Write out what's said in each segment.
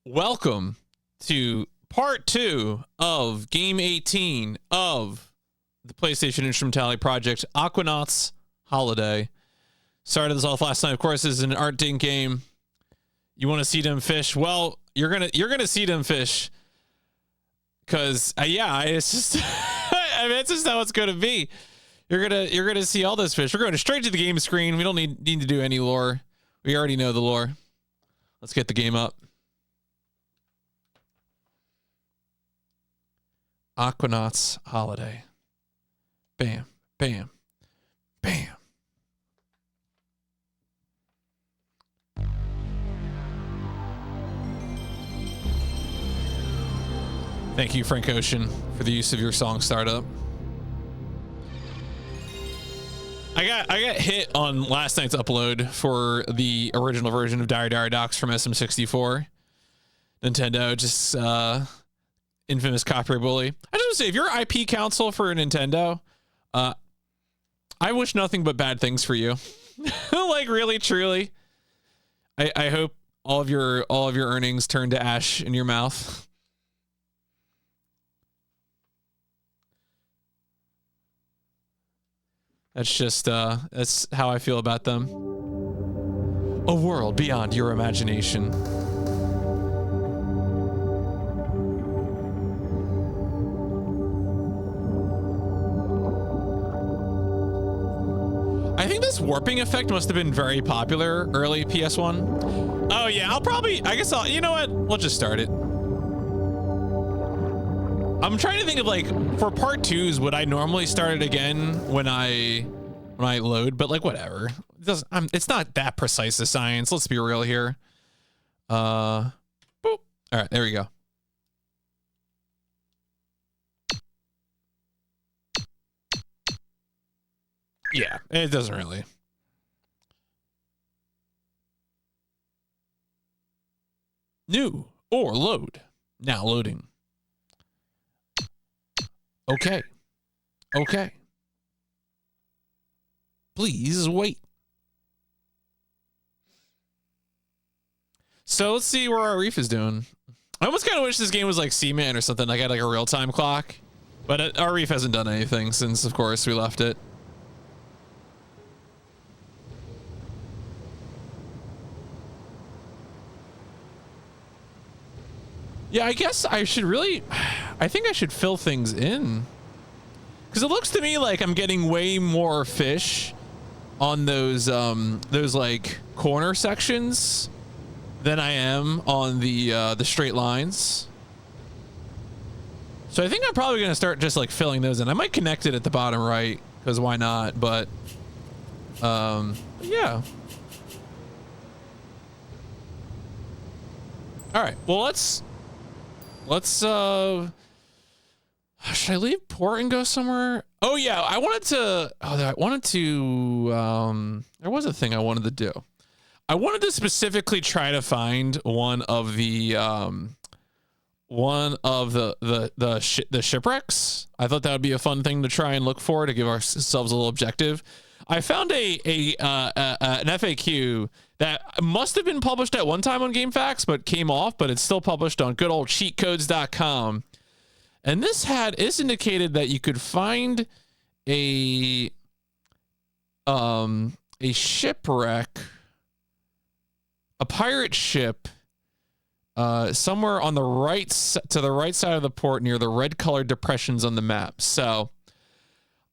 Welcome to part 2 of game 18 of the PlayStation Instrumentality Project, Aquanaut's Holiday. Started this off last night. Of course, this is an Artdink game. You want to see them fish? Well, you're gonna see them fish. Cause it's just I mean, it's just how it's gonna be. You're gonna see all those fish. We're going straight to the game screen. We don't need to do any lore. We already know the lore. Let's get the game up. Aquanaut's Holiday. Bam, bam, bam. Thank you, Frank Ocean, for the use of your song startup. I got hit on last night's upload for the original version of Diary Diary Docs from SM64. Nintendo just infamous copyright bully. I just want to say, if you're IP counsel for Nintendo, I wish nothing but bad things for you. Like, really, truly. I hope all of your earnings turn to ash in your mouth. That's just that's how I feel about them. A world beyond your imagination. I think this warping effect must have been very popular early PS1. Oh yeah, you know what? We'll just start it. I'm trying to think of, like, for part 2s, would I normally start it again when I load? But, like, whatever. It's not that precise a science. Let's be real here. Boop. All right, there we go. Yeah, it doesn't really. New or load. Now loading. Okay. Okay. Please wait. So let's see where our reef is doing. I almost kind of wish this game was like Seaman or something. Like, I had like a real-time clock. But our reef hasn't done anything since, of course, we left it. Yeah, I guess I think I should fill things in. Because it looks to me like I'm getting way more fish on those like corner sections than I am on the straight lines. So I think I'm probably gonna start just like filling those in. I might connect it at the bottom right, because why not? But yeah. All right. Well, should I leave port and go somewhere? Oh yeah, there was a thing I wanted to do. I wanted to specifically try to find one of the shipwrecks. I thought that would be a fun thing to try and look for, to give ourselves a little objective. I found an FAQ that must have been published at one time on GameFAQs, but came off, but it's still published on good old cheatcodes.com. And this indicated that you could find a shipwreck, a pirate ship, somewhere on the right side of the port near the red colored depressions on the map. So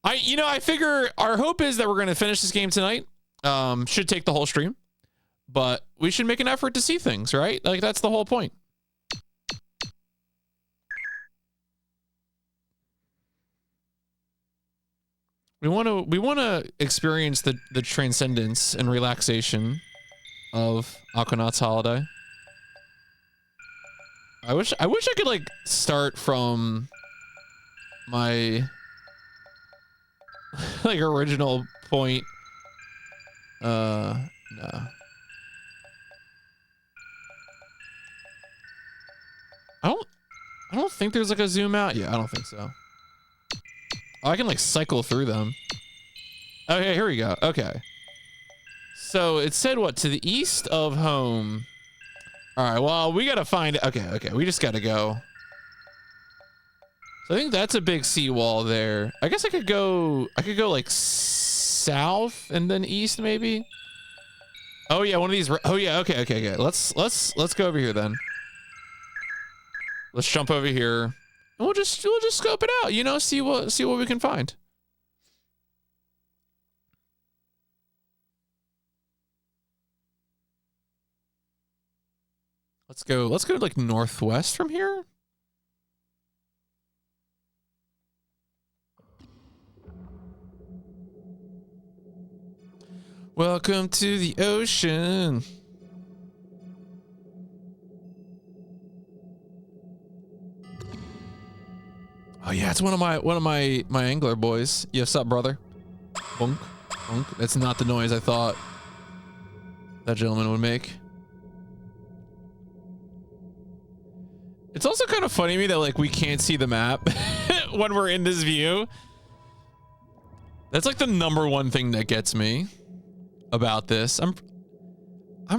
I figure our hope is that we're going to finish this game tonight. Should take the whole stream, but we should make an effort to see things, right? Like, that's the whole point. We want to experience the transcendence and relaxation of Aquanaut's Holiday. I wish I could like start from my like original point. No. I don't think there's like a zoom out. Yeah, I don't think so. Oh, I can like cycle through them. Okay, here we go. Okay. So it said what? To the east of home All right, well, we gotta find, okay, we just gotta go. So I think that's a big seawall there. I guess I could go like south and then east maybe. Oh yeah, one of these, oh yeah, okay. Let's go over here then. Let's jump over here. And we'll just scope it out, you know, see what we can find. Let's go like northwest from here. Welcome to the ocean. Oh yeah, it's one of my angler boys. Yes, up, brother. Bonk, bonk. That's not the noise I thought that gentleman would make. It's also kind of funny to me that like we can't see the map when we're in this view. That's like the #1 thing that gets me about this. I'm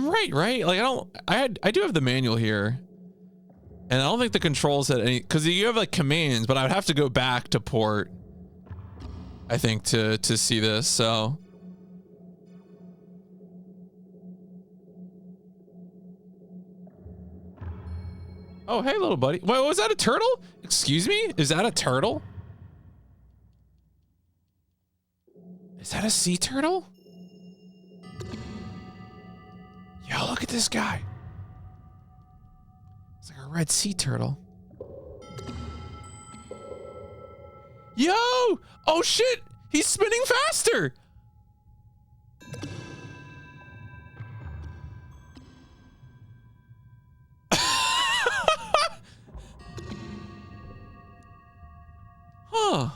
right? Like I do have the manual here. And I don't think the controls had any, because you have like commands, but I would have to go back to port, I think, to see this, so. Oh, hey, little buddy. Wait, was that a turtle? Excuse me? Is that a turtle? Is that a sea turtle? Yo, look at this guy. It's like a red sea turtle. Yo! Oh shit! He's spinning faster! Huh.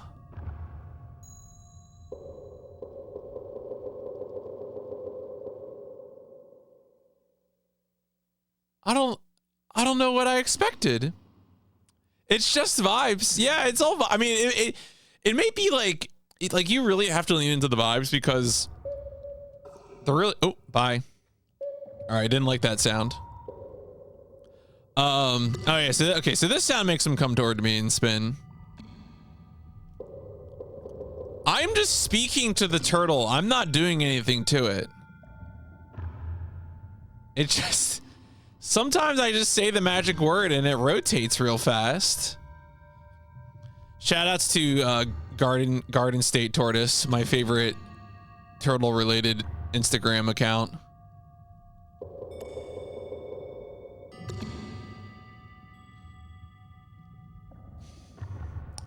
I don't know what I expected. It's just vibes. Yeah, it's all, I mean, it may be like you really have to lean into the vibes because the really, oh, bye. All right, didn't like that sound. Oh yeah, so this sound makes him come toward me and spin. I'm just speaking to the turtle. I'm not doing anything to it. It just, sometimes I just say the magic word and it rotates real fast. Shout outs to Garden State Tortoise, my favorite turtle related Instagram account.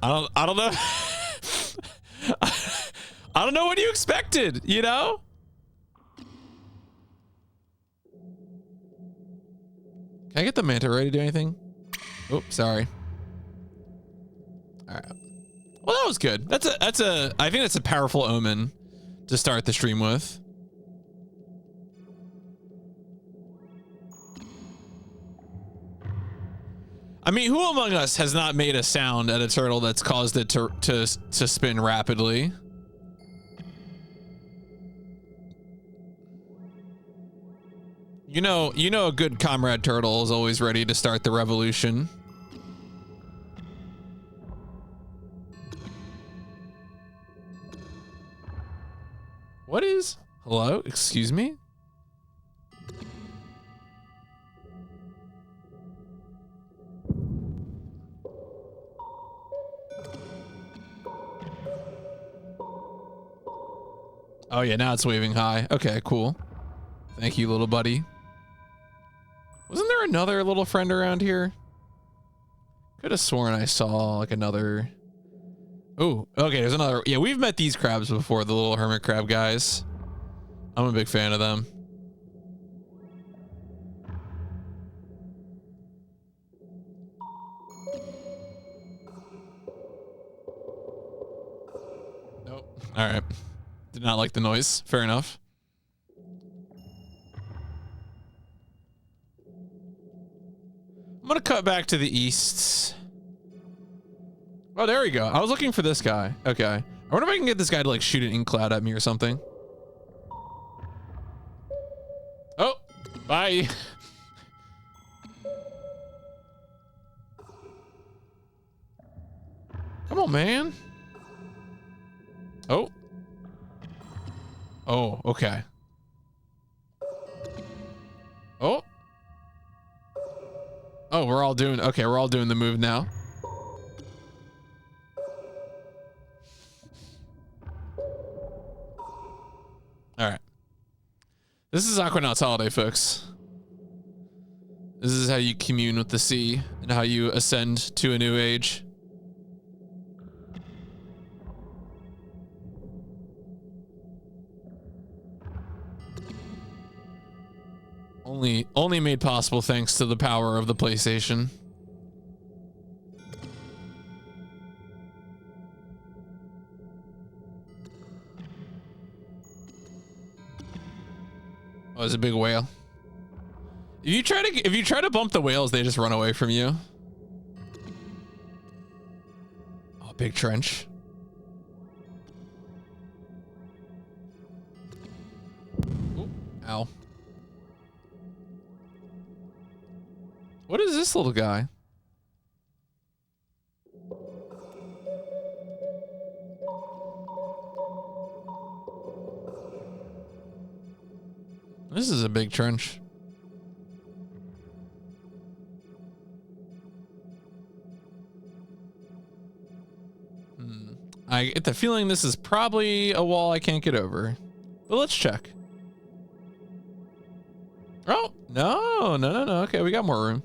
I don't know. I don't know what you expected, you know? Can I get the manta ray to do anything? Oh, sorry. All right. Well, that was good. I think that's a powerful omen to start the stream with. I mean, who among us has not made a sound at a turtle that's caused it to spin rapidly? You know a good comrade turtle is always ready to start the revolution. What is? Hello? Excuse me? Oh yeah, now it's waving high. Okay, cool. Thank you, little buddy. Wasn't there another little friend around here? Could have sworn I saw like another. Oh, okay, there's another. Yeah, we've met these crabs before, the little hermit crab guys. I'm a big fan of them. Nope. All right. Did not like the noise. Fair enough. I'm gonna cut back to the east. Oh, there we go. I was looking for this guy. Okay. I wonder if I can get this guy to like shoot an ink cloud at me or something. Oh, bye. Come on, man. Oh. Oh, okay. Oh. Oh, we're all doing, okay, we're all doing the move now. All right. This is Aquanaut's holiday, folks. This is how you commune with the sea and how you ascend to a new age. Only made possible thanks to the power of the PlayStation. Oh, there's a big whale. If you try to bump the whales, they just run away from you. Oh, big trench. Ooh, ow. What is this little guy? This is a big trench. I get the feeling this is probably a wall I can't get over. But let's check. Oh, no. Okay, we got more room.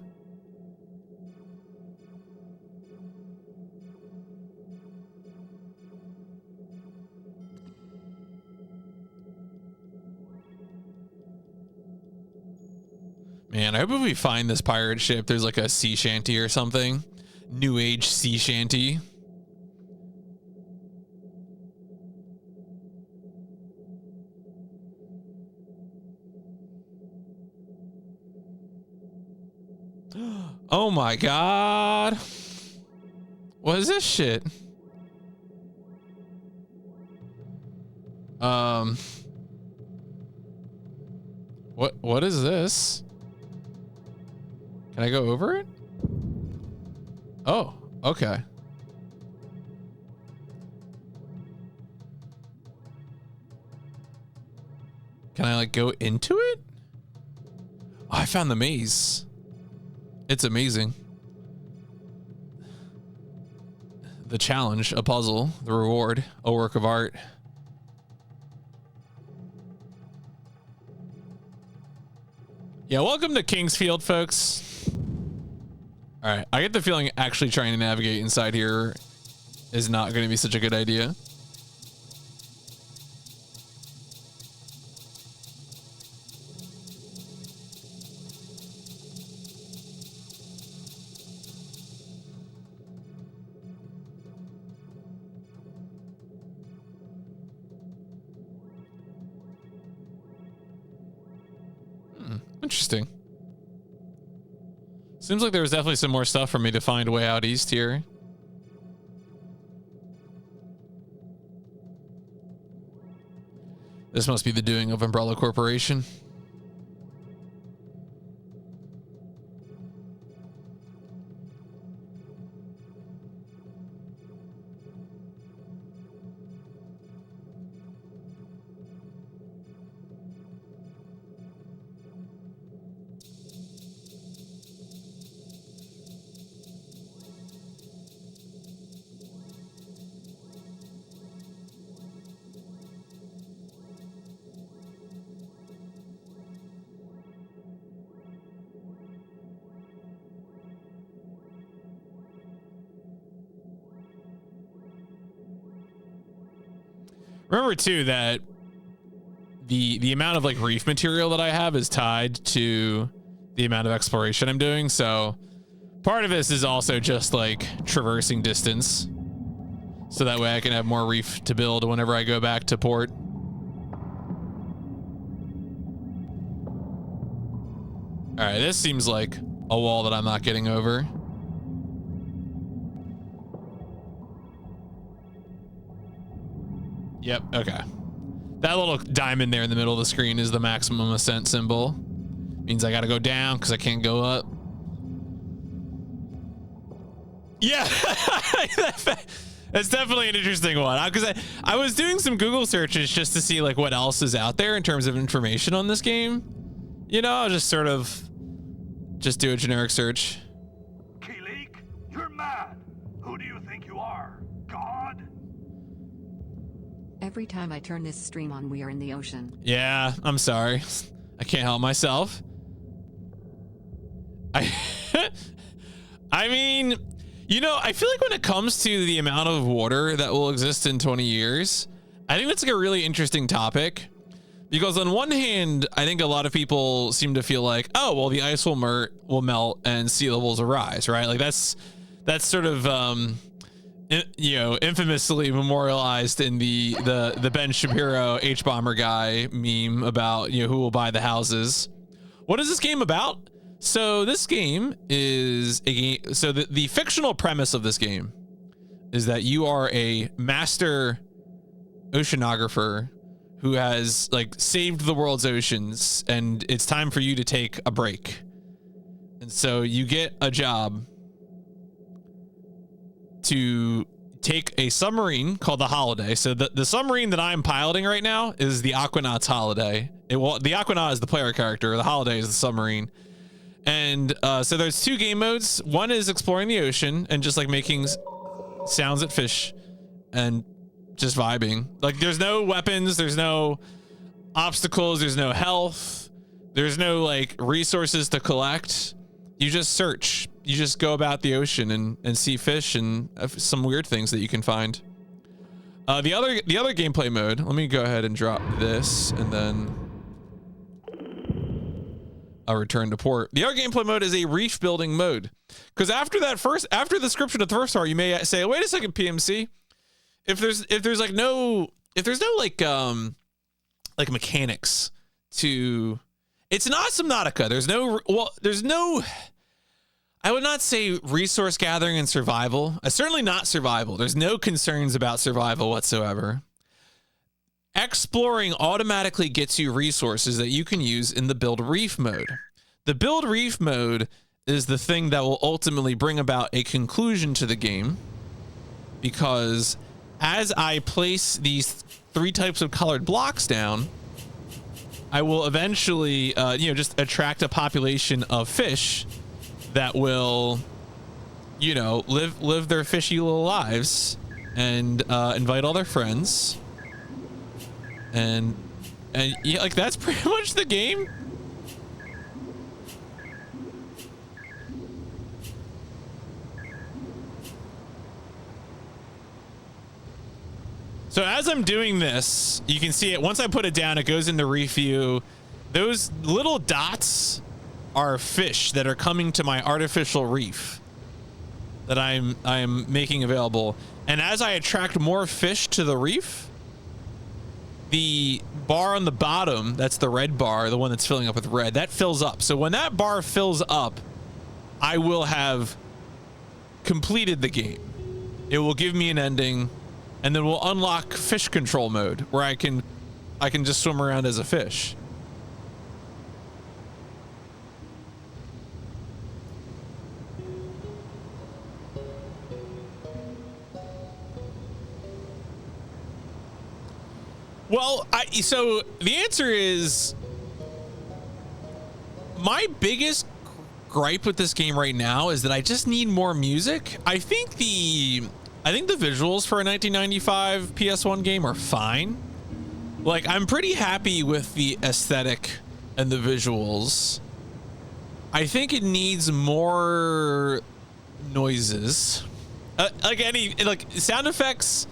Man, I hope if we find this pirate ship, there's like a sea shanty or something. New age sea shanty. Oh my God. What is this shit? What is this? Can I go over it? Oh, okay. Can I like go into it? Oh, I found the maze. It's amazing. The challenge, a puzzle, the reward, a work of art. Yeah, welcome to Kingsfield, folks. All right, I get the feeling actually trying to navigate inside here is not going to be such a good idea. Interesting. Seems like there was definitely some more stuff for me to find way out east here. This must be the doing of Umbrella Corporation. Remember too that the amount of like reef material that I have is tied to the amount of exploration I'm doing. So part of this is also just like traversing distance. So that way I can have more reef to build whenever I go back to port. All right, this seems like a wall that I'm not getting over. Yep, okay. That little diamond there in the middle of the screen is the maximum ascent symbol. Means I gotta go down because I can't go That's definitely an interesting one, because I was doing some Google searches just to see like what else is out there in terms of information on this game. You know, I'll just sort of just do a generic search. Kilik, you're mad. Who do you think you are? God? Every time I turn this stream on, we are in the ocean. Yeah, I'm sorry. I can't help myself. I mean, you know, I feel like when it comes to the amount of water that will exist in 20 years, I think that's like a really interesting topic. Because on one hand, I think a lot of people seem to feel like, oh, well, the ice will melt and sea levels will rise, right? Like that's sort of, you know, infamously memorialized in the Ben Shapiro H-Bomber guy meme about, you know, who will buy the houses. What is this game about? So this game is a game. So the fictional premise of this game is that you are a master oceanographer who has like saved the world's oceans, and it's time for you to take a break. And so you get a job to take a submarine called the Holiday. So the submarine that I'm piloting right now is the Aquanaut's Holiday. The Aquanaut is the player character. The Holiday is the submarine. And so there's two game modes. One is exploring the ocean and just like making sounds at fish and just vibing. Like there's no weapons, there's no obstacles, there's no health, there's no like resources to collect. You just search. You just go about the ocean and see fish and some weird things that you can find. The other gameplay mode, let me go ahead and drop this and then I'll return to port. The other gameplay mode is a reef building mode. Because after the description of the first part, you may say, wait a second, PMC. If there's no mechanics to, it's not Subnautica. There's no, I would not say resource gathering and survival. Certainly not survival. There's no concerns about survival whatsoever. Exploring automatically gets you resources that you can use in the build reef mode. The build reef mode is the thing that will ultimately bring about a conclusion to the game, because as I place these 3 types of colored blocks down, I will eventually, just attract a population of fish that will, live their fishy little lives and invite all their friends. And yeah, like that's pretty much the game. So as I'm doing this, you can see it. Once I put it down, it goes into reef view. Those little dots are fish that are coming to my artificial reef that I'm making available. And as I attract more fish to the reef, the bar on the bottom, that's the red bar, the one that's filling up with red, that fills up. So when that bar fills up, I will have completed the game. It will give me an ending, and then we'll unlock fish control mode, where I can just swim around as a fish. Well, so the answer is, my biggest gripe with this game right now is that I just need more music. I think the visuals for a 1995 PS1 game are fine. Like, I'm pretty happy with the aesthetic and the visuals. I think it needs more noises, like sound effects,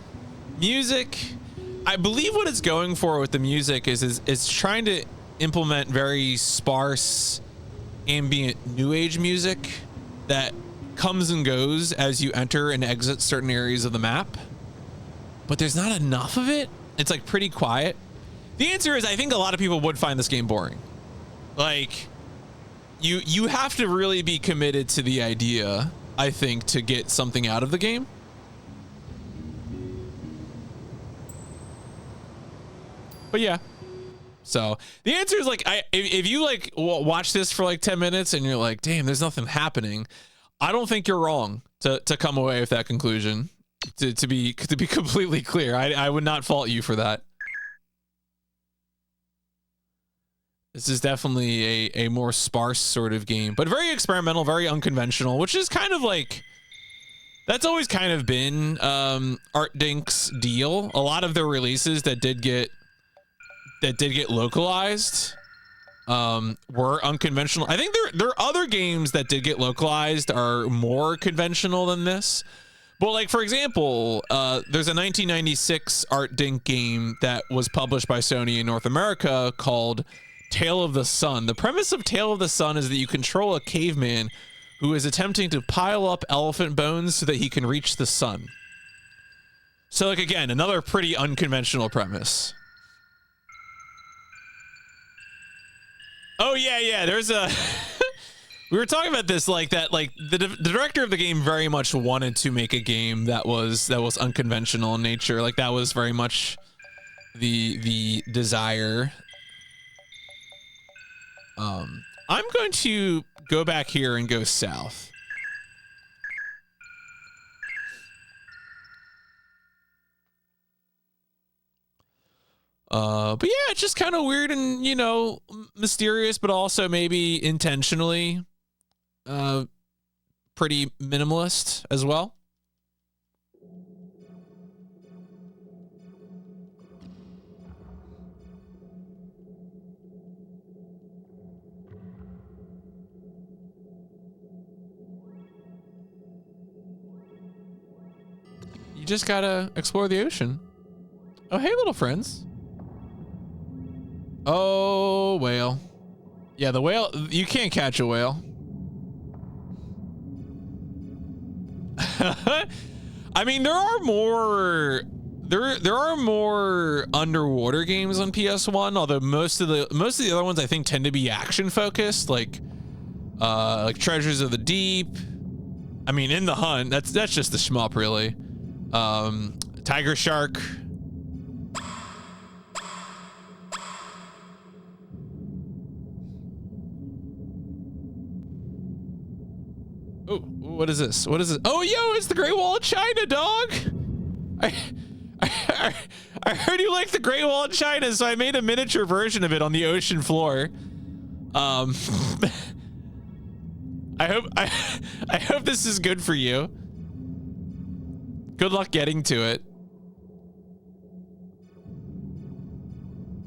music. I believe what it's going for with the music is it's trying to implement very sparse ambient new age music that comes and goes as you enter and exit certain areas of the map, but there's not enough of it. It's like pretty quiet. The answer is, I think a lot of people would find this game boring. Like, you have to really be committed to the idea, I think, to get something out of the game. But yeah, so the answer is, like, if you like watch this for like 10 minutes and you're like, damn, there's nothing happening, I don't think you're wrong to come away with that conclusion. To be completely clear, I would not fault you for that. This is definitely a more sparse sort of game, but very experimental, very unconventional, which is kind of like, that's always kind of been Artdink's deal. A lot of their releases that did get localized were unconventional. I think there are other games that did get localized are more conventional than this. But like, for example, there's a 1996 Artdink game that was published by Sony in North America called Tale of the Sun. The premise of Tale of the Sun is that you control a caveman who is attempting to pile up elephant bones so that he can reach the sun. So like, again, another pretty unconventional premise. Oh yeah, there's a we were talking about this, like that, like the director of the game very much wanted to make a game that was unconventional in nature. Like that was very much the desire. I'm going to go back here and go south. But yeah, it's just kind of weird and, you know, mysterious, but also maybe intentionally pretty minimalist as well. You just gotta explore the ocean. Oh, hey, little friends. Oh, whale. Yeah, the whale, you can't catch a whale. I mean, there are more underwater games on PS1, although most of the other ones I think tend to be action focused, like Treasures of the Deep. I mean, In the Hunt, that's just the shmup, really. Tiger Shark. Oh, what is this? What is this? Oh, yo, it's the Great Wall of China, dog. I heard you like the Great Wall of China, so I made a miniature version of it on the ocean floor. I hope this is good for you. Good luck getting to it.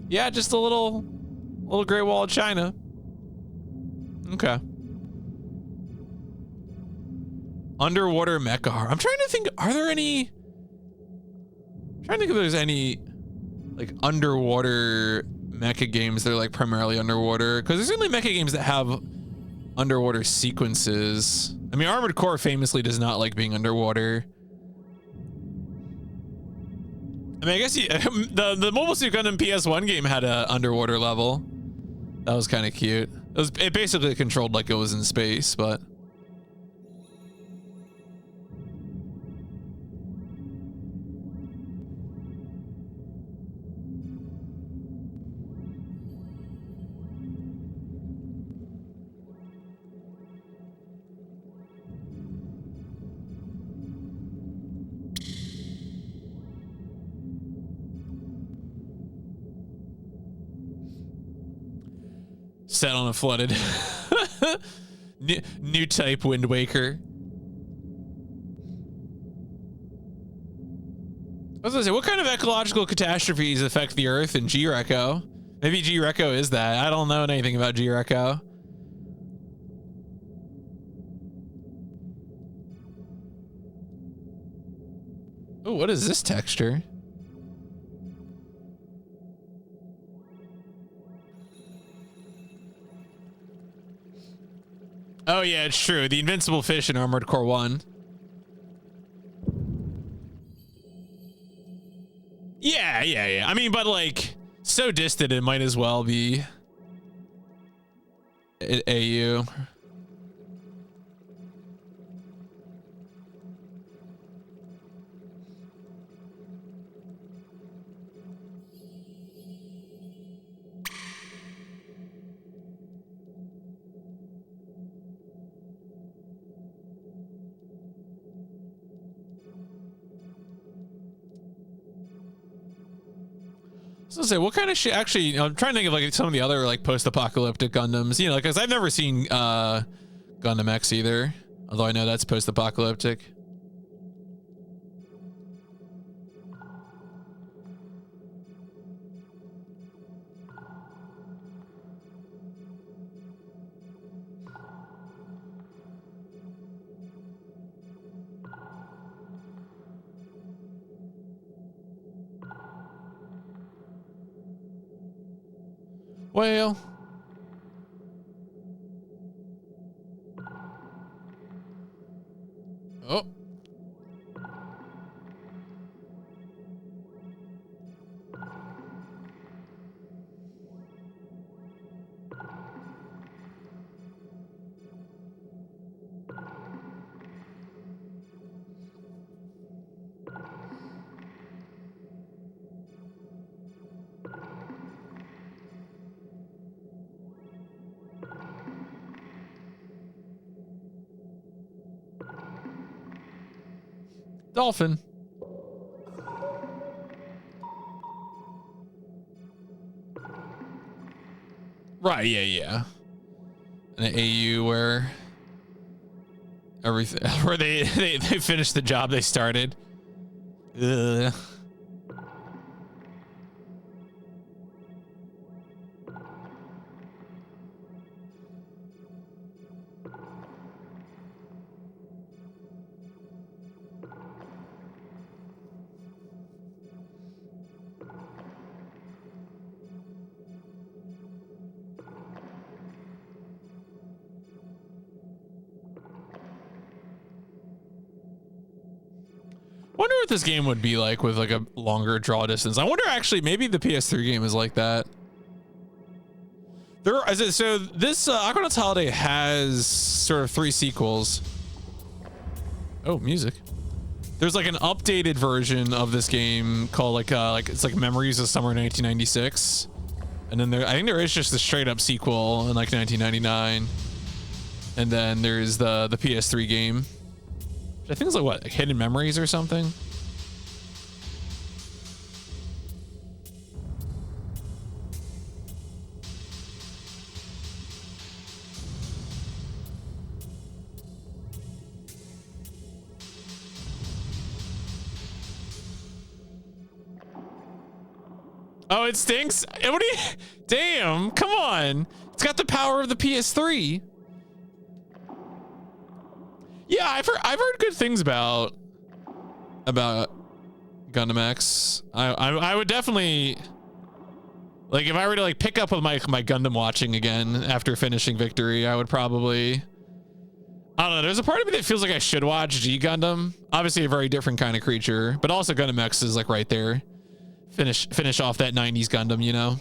Yeah, just a little Great Wall of China. Okay. Underwater mecha. I'm trying to think, are there any... I'm trying to think if there's any like underwater mecha games that are like primarily underwater, because there's only mecha games that have underwater sequences. I mean, Armored Core famously does not like being underwater. I mean, I guess the Mobile Suit Gundam PS1 game had a underwater level. That was kind of cute. It basically controlled like it was in space, but... Set on a flooded new type Wind Waker. I was gonna say, what kind of ecological catastrophes affect the Earth in G-Reco? Maybe G-Reco is that. I don't know anything about G-Reco. Oh, what is this texture? Oh yeah, it's true. The invincible fish in Armored Core 1. Yeah. I mean, but like, so distant it might as well be AU. So say, what kind of shit? Actually, you know, I'm trying to think of like some of the other like post-apocalyptic Gundams. You know, because I've never seen Gundam X either. Although I know that's post-apocalyptic. Well, oh, dolphin. Right, yeah. An AU where everything, where they finished the job they started. Ugh. Wonder what this game would be like with like a longer draw distance. I wonder actually maybe the PS3 game is like that. So this Aquanaut Holiday has sort of 3 sequels. Oh, music. There's like an updated version of this game called like it's like Memories of Summer 1996. And then I think there is just the straight up sequel in like 1999. And then there's the PS3 game. I think it's like what, like Hidden Memories or something. Oh, it stinks. What do you? Damn! Come on. It's got the power of the PS3. Yeah, I've heard good things about Gundam X. I would definitely like if I were to like pick up with my Gundam watching again after finishing Victory, I would probably, I don't know. There's a part of me that feels like I should watch G Gundam. Obviously a very different kind of creature, but also Gundam X is like right there. Finish off that 90s Gundam, you know.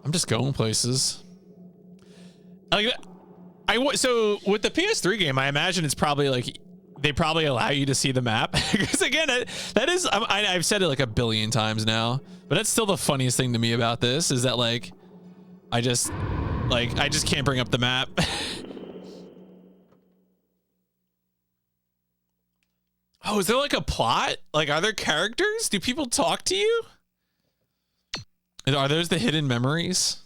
I'm just going places. So with the PS3 game, I imagine it's probably like they probably allow you to see the map because again, that is I've said it like a billion times now, but that's still the funniest thing to me about this is that like I just can't bring up the map. Oh, is there like a plot? Like, are there characters? Do people talk to you? Are those the hidden memories?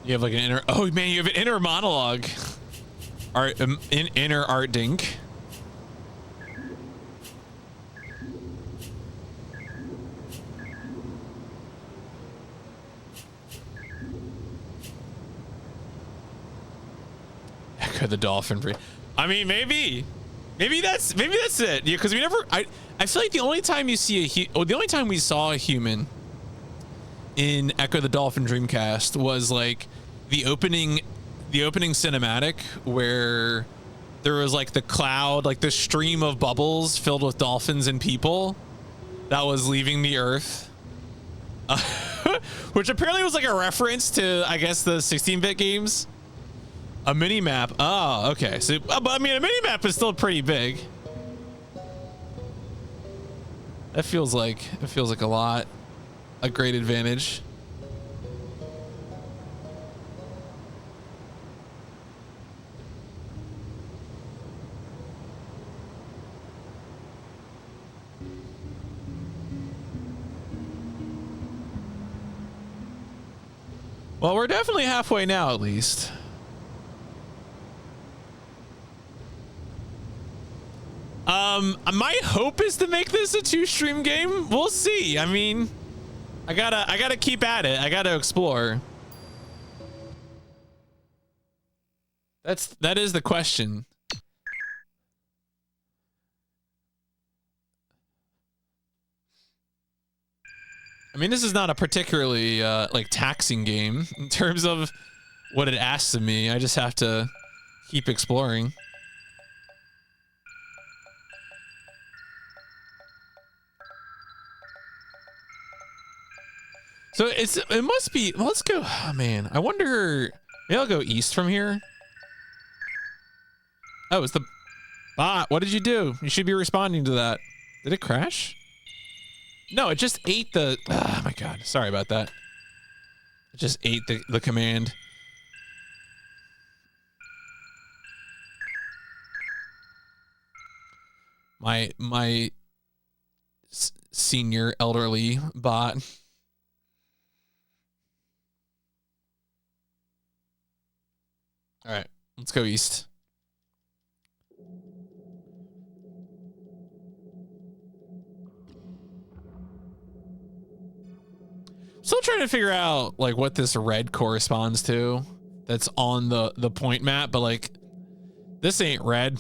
You have like an inner, oh man, you have an inner monologue. Inner Artdink. Echo the dolphin. I mean, maybe. Maybe that's it. Yeah, because we never. I feel like the only time you see the only time we saw a human in Echo the Dolphin Dreamcast was like the opening cinematic where there was like the cloud, like the stream of bubbles filled with dolphins and people that was leaving the Earth, which apparently was like a reference to, I guess, the 16-bit games. A mini map. Oh, okay. So, but I mean, a mini map is still pretty big. That feels like a great advantage. Well, we're definitely halfway now, at least. My hope is to make this a 2-stream game. We'll see. I mean, I gotta keep at it. I gotta explore. That is the question. I mean, this is not a particularly like taxing game in terms of what it asks of me. I just have to keep exploring. So it must be. Well, let's go. Oh man, I wonder. Maybe I'll go east from here. Oh, it's the bot. What did you do? You should be responding to that. Did it crash? No, it just ate the. Oh my god, sorry about that. It just ate the command. My senior elderly bot. All right, let's go east. Still trying to figure out like what this red corresponds to that's on the point map, but like this ain't red.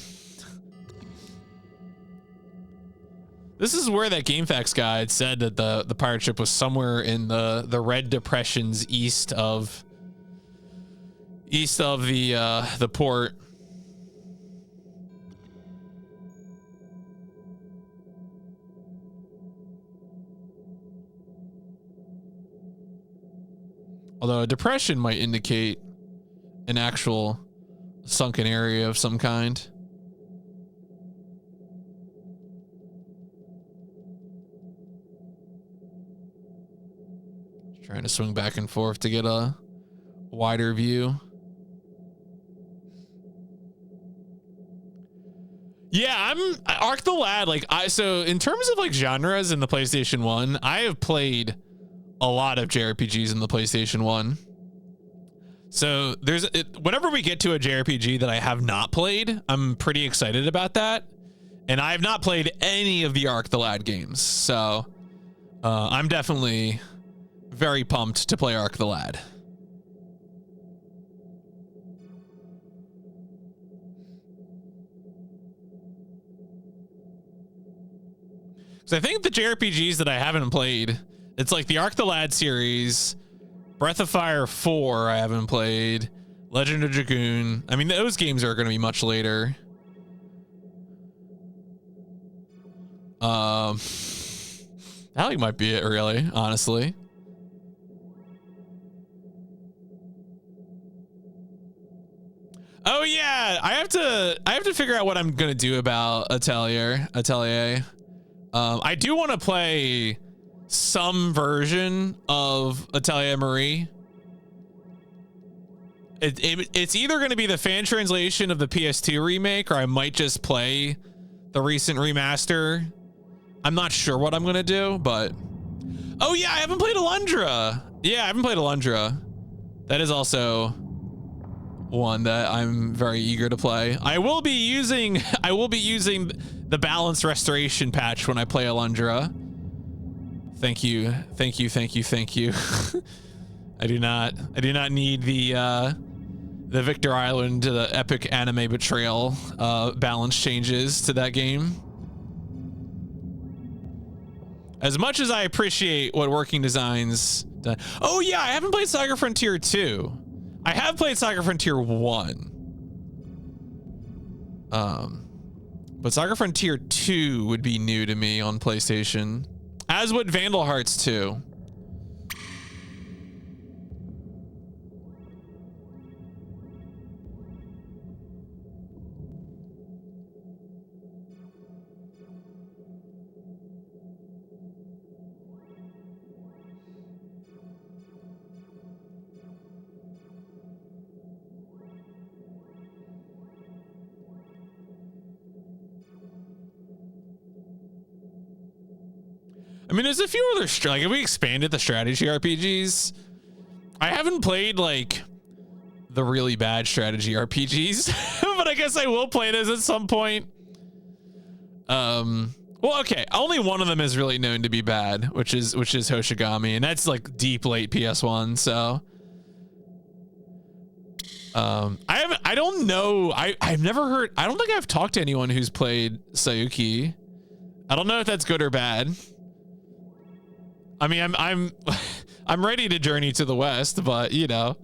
This is where that GameFAQs guide said that the pirate ship was somewhere in the red depressions east of the port. Although a depression might indicate an actual sunken area of some kind. Trying to swing back and forth to get a wider view. Yeah, I'm Arc the Lad. Like so in terms of like genres in the PlayStation 1, I have played a lot of JRPGs in the PlayStation 1. So whenever we get to a JRPG that I have not played, I'm pretty excited about that. And I have not played any of the Arc the Lad games. So I'm definitely very pumped to play Arc the Lad. So I think the JRPGs that I haven't played, it's like the Arc the Lad series, Breath of Fire 4 I haven't played, Legend of Dragoon. I mean, those games are going to be much later. That like might be it, really, honestly. Oh yeah, I have to figure out what I'm gonna do about Atelier. I do want to play some version of Atelier Marie. It's either going to be the fan translation of the PS2 remake, or I might just play the recent remaster. I'm not sure what I'm going to do, but... Oh yeah, I haven't played Alundra. Yeah, I haven't played Alundra. That is also one that I'm very eager to play. I will be using the balance restoration patch when I play Alundra. Thank you. I do not need the the Victor Island to the epic anime betrayal balance changes to that game. As much as I appreciate what Working Designs done. Oh yeah, I haven't played Saga Frontier 2. I have played Saga Frontier 1. But Saga Frontier 2 would be new to me on PlayStation, as would Vandal Hearts 2. I mean, there's a few other like if we expanded the strategy RPGs, I haven't played like the really bad strategy RPGs, but I guess I will play those at some point. Well, okay, only one of them is really known to be bad, which is Hoshigami, and that's like deep late PS1. So, I don't know. I've never heard. I don't think I've talked to anyone who's played Sayuki. I don't know if that's good or bad. I mean, I'm ready to journey to the west, but you know.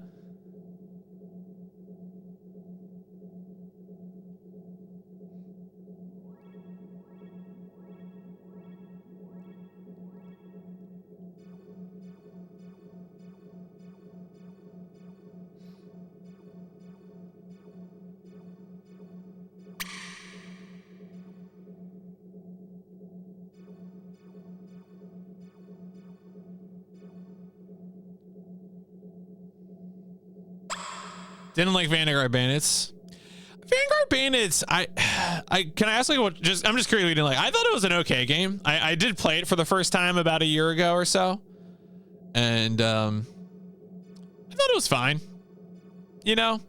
Didn't like Vanguard Bandits. Vanguard Bandits, I can I ask like what I'm just curious what you didn't like. I thought it was an okay game. I did play it for the first time about a year ago or so. And I thought it was fine. You know?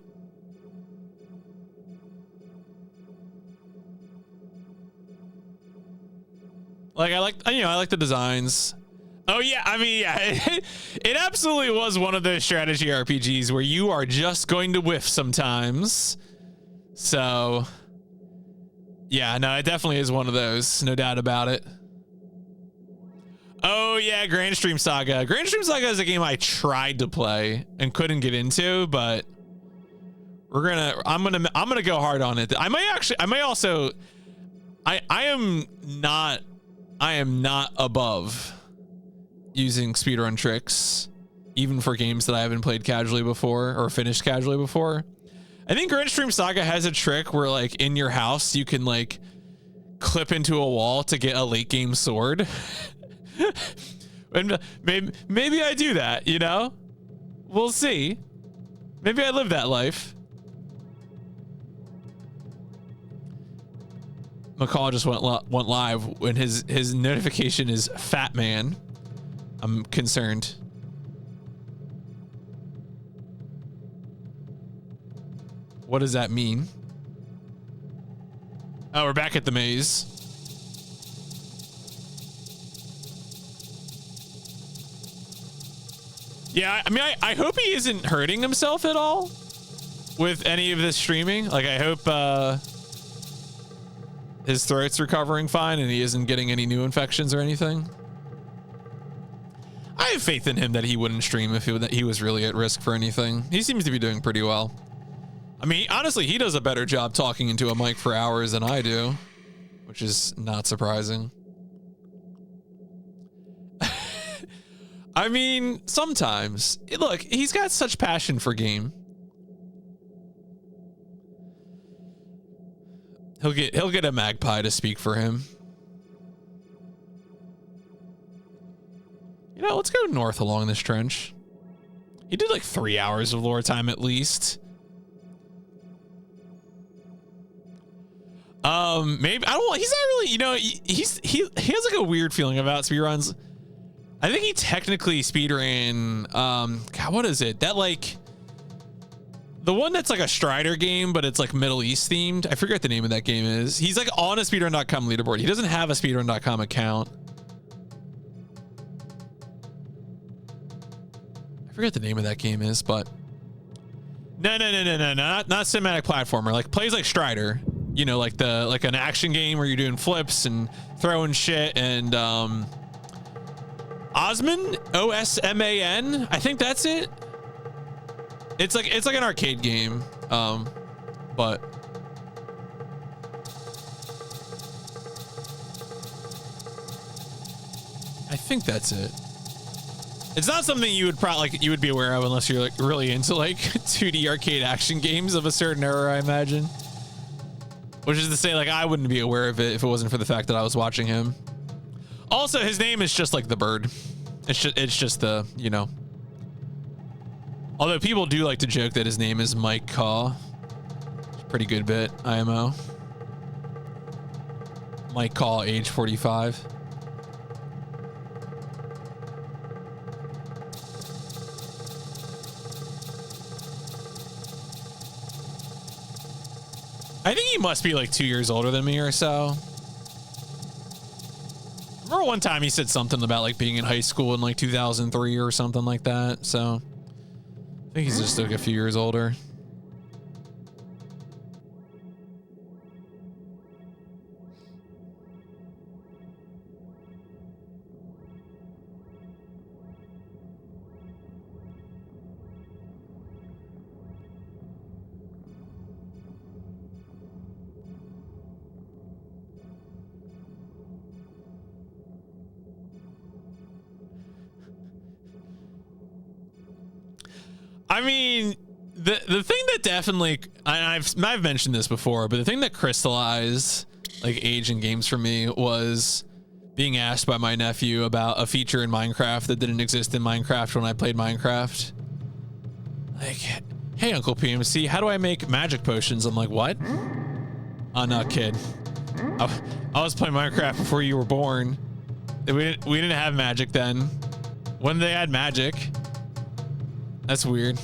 Like I like the designs. Oh yeah, I mean, yeah, it absolutely was one of those strategy RPGs where you are just going to whiff sometimes. So, yeah, no, it definitely is one of those, no doubt about it. Oh yeah, Grand Stream Saga. Grand Stream Saga is a game I tried to play and couldn't get into, but I'm gonna go hard on it. I am not above using speedrun tricks, even for games that I haven't played casually before or finished casually before. I think Grand Stream Saga has a trick where like in your house, you can like clip into a wall to get a late game sword. And maybe I do that, you know, we'll see. Maybe I live that life. McCall just went live when his notification is Fat Man. I'm concerned. What does that mean? Oh, we're back at the maze. Yeah, I mean, I hope he isn't hurting himself at all with any of this streaming. Like, I hope his throat's recovering fine and he isn't getting any new infections or anything. I have faith in him that he wouldn't stream if he was really at risk for anything. He seems to be doing pretty well. I mean, honestly, he does a better job talking into a mic for hours than I do, which is not surprising. I mean, sometimes. Look, he's got such passion for game. He'll get a magpie to speak for him. You know, let's go north along this trench. He did like 3 hours of lore time at least. Maybe I don't. He's not really. You know, he has like a weird feeling about speedruns. I think he technically speedran. God, what is it? That like the one that's like a Strider game, but it's like Middle East themed. I forget what the name of that game is. He's like on a speedrun.com leaderboard. He doesn't have a speedrun.com account. I forget what the name of that game is, but No, not cinematic platformer. Like plays like Strider. You know, like an action game where you're doing flips and throwing shit and Osman, OSMAN. I think that's it. It's like an arcade game. But I think that's it. It's not something you would you would be aware of unless you're like really into like 2D arcade action games of a certain era, I imagine. Which is to say, like, I wouldn't be aware of it if it wasn't for the fact that I was watching him. Also, his name is just like the bird. It's just the, you know. Although people do like to joke that his name is Mike Caw. It's a pretty good bit, IMO. Mike Caw, age 45. I think he must be like 2 years older than me or so. I remember one time he said something about like being in high school in like 2003 or something like that. So I think he's just like a few years older. I mean, the thing that definitely, I've mentioned this before, but the thing that crystallized like age in games for me was being asked by my nephew about a feature in Minecraft that didn't exist in Minecraft when I played Minecraft. Like, hey, Uncle PMC, how do I make magic potions? I'm like, what? Oh, no, kid. I was playing Minecraft before you were born. We didn't have magic then. When they had magic. That's weird.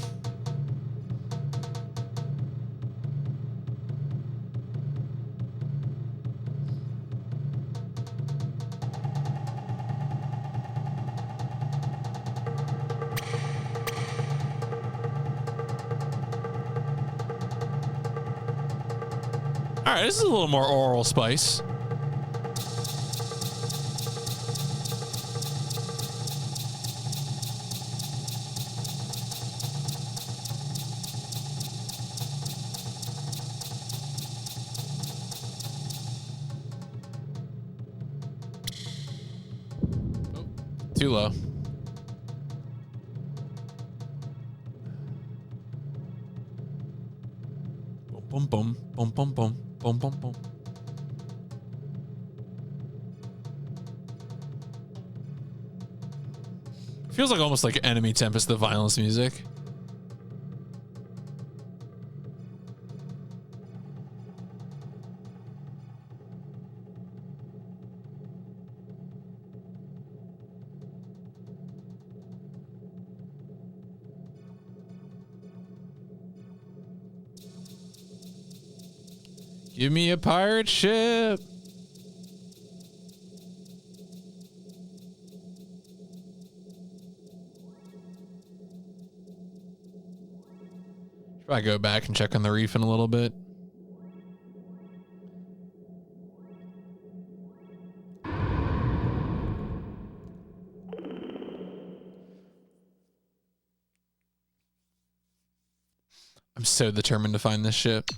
All right, this is a little more oral spice. Too low. Boom, boom, boom, boom, boom, boom, boom, boom. Feels like almost like Enemy Tempest, the violence music. Give me a pirate ship. Should I go back and check on the reef in a little bit? I'm so determined to find this ship.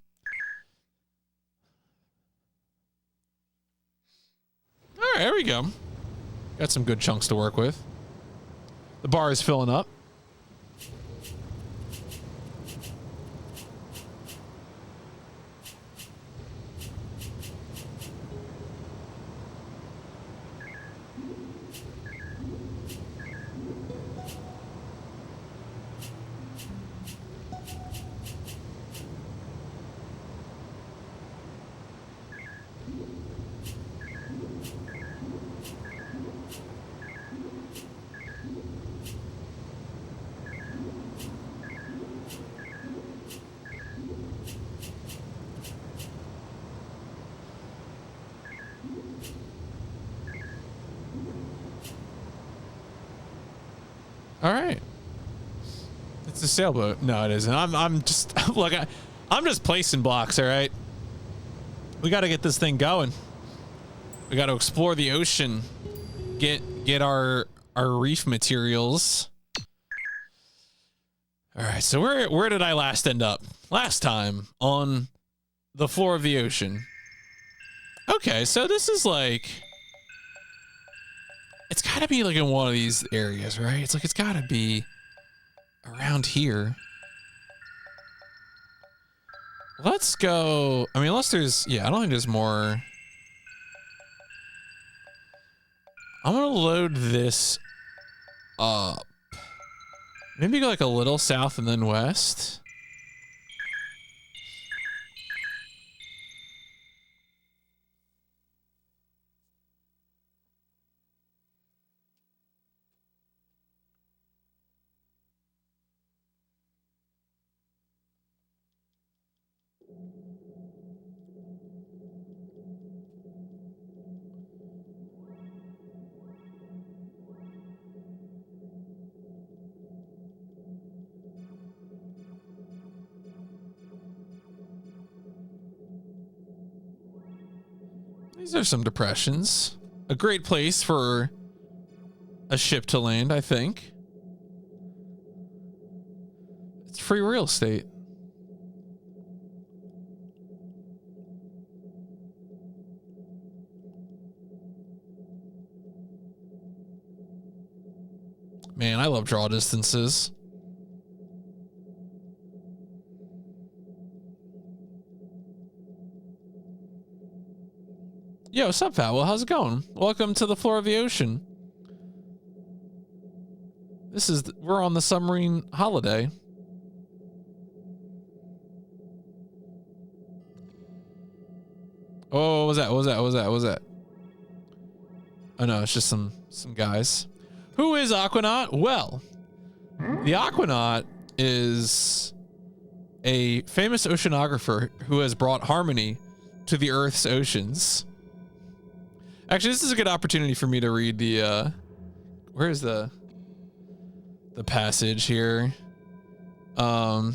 All right, there we go. Got some good chunks to work with. The bar is filling up. It's a sailboat. No, it isn't. I'm just look. I'm just placing blocks. All right. We got to get this thing going. We got to explore the ocean. Get our reef materials. All right. So where did I last end up? Last time on the floor of the ocean. Okay. So this is like. It's got to be like in one of these areas, right? It's like it's got to be around here. Let's go. I mean, unless there's, yeah, I don't think there's more. I'm gonna load this up. Maybe go like a little south and then west. These are some depressions. A great place for a ship to land, I think. It's free real estate. Man, I love draw distances. Yo, what's up, Fat? Well, how's it going? Welcome to the floor of the ocean. We're on the submarine holiday. Oh, what was that? What was that? What was that? What was that? Oh no, it's just some guys. Who is Aquanaut? Well, the Aquanaut is a famous oceanographer who has brought harmony to the Earth's oceans. Actually, this is a good opportunity for me to read the, where is the passage here? You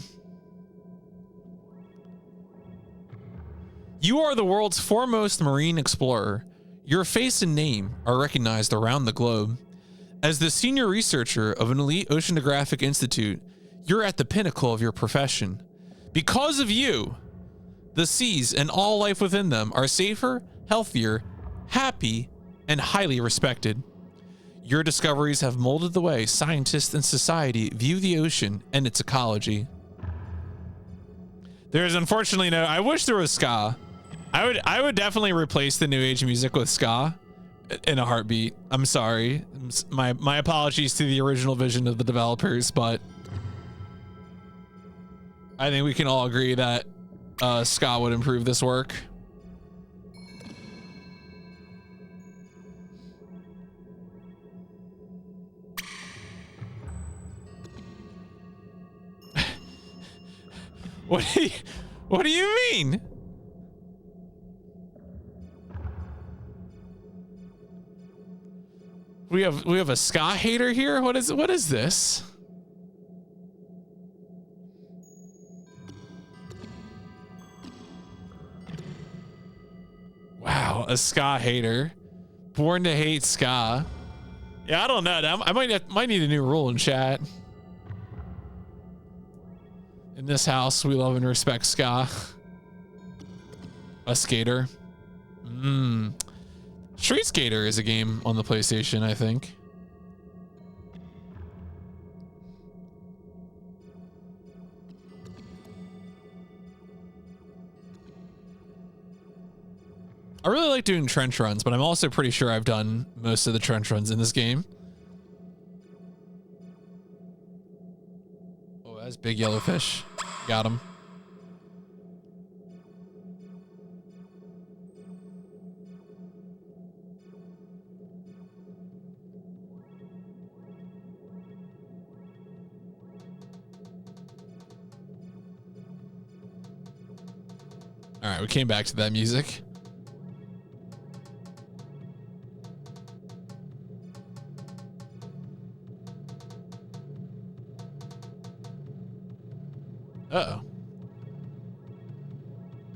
are the world's foremost marine explorer. Your face and name are recognized around the globe. As the senior researcher of an elite oceanographic institute, you're at the pinnacle of your profession. Because of you, the seas and all life within them are safer, healthier, happy, and highly respected. Your discoveries have molded the way scientists and society view the ocean and its ecology. There's unfortunately no, I wish there was ska. I would definitely replace the new age music with ska in a heartbeat. I'm sorry. My apologies to the original vision of the developers, but I think we can all agree that ska would improve this work. What do you mean? We have a ska hater here? What is this? Wow, a ska hater. Born to hate ska. Yeah, I don't know. I might need a new rule in chat. In this house, we love and respect ska. A skater. Street Skater is a game on the PlayStation, I think. I really like doing trench runs, but I'm also pretty sure I've done most of the trench runs in this game. Oh, that's big yellowfish. Got him. All right, we came back to that music.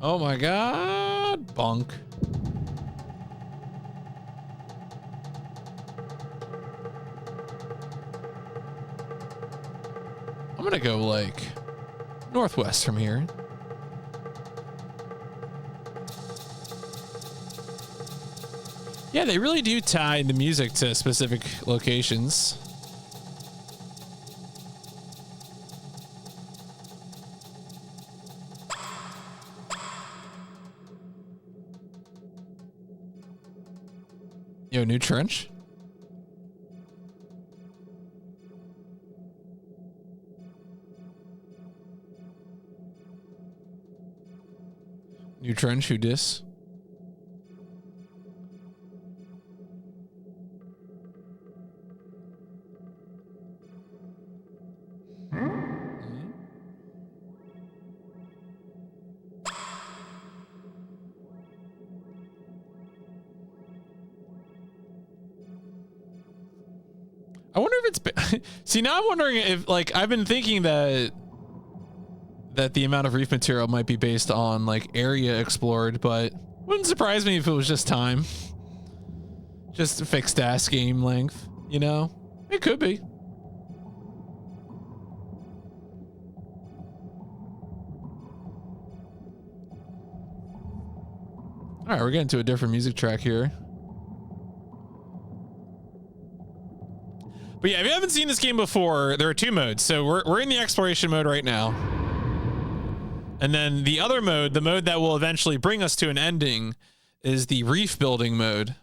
Oh my god. Bunk. I'm gonna go like northwest from here. Yeah, they really do tie the music to specific locations. Yo, new trench? New trench, who dis? I wonder if it's see, now I'm wondering if, like, I've been thinking that the amount of reef material might be based on like area explored, but wouldn't surprise me if it was just time, just a fixed ass game length, you know? It could be. All right, we're getting to a different music track here. But yeah, if you haven't seen this game before, there are two modes. So we're in the exploration mode right now. And then the other mode, the mode that will eventually bring us to an ending, is the reef building mode,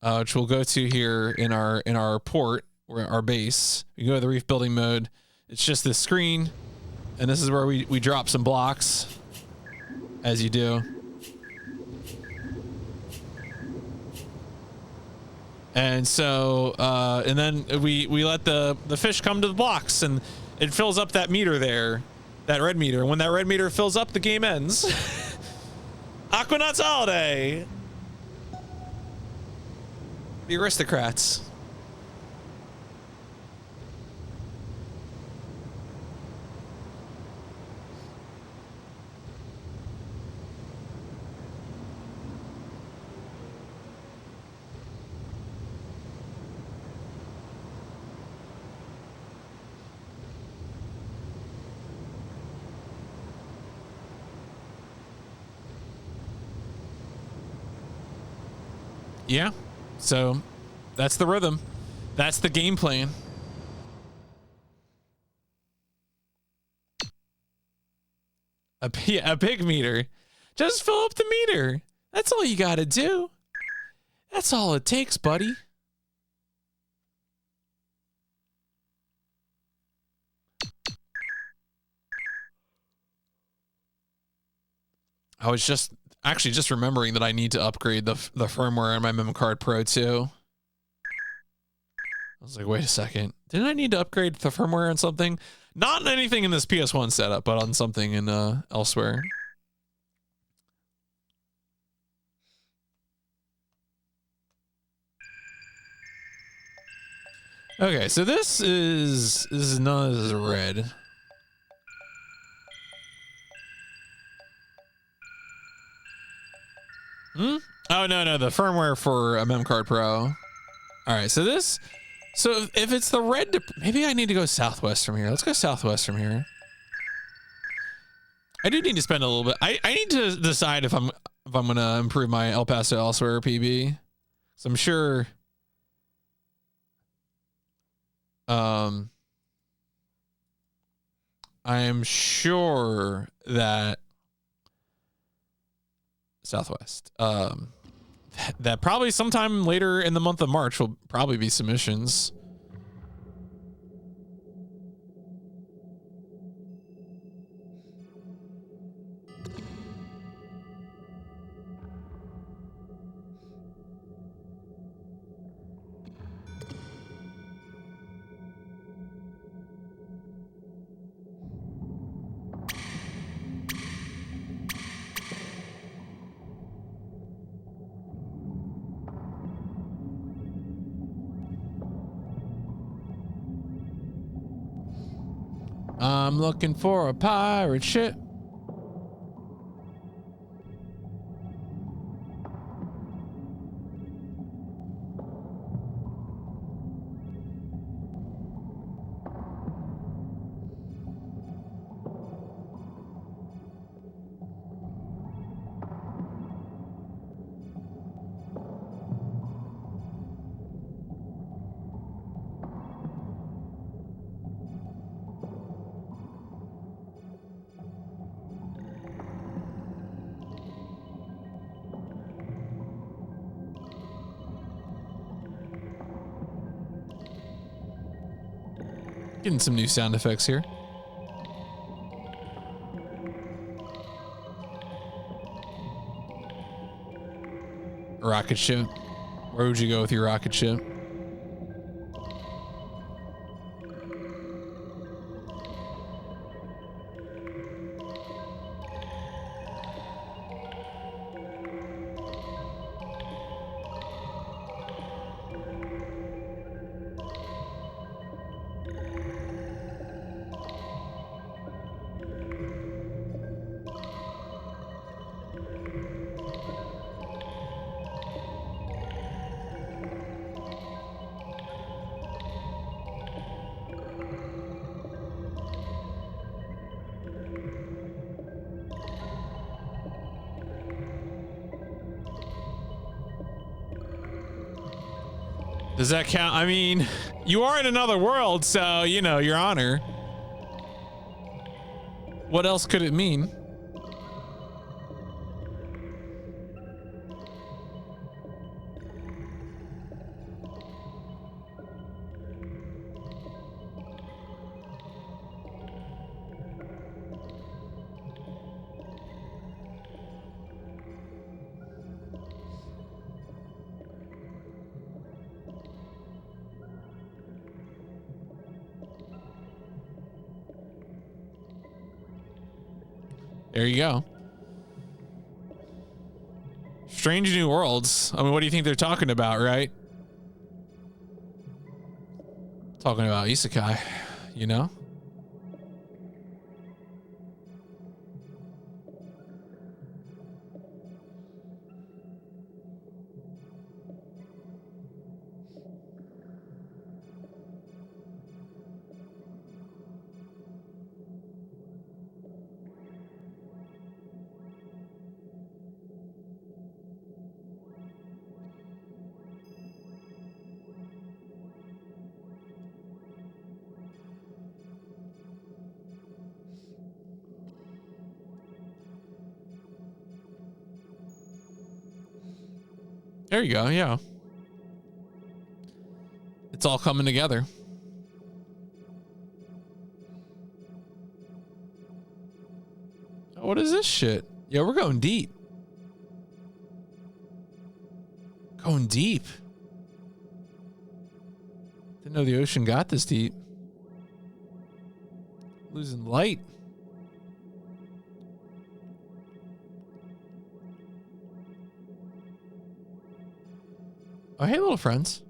which we'll go to here in our port, or our base. We go to the reef building mode. It's just this screen, and this is where we drop some blocks, as you do. And so, and then we let the fish come to the blocks, and it fills up that meter there, that red meter. And when that red meter fills up, the game ends. Aquanaut's holiday. The aristocrats. Yeah, so that's the rhythm. That's the game plan. A pig meter. Just fill up the meter. That's all you gotta do. That's all it takes, buddy. I was just remembering that I need to upgrade the firmware on my mem card Pro 2. I was like, wait a second. Didn't I need to upgrade the firmware on something? Not anything in this PS1 setup, but on something in elsewhere. Okay, so this is none of this is red. Hmm? Oh, no, the firmware for a mem card Pro. All right, so if it's the red, maybe I need to go southwest from here. Let's go southwest from here. I do need to spend a little bit. I need to decide if I'm gonna improve my El Paso Elsewhere PB. So I'm sure. I am sure that southwest. That probably sometime later in the month of March will probably be submissions. I'm looking for a pirate ship. Getting some new sound effects here. Rocket ship. Where would you go with your rocket ship? Does that count? I mean, you are in another world, so, you know, your honor. What else could it mean? There you go. Strange New Worlds. I mean, what do you think they're talking about, right? Talking about isekai, you know? There you go, yeah. It's all coming together. Oh, what is this shit? Yeah, we're going deep. Going deep. Didn't know the ocean got this deep. Losing light. Oh, hey, little friends.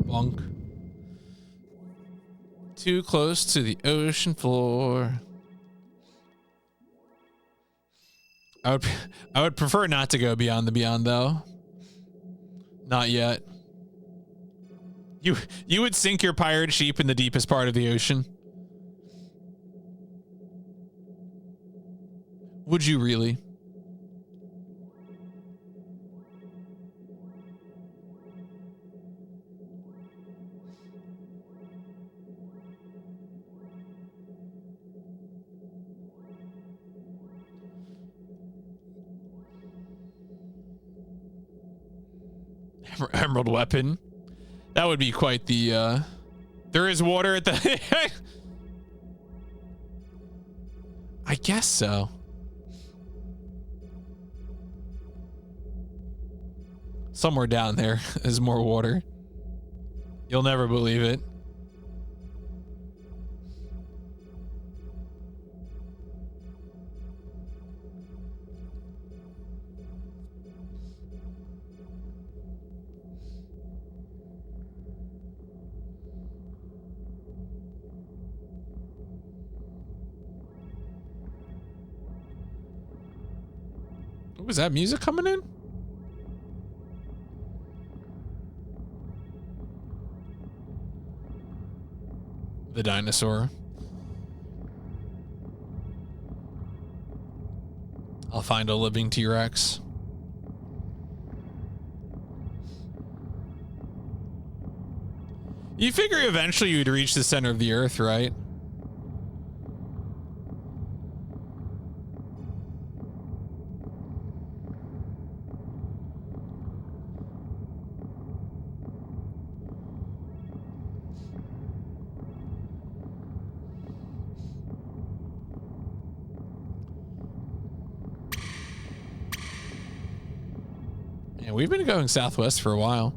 Bonk. Too close to the ocean floor. I would prefer not to go beyond the beyond, though. Not yet. You would sink your pirate ship in the deepest part of the ocean. Would you really? Emerald weapon. That would be quite the, there is water at the... I guess so. Somewhere down there is more water. You'll never believe it. Was that music coming in? The dinosaur. I'll find a living T-Rex. You figure eventually you'd reach the center of the earth, right? Yeah, we've been going southwest for a while.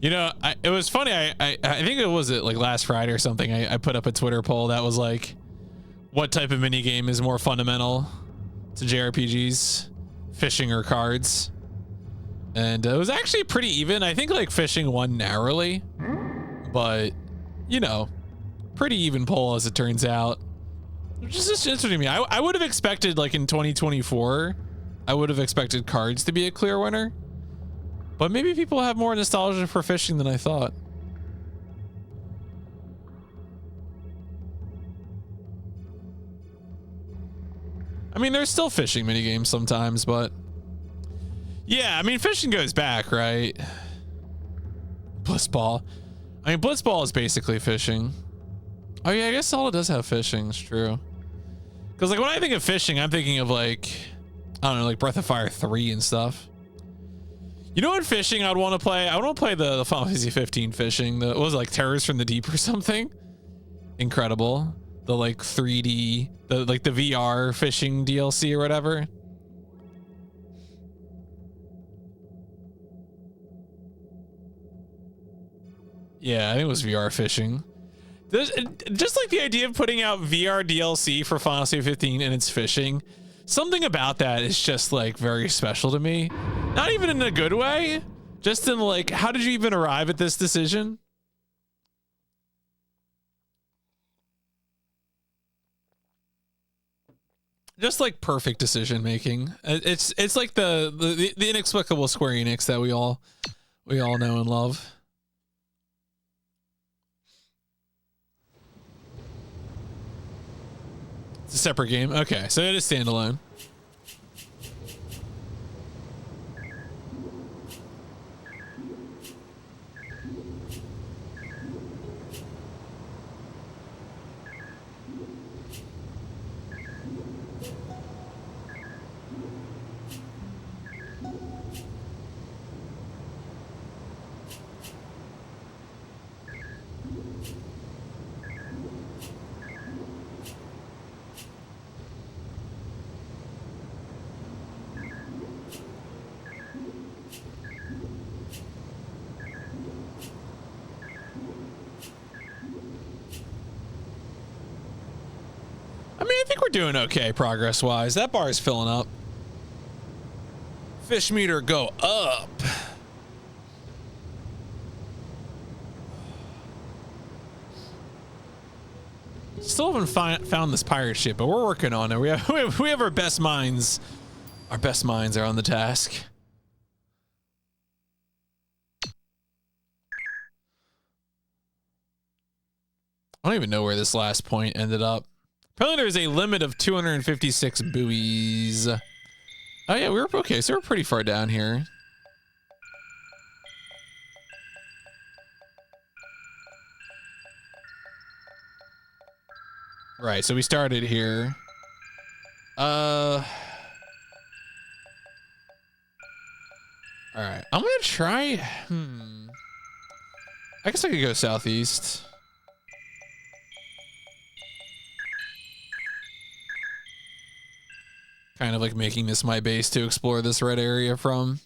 You know, it was funny. I think it was like last Friday or something. I put up a Twitter poll that was like, what type of mini game is more fundamental to JRPGs, fishing or cards? And it was actually pretty even. I think like fishing won narrowly, but you know, pretty even poll as it turns out. Which is just interesting to me. I would have expected like in 2024, I would have expected cards to be a clear winner. But maybe people have more nostalgia for fishing than I thought. I mean, there's still fishing minigames sometimes, but yeah, I mean, fishing goes back, right? Blitzball. I mean, Blitzball is basically fishing. Oh yeah, I guess Zelda does have fishing. It's true. Because like when I think of fishing, I'm thinking of like, I don't know, like Breath of Fire 3 and stuff. You know what fishing I'd want to play? I want to play the Final Fantasy 15 fishing. What was it, like Terrors from the Deep or something? Incredible. The like 3D, the VR fishing DLC or whatever. Yeah, I think it was VR fishing. Just like the idea of putting out VR DLC for Final Fantasy 15 and it's fishing. Something about that is just like very special to me. Not even in a good way. Just in like, how did you even arrive at this decision? Just like perfect decision making. It's like the inexplicable Square Enix that we all know and love. It's a separate game. Okay, so it is standalone. I think we're doing okay progress-wise. That bar is filling up. Fish meter go up. Still haven't found this pirate ship, but we're working on it. We have our best minds. Our best minds are on the task. I don't even know where this last point ended up. Apparently there's a limit of 256 buoys. Oh yeah, we were okay, so we're pretty far down here. Right, so we started here. All right, I'm gonna try. I guess I could go southeast. Kind of like making this my base to explore this red area from.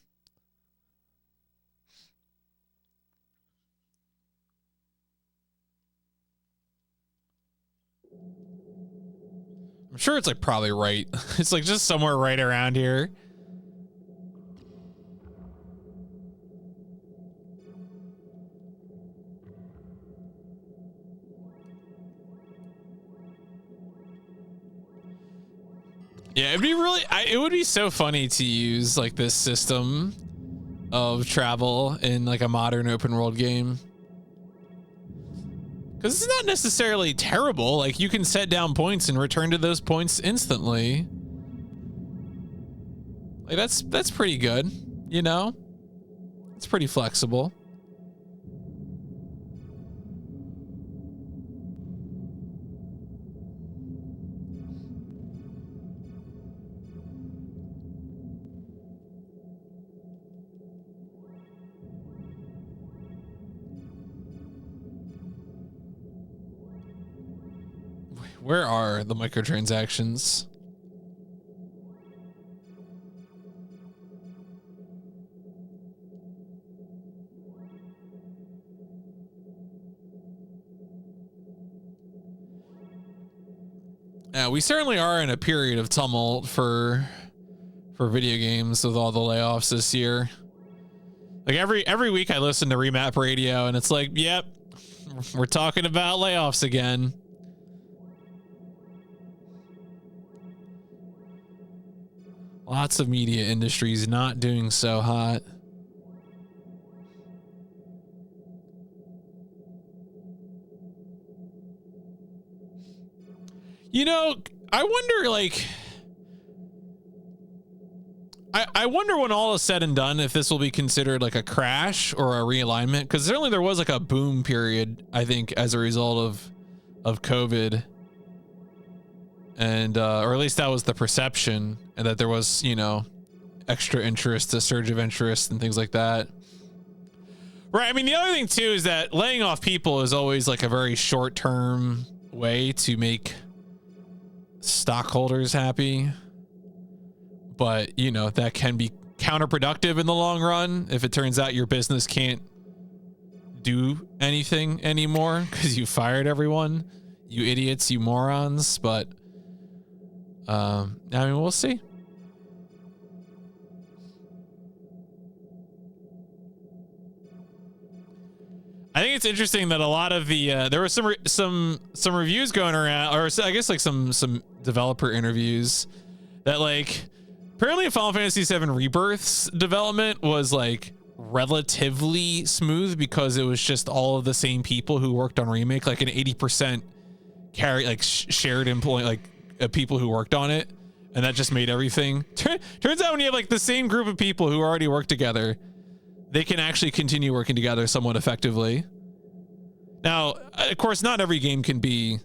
I'm sure it's like probably right. It's like just somewhere right around here. Yeah, it'd be really, it would be so funny to use like this system of travel in like a modern open world game. Because it's not necessarily terrible. Like you can set down points and return to those points instantly. Like that's pretty good, you know? It's pretty flexible. Where are the microtransactions? We certainly are in a period of tumult for video games with all the layoffs this year. Like every week I listen to Remap Radio and it's like, yep, we're talking about layoffs again. Lots of media industries not doing so hot. You know, I wonder, like, I wonder when all is said and done if this will be considered like a crash or a realignment, because certainly there was like a boom period, I think, as a result of COVID, and or at least that was the perception, and that there was, you know, extra interest, a surge of interest, and things like that. Right. I mean, the other thing too is that laying off people is always like a very short-term way to make stockholders happy. But, you know, that can be counterproductive in the long run if it turns out your business can't do anything anymore because you fired everyone. You idiots, you morons. But, I mean, we'll see. I think it's interesting that a lot of the there were some reviews going around, or I guess like some developer interviews that, like, apparently Final Fantasy VII Rebirth's development was like relatively smooth because it was just all of the same people who worked on Remake, like an 80% carry, like shared employee, like people who worked on it, and that just made everything. Turns out when you have like the same group of people who already work together, they can actually continue working together somewhat effectively. Now, of course, not every game can be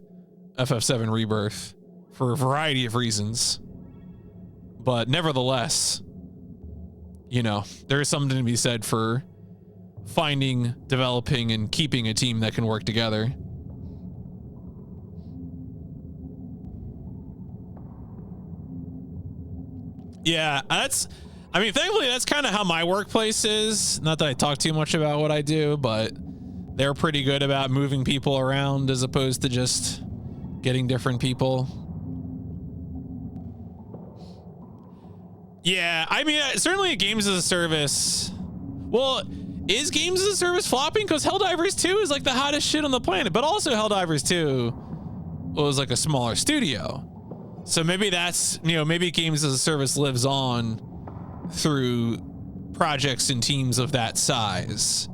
FF7 Rebirth for a variety of reasons. But nevertheless, you know, there is something to be said for finding, developing, and keeping a team that can work together. Yeah, I mean, thankfully, that's kind of how my workplace is. Not that I talk too much about what I do, but they're pretty good about moving people around as opposed to just getting different people. Yeah, I mean, certainly games as a service. Well, is games as a service flopping? Because Helldivers 2 is like the hottest shit on the planet, but also Helldivers 2 was like a smaller studio. So maybe that's, you know, maybe games as a service lives on through projects and teams of that size.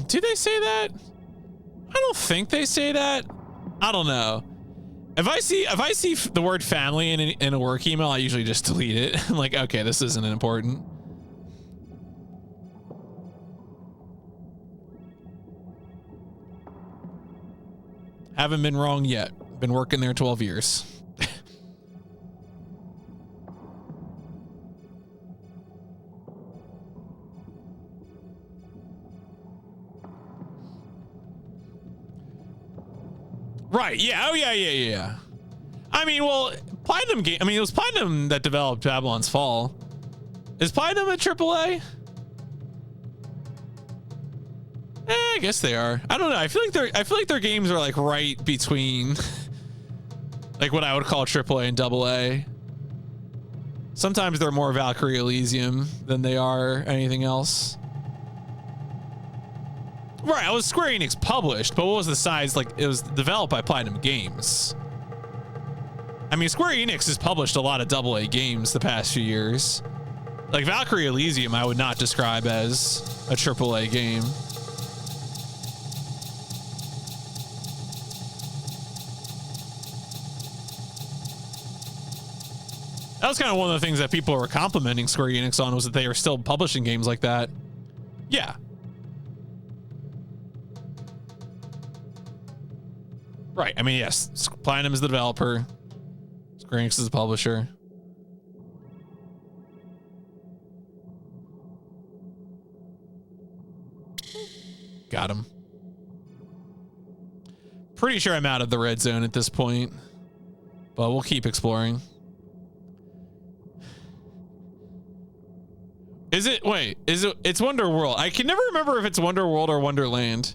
Do they say that? I don't think they say that. I don't know. If I see the word family in a work email, I usually just delete it. I'm like, okay, this isn't important. Haven't been wrong yet. Been working there 12 years. Right, yeah, oh yeah. I mean, well, Platinum game, I mean, it was Platinum that developed Babylon's Fall. Is Platinum a AAA? I guess they are. I don't know. I feel like their games are like right between like what I would call AAA and AA. Sometimes they're more Valkyrie Elysium than they are anything else. Right, it was Square Enix published, but what was the size? Like, it was developed by Platinum Games. I mean, Square Enix has published a lot of AA games the past few years. Like, Valkyrie Elysium, I would not describe as a AAA game. That was kind of one of the things that people were complimenting Square Enix on, was that they are still publishing games like that. Yeah. Right. I mean, yes, Platinum is the developer. Square Enix is the publisher. Got him. Pretty sure I'm out of the red zone at this point, but we'll keep exploring. Is it? Wait, is it? It's Wonder World. I can never remember if it's Wonder World or Wonderland.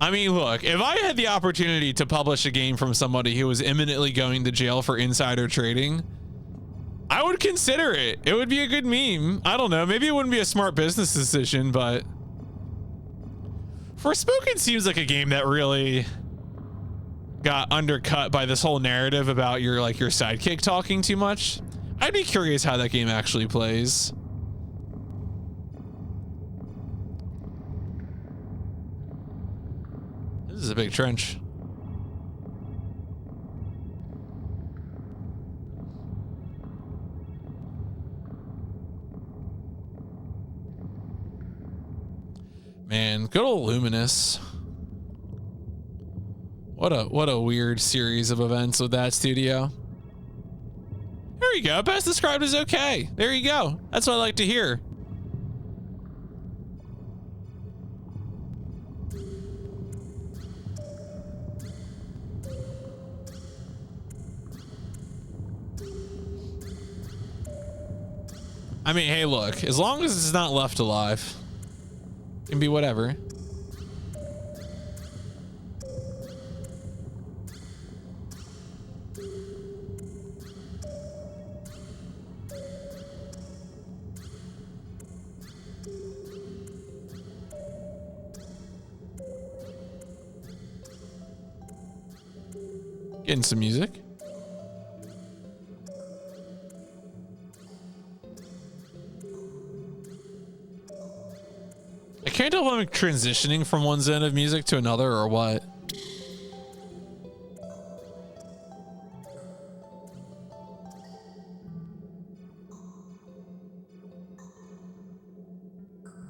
I mean, look, if I had the opportunity to publish a game from somebody who was imminently going to jail for insider trading, I would consider it. It would be a good meme. I don't know. Maybe it wouldn't be a smart business decision, but Forspoken seems like a game that really got undercut by this whole narrative about your sidekick talking too much. I'd be curious how that game actually plays. This is a big trench. Man, good old Luminous. What a weird series of events with that studio. There you go. Best described as okay. There you go. That's what I like to hear. I mean, hey, look, as long as it's not Left Alive, it can be whatever. Getting some music. I can't tell if I'm transitioning from one zone of music to another or what.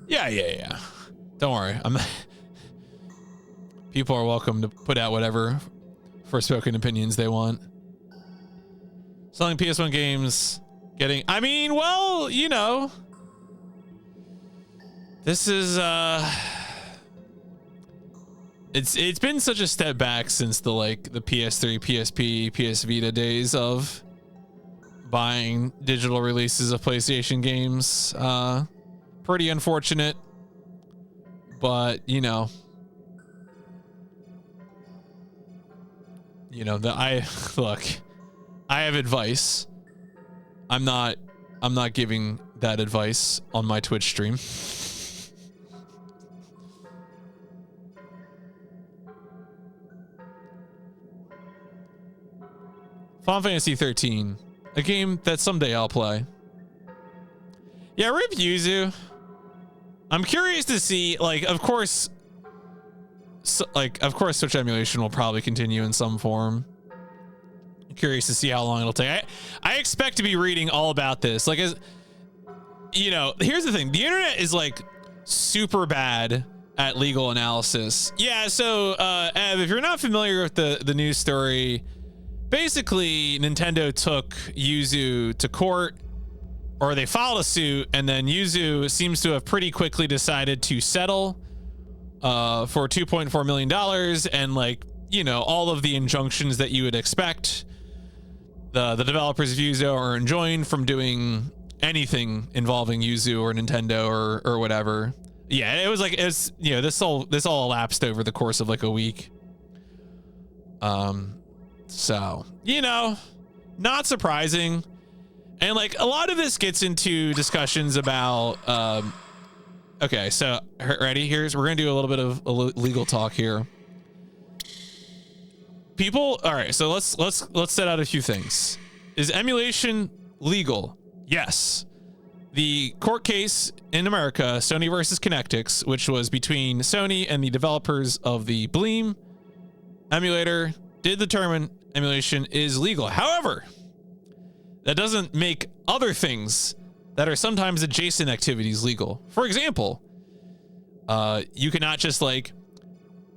Yeah. Don't worry. People are welcome to put out whatever Forspoken opinions they want. Selling PS1 games, getting, I mean, well, you know, this is it's been such a step back since the PS3, PSP, PS Vita days of buying digital releases of PlayStation games. Pretty unfortunate, but you know, I have advice. I'm not giving that advice on my Twitch stream. Final Fantasy 13, a game that someday I'll play. Yeah, rip Yuzu. I'm curious to see, of course, Switch emulation will probably continue in some form. I'm curious to see how long it'll take. I expect to be reading all about this. As you know, here's the thing: the internet is super bad at legal analysis. Yeah. So, Ev, if you're not familiar with the news story, basically Nintendo took Yuzu to court, or they filed a suit, and then Yuzu seems to have pretty quickly decided to settle for $2.4 million, and all of the injunctions that you would expect. The developers of Yuzu are enjoined from doing anything involving Yuzu or Nintendo or whatever. Yeah, it was this all elapsed over the course of a week. So, not surprising. And a lot of this gets into discussions about okay, so ready? We're gonna do a little bit of legal talk here. All right, so let's set out a few things. Is emulation legal? Yes. The court case in America, Sony versus Connectix, which was between Sony and the developers of the Bleem emulator, did determine emulation is legal. However, that doesn't make other things that are sometimes adjacent activities legal. For example, you cannot just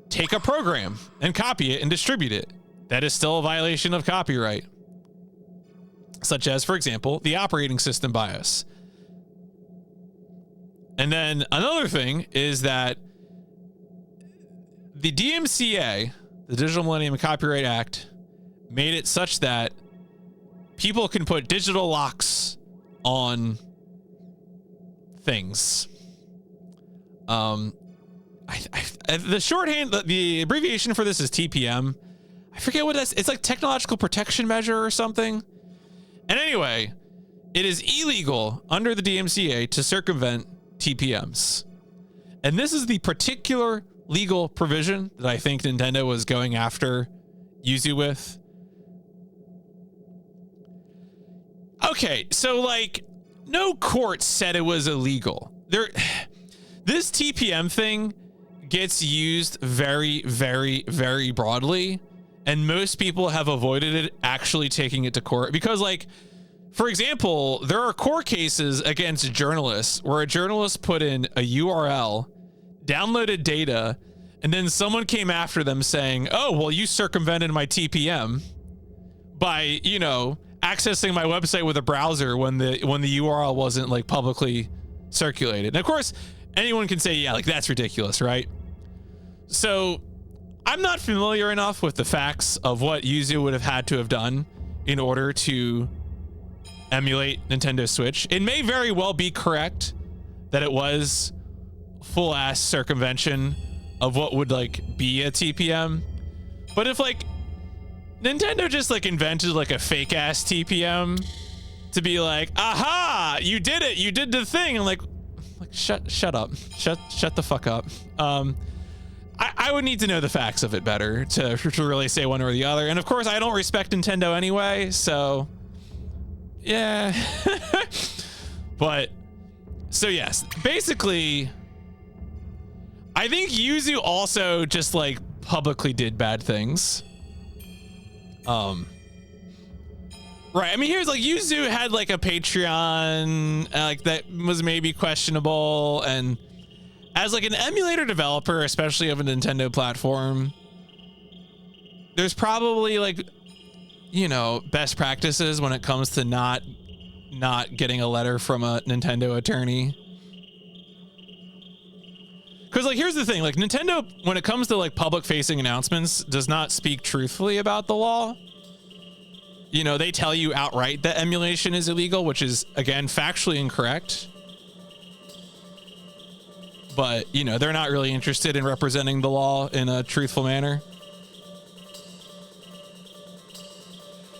take a program and copy it and distribute it. That is still a violation of copyright. Such as, for example, the operating system BIOS. And then another thing is that the DMCA, the Digital Millennium Copyright Act, made it such that people can put digital locks on things. The shorthand, the abbreviation for this is TPM. I forget what that's. It's like technological protection measure or something. And anyway, it is illegal under the DMCA to circumvent TPMs. And this is the particular legal provision that I think Nintendo was going after Yuzu with. Okay, so like no court said it was illegal. This TPM thing gets used very, very, very broadly, and most people have avoided it actually taking it to court because, like, for example, there are court cases against journalists where a journalist put in a URL, downloaded data, and then someone came after them saying, oh, well, you circumvented my TPM by, you know, accessing my website with a browser when the URL wasn't like publicly circulated. And of course, anyone can say, yeah, like that's ridiculous, right? So I'm not familiar enough with the facts of what Yuzu would have had to have done in order to emulate Nintendo Switch. It may very well be correct that it was full ass circumvention of what would like be a TPM. But if like Nintendo just like invented like a fake ass TPM to be like, aha, you did it, you did the thing, and like shut up, shut the fuck up. I would need to know the facts of it better to really say one or the other. And of course, I don't respect Nintendo anyway, so yeah. But so yes, basically, I think Yuzu also just like publicly did bad things. Right. I mean, here's like Yuzu had like a Patreon like that was maybe questionable, and as like an emulator developer, especially of a Nintendo platform, there's probably like, you know, best practices when it comes to not getting a letter from a Nintendo attorney. Because like here's the thing, like Nintendo, when it comes to like public facing announcements, does not speak truthfully about the law. You know, they tell you outright that emulation is illegal, which is again factually incorrect. But you know, they're not really interested in representing the law in a truthful manner.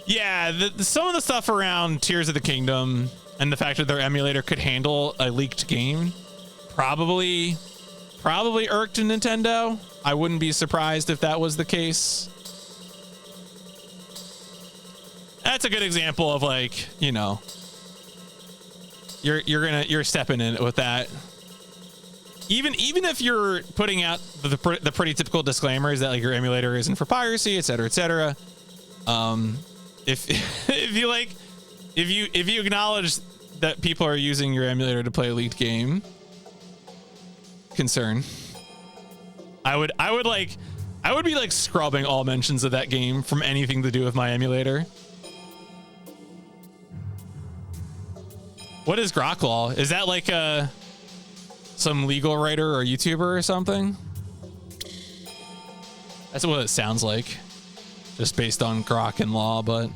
Yeah, some of the stuff around Tears of the Kingdom and the fact that their emulator could handle a leaked game probably irked Nintendo. I wouldn't be surprised if that was the case. That's a good example of like, you know, you're stepping in with that. Even if you're putting out the pretty typical disclaimers that like your emulator isn't for piracy, et cetera, et cetera. If you acknowledge that people are using your emulator to play a leaked game, concern, I would be like scrubbing all mentions of that game from anything to do with my emulator. What is Grok Law? Is that like some legal writer or YouTuber or something? That's what it sounds like, just based on Grok and Law. But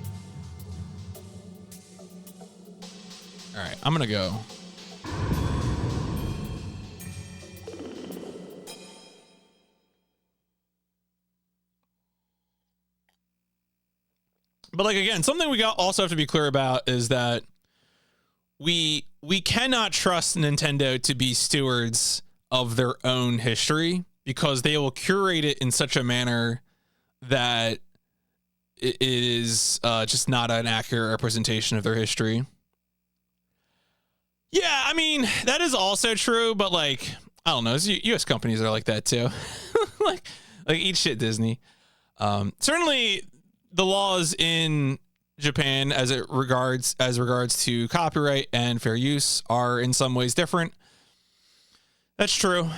all right, I'm gonna go. But like again, something we also have to be clear about is that we cannot trust Nintendo to be stewards of their own history, because they will curate it in such a manner that it is just not an accurate representation of their history. Yeah, I mean, that is also true, but like, I don't know, U.S. companies are like that too. like eat shit, Disney. Certainly the laws in Japan as regards to copyright and fair use are in some ways different. That's true.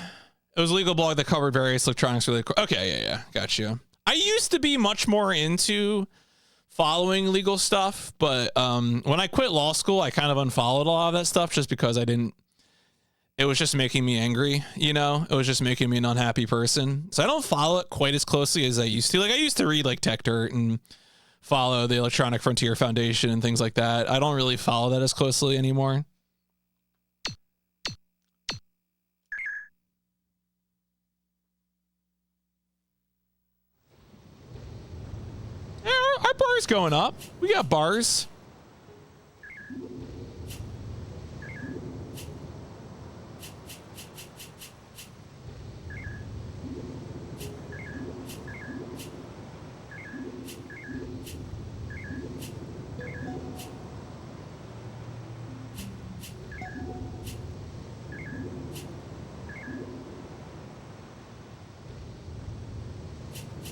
It was a legal blog that covered various electronics really. Okay, yeah, got you. I used to be much more into following legal stuff, but when I quit law school, I kind of unfollowed a lot of that stuff just because it it was just making me angry, you know? It was just making me an unhappy person. So I don't follow it quite as closely as I used to. Like, I used to read, like, Tech Dirt and follow the Electronic Frontier Foundation and things like that. I don't really follow that as closely anymore. Yeah, our bar's going up. We got bars.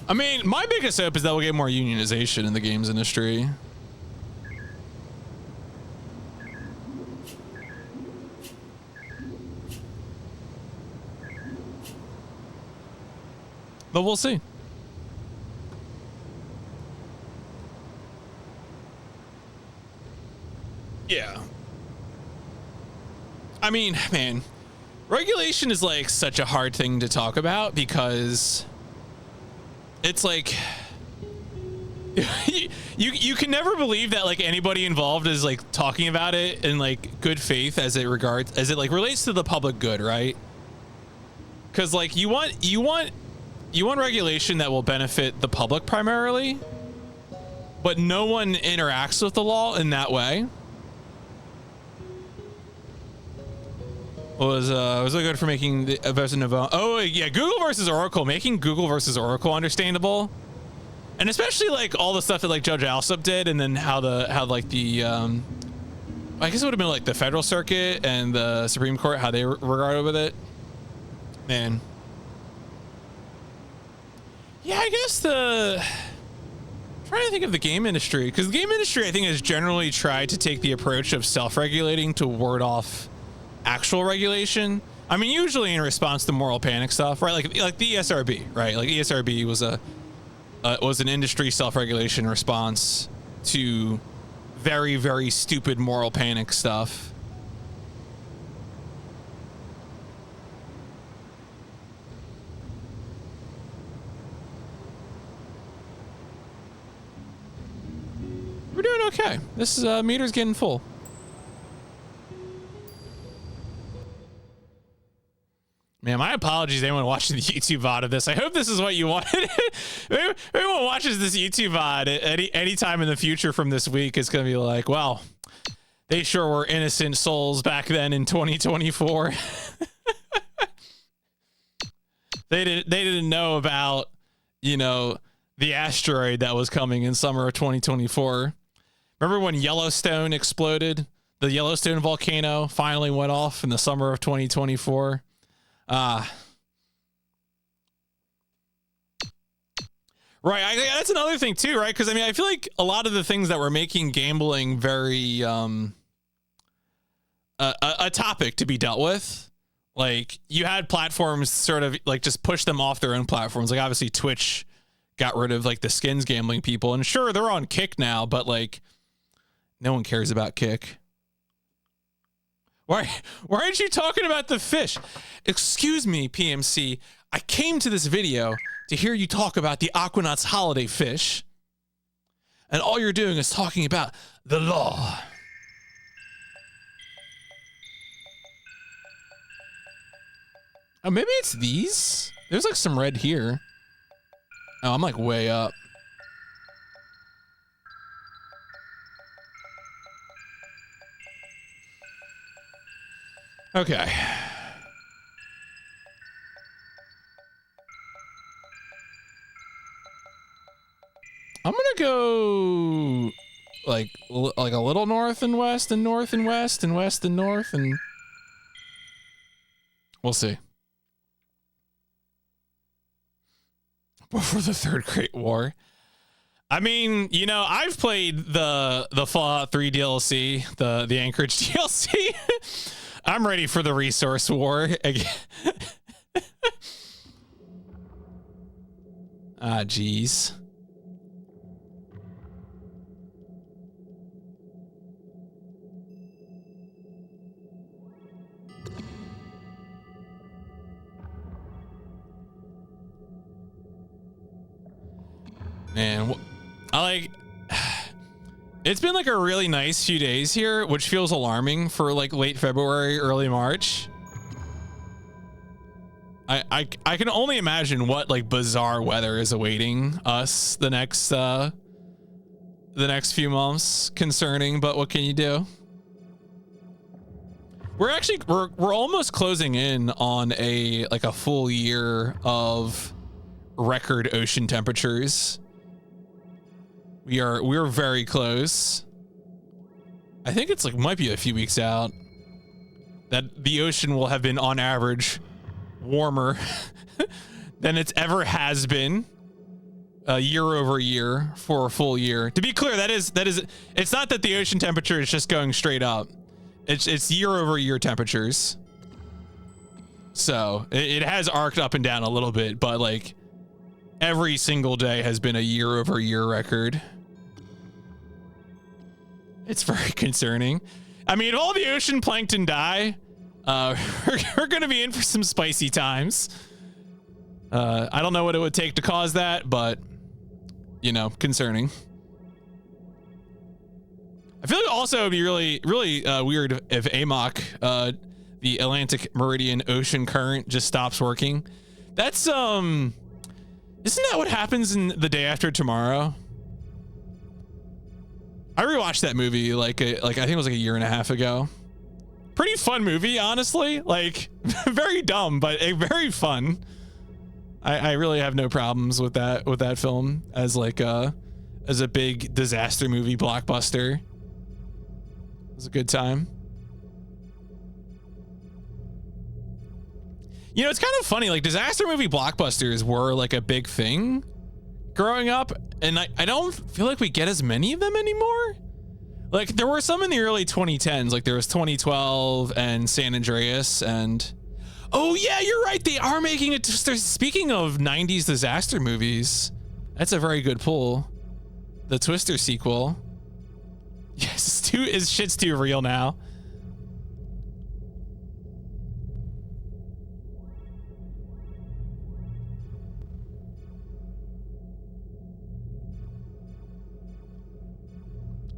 I mean, my biggest hope is that we'll get more unionization in the games industry. But we'll see. Yeah. I mean, man, regulation is like such a hard thing to talk about because it's like you can never believe that like anybody involved is like talking about it in like good faith as it like relates to the public good, right? Because like you want regulation that will benefit the public primarily, but no one interacts with the law in that way. Was it good for making the versus Nova? Oh yeah, Google versus Oracle, making Google versus Oracle understandable, and especially like all the stuff that like Judge Alsup did, and then how like the I guess it would have been like the Federal Circuit and the Supreme Court, how they regarded with it. Man, yeah, I guess trying to think of the game industry, because the game industry I think has generally tried to take the approach of self-regulating to ward off actual regulation. I mean, usually in response to moral panic stuff, right? Like the ESRB, right? Like ESRB was an industry self-regulation response to very, very stupid moral panic stuff. We're doing okay. This is meter's getting full. Man, my apologies to anyone watching the YouTube VOD of this. I hope this is what you wanted. If anyone watches this YouTube VOD any time in the future from this week, it's going to be like, wow, they sure were innocent souls back then in 2024. They didn't know about, you know, the asteroid that was coming in summer of 2024. Remember when Yellowstone exploded? The Yellowstone volcano finally went off in the summer of 2024. Right. That's another thing too, right? Because I mean, I feel like a lot of the things that were making gambling very a topic to be dealt with, like you had platforms sort of like just push them off their own platforms. Like obviously Twitch got rid of like the skins gambling people, and sure they're on Kick now, but like no one cares about Kick. Why aren't you talking about the fish? Excuse me, PMC. I came to this video to hear you talk about the Aquanaut's holiday fish, and all you're doing is talking about the law. Oh, maybe it's these? There's like some red here. Oh, I'm like way up. Okay. I'm gonna go like a little north and west and north and west and west and north, and we'll see. Before the Third Great War. I mean, you know, I've played the Fallout 3 DLC, the Anchorage DLC. I'm ready for the resource war again. Ah, jeez. Man, I like. It's been like a really nice few days here, which feels alarming for like late February, early March. I can only imagine what like bizarre weather is awaiting us the next few months concerning, but what can you do? We're almost closing in on a full year of record ocean temperatures. We're very close. I think it's might be a few weeks out that the ocean will have been on average warmer than it's ever has been year over year for a full year. To be clear, that is it's not that the ocean temperature is just going straight up. It's year over year temperatures. So it has arced up and down a little bit, but like every single day has been a year over year record. It's very concerning. I mean, if all the ocean plankton die, we're going to be in for some spicy times. I don't know what it would take to cause that, but, you know, concerning. I feel like also it would be really, really weird if AMOC, the Atlantic Meridian Ocean Current, just stops working. That's, isn't that what happens in The Day After Tomorrow? I rewatched that movie I think it was like a year and a half ago. Pretty fun movie, honestly. Like very dumb, but very fun. I really have no problems with that film as as a big disaster movie blockbuster. It was a good time. You know, it's kind of funny, like disaster movie blockbusters were like a big thing growing up, and I don't feel like we get as many of them anymore. Like there were some in the early 2010s, like there was 2012 and San Andreas, and oh yeah, you're right, they are making it. Speaking of 90s disaster movies, that's a very good pull. The Twister sequel. Yes, shit's too real now.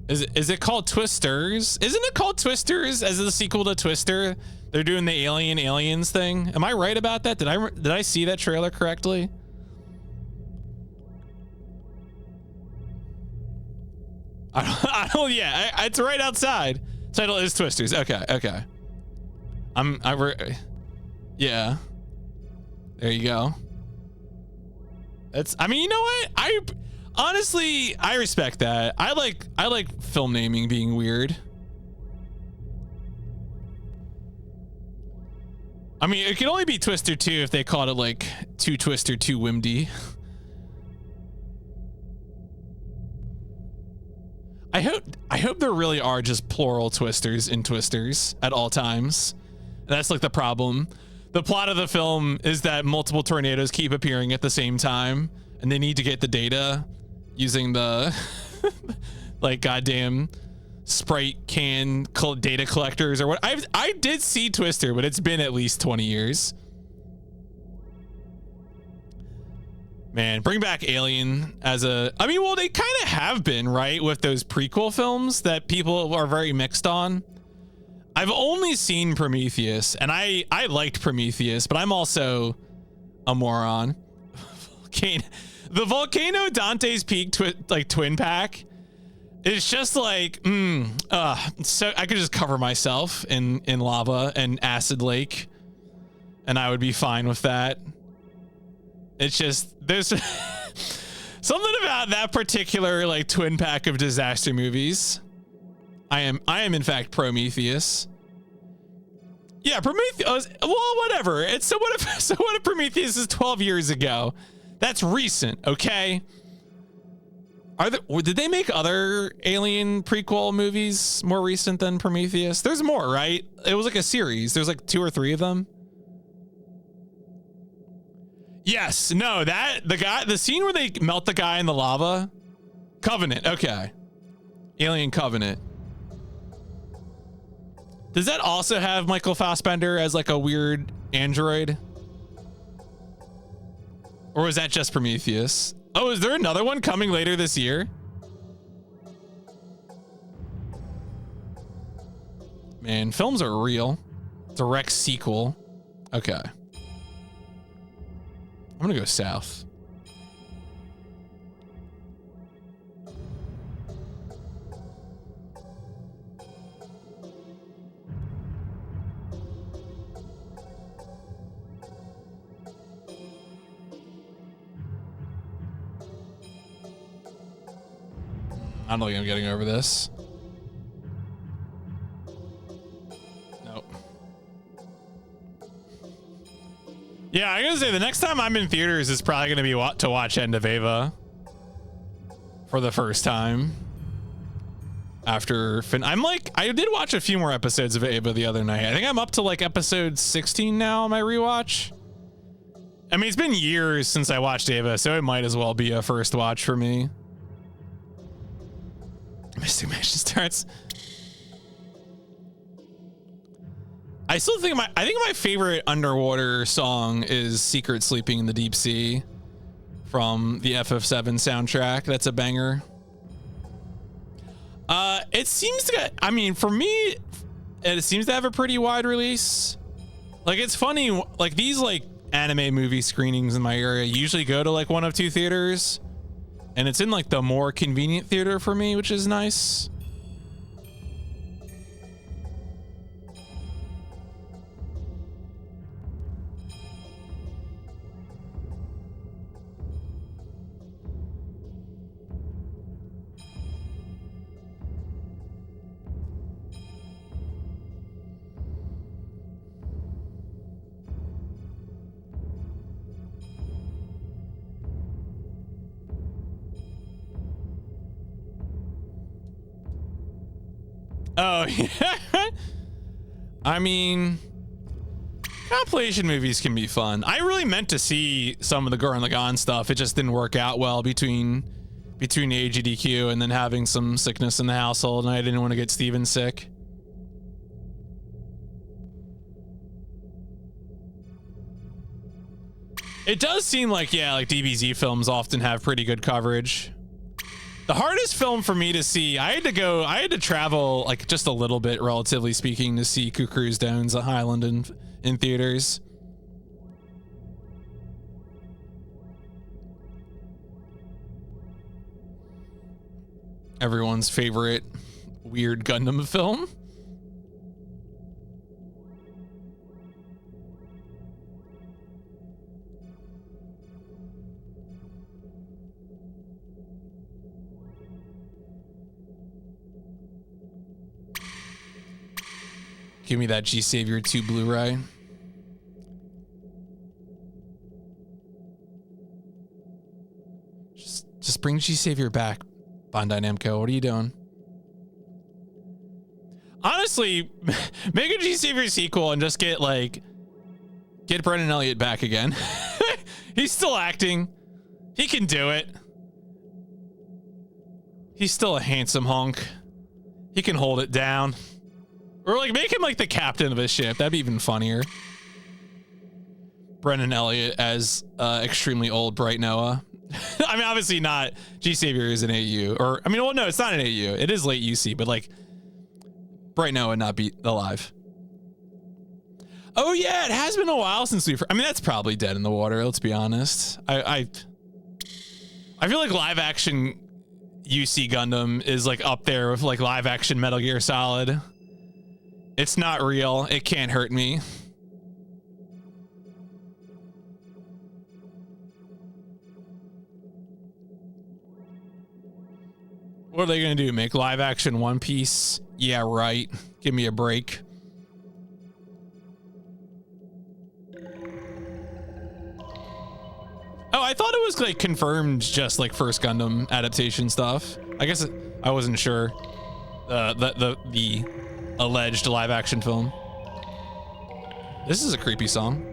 Is it called Twisters? Isn't it called Twisters as the sequel to Twister? They're doing the aliens thing. Am I right about that? Did I see that trailer correctly? Yeah, it's right outside. Title is Twisters. Okay. Yeah. There you go. I mean, you know what? Honestly, I respect that. I like film naming being weird. I mean, it could only be Twister 2 if they called it like 2 Twister 2 Wimdy. I hope there really are just plural twisters in Twisters at all times. That's like the problem. The plot of the film is that multiple tornadoes keep appearing at the same time, and they need to get the data using the like goddamn Sprite can data collectors or what. I did see Twister, but it's been at least 20 years. Man, bring back Alien as a... I mean, well, they kind of have been, right? With those prequel films that people are very mixed on. I've only seen Prometheus, and I liked Prometheus, but I'm also a moron. The Volcano Dante's Peak twin pack is just like, so I could just cover myself in lava and acid lake, and I would be fine with that. It's just, there's something about that particular like twin pack of disaster movies. I am in fact Prometheus. Yeah, Prometheus. Well, whatever. So what if Prometheus is 12 years ago? That's recent, okay? Did they make other Alien prequel movies more recent than Prometheus? There's more, right? It was like a series. There's like 2 or 3 of them. Yes, no, the scene where they melt the guy in the lava. Covenant, okay. Alien Covenant. Does that also have Michael Fassbender as like a weird android? Or was that just Prometheus? Oh, is there another one coming later this year? Man, films are real. Direct sequel. Okay. I'm gonna go south. I don't think I'm getting over this. Nope. Yeah, I'm gonna say the next time I'm in theaters is probably gonna be to watch End of Ava for the first time. After I did watch a few more episodes of Ava the other night. I think I'm up to like episode 16 now on my rewatch. I mean, it's been years since I watched Ava, so it might as well be a first watch for me. Mystic Mansion starts. I still think my favorite underwater song is Secret Sleeping in the Deep Sea from the FF7 soundtrack. That's a banger. It seems to, I mean, for me, it seems to have a pretty wide release. Like, it's funny, like these like anime movie screenings in my area usually go to like one of two theaters, and it's in like the more convenient theater for me, which is nice. Oh, yeah. I mean, compilation movies can be fun. I really meant to see some of the Gurren Lagann stuff. It just didn't work out well between the AGDQ and then having some sickness in the household, and I didn't want to get Steven sick. It does seem like, yeah, like DBZ films often have pretty good coverage. The hardest film for me to see, I had to travel like just a little bit, relatively speaking, to see Cuckoo's Downs at Highland in theaters. Everyone's favorite weird Gundam film. Give me that G Savior 2 Blu-ray. Just bring G Savior back, Bandai Namco. What are you doing? Honestly, make a G Savior sequel and just get Brennan Elliott back again. He's still acting. He can do it. He's still a handsome hunk. He can hold it down. Or like make him like the captain of a ship. That'd be even funnier. Brennan Elliott as extremely old Bright Noah. I mean, obviously not. G Savior is an AU. Or I mean, well, no, it's not an AU. It is late UC, but like Bright Noah not be alive. Oh yeah, it has been a while since we've. I mean, that's probably dead in the water. Let's be honest. I feel like live action UC Gundam is like up there with like live action Metal Gear Solid. It's not real. It can't hurt me. What are they going to do? Make live action One Piece? Yeah, right. Give me a break. Oh, I thought it was like confirmed just like first Gundam adaptation stuff. I guess I wasn't sure. The alleged live action film. This is a creepy song.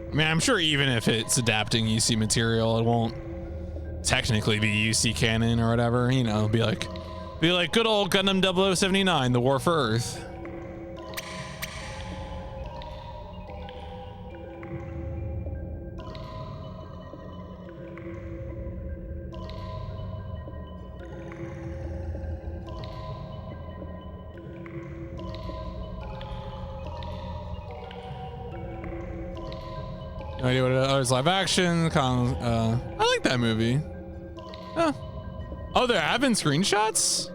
I mean, I'm sure even if it's adapting UC material, it won't technically be UC canon or whatever. You know, be like good old Gundam 0079, The War for Earth. No idea what it is. Oh, it's live action. I like that movie. Huh. Oh, there have been screenshots?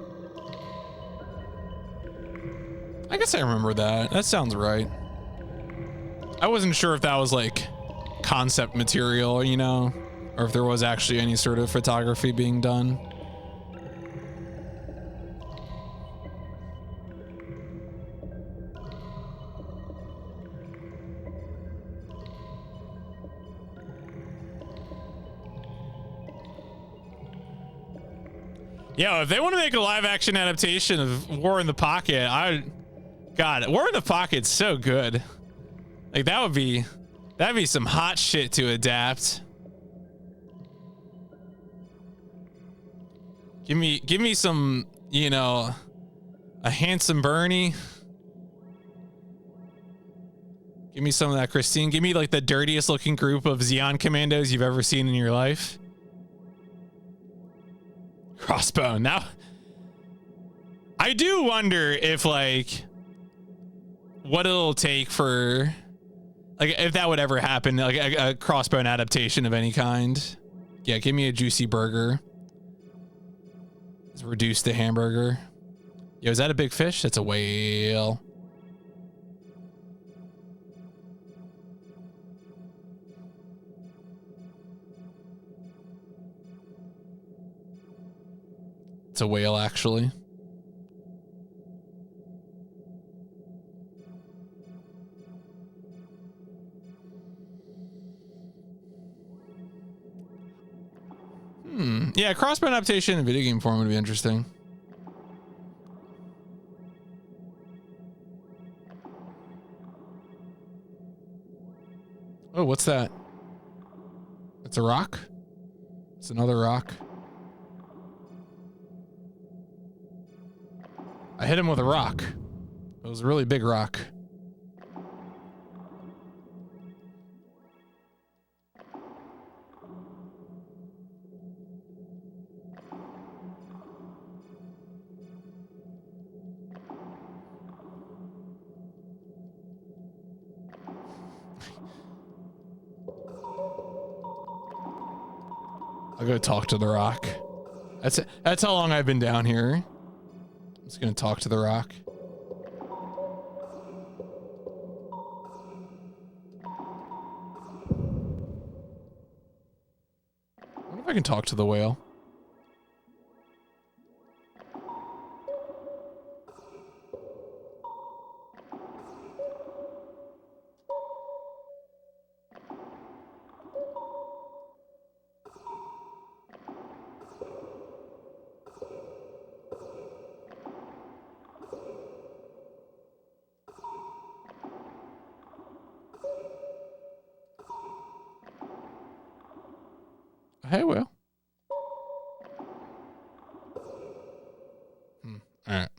I guess I remember that. That sounds right. I wasn't sure if that was like concept material, you know, or if there was actually any sort of photography being done. Yo, if they want to make a live action adaptation of War in the Pocket, God, War in the Pocket's so good. Like that'd be some hot shit to adapt. Give me some, you know, a handsome Bernie. Give me some of that Christine. Give me like the dirtiest looking group of Xeon commandos you've ever seen in your life. Crossbone. Now, I do wonder if like what it'll take for like if that would ever happen, like a Crossbone adaptation of any kind. Yeah, give me a juicy burger. Let's reduce the hamburger. Yo, is that a big fish? That's a whale. It's a whale, actually. Yeah, Crossbone adaptation in video game form would be interesting. Oh, what's that? It's a rock? It's another rock. I hit him with a rock. It was a really big rock. I'll go talk to the rock. That's how long I've been down here. I'm just gonna talk to the rock. I wonder if I can talk to the whale. Hey, Will. All right.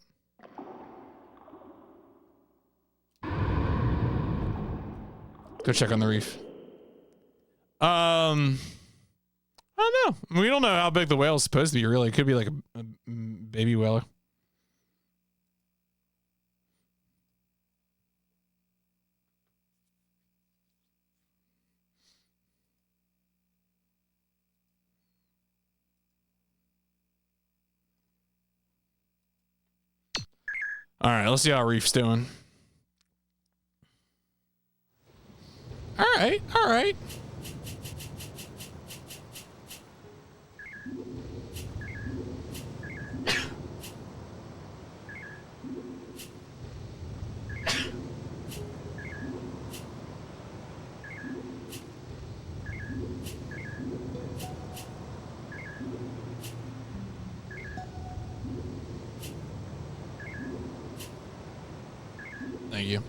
Go check on the reef. I don't know. We don't know how big the whale is supposed to be, really. It could be like a baby whale. All right, let's see how Reef's doing. All right, all right. Thank you.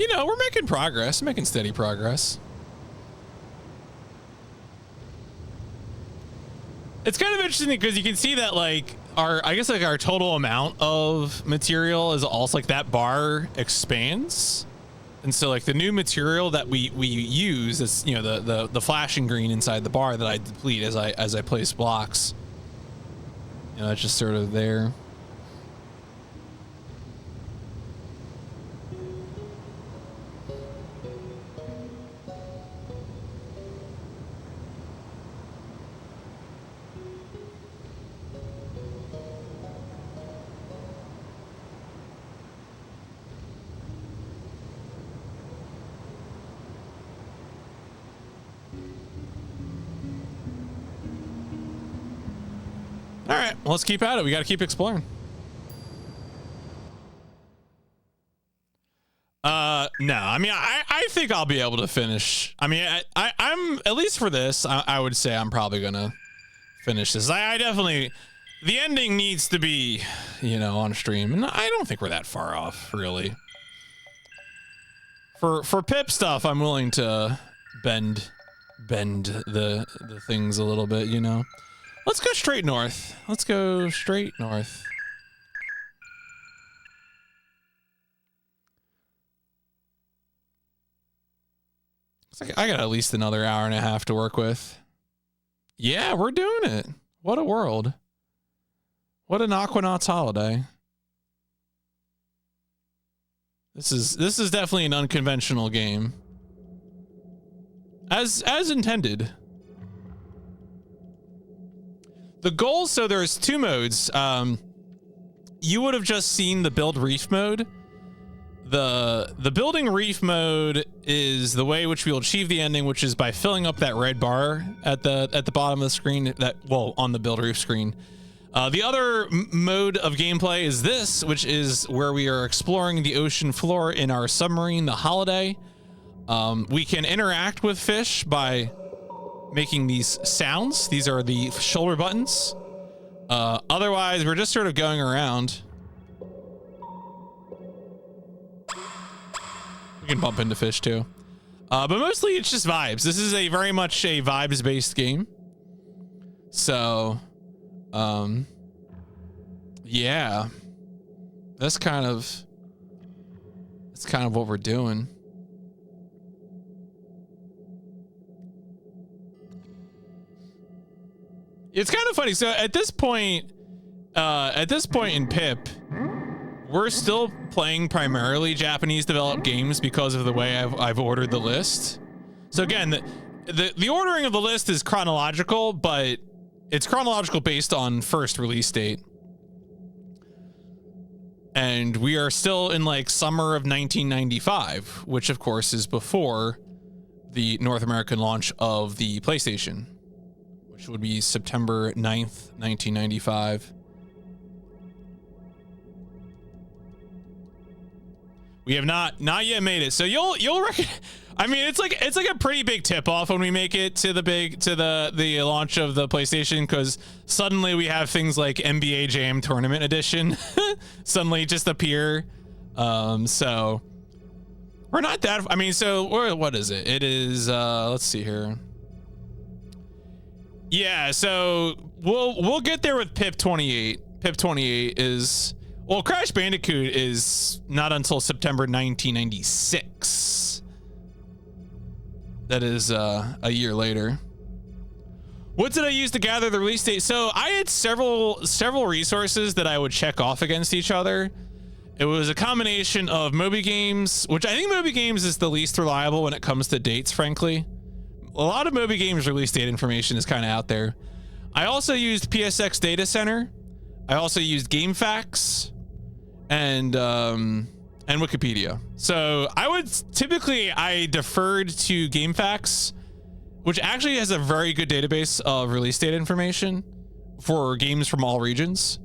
you know, we're making progress, making steady progress. It's kind of interesting because you can see that like I guess like our total amount of material is also like that bar expands. And so like the new material that we use is, you know, the flashing green inside the bar that I deplete as I place blocks. You know, it's just sort of there. All right, well, let's keep at it. We got to keep exploring. No, I mean, I think I'll be able to finish. I mean, I'm at least for this, I would say I'm probably gonna finish this. I definitely, the ending needs to be, you know, on stream, and I don't think we're that far off, really. For PIP stuff, I'm willing to bend the things a little bit, you know. Let's go straight north. Let's go straight north. Looks like I got at least another hour and a half to work with. Yeah, we're doing it. What a world. What an Aquanaut's holiday. This is definitely an unconventional game. As intended. The goal, so there's two modes. You would have just seen the build reef mode. The building reef mode is the way which we'll achieve the ending, which is by filling up that red bar at the bottom of the screen, on the build reef screen. The other mode of gameplay is this, which is where we are exploring the ocean floor in our submarine, the Holiday. We can interact with fish by making these sounds. These are the shoulder buttons. Otherwise, we're just sort of going around. We can bump into fish too. But mostly it's just vibes. This is very much a vibes-based game. So, yeah. That's kind of what we're doing. It's kind of funny. So at this point in PIP, we're still playing primarily Japanese developed games because of the way I've ordered the list. So again, the ordering of the list is chronological, but it's chronological based on first release date. And we are still in like summer of 1995, which of course is before the North American launch of the PlayStation, which would be September 9th, 1995. We have not yet made it. So you'll reckon, I mean, it's like a pretty big tip off when we make it to the launch of the PlayStation, because suddenly we have things like NBA Jam Tournament Edition suddenly just appear. So we're not that, I mean, so what is it? It is, let's see here. Yeah, so we'll get there with PIP 28. PIP 28 is, well, Crash Bandicoot is not until September 1996. That is a year later. What did I use to gather the release date? So I had several resources that I would check off against each other. It was a combination of Moby Games, which I think Moby Games is the least reliable when it comes to dates, frankly. A lot of Moby Games release date information is kind of out there. I also used PSX Data Center. I also used GameFAQs and Wikipedia. So I deferred to GameFAQs, which actually has a very good database of release date information for games from all regions.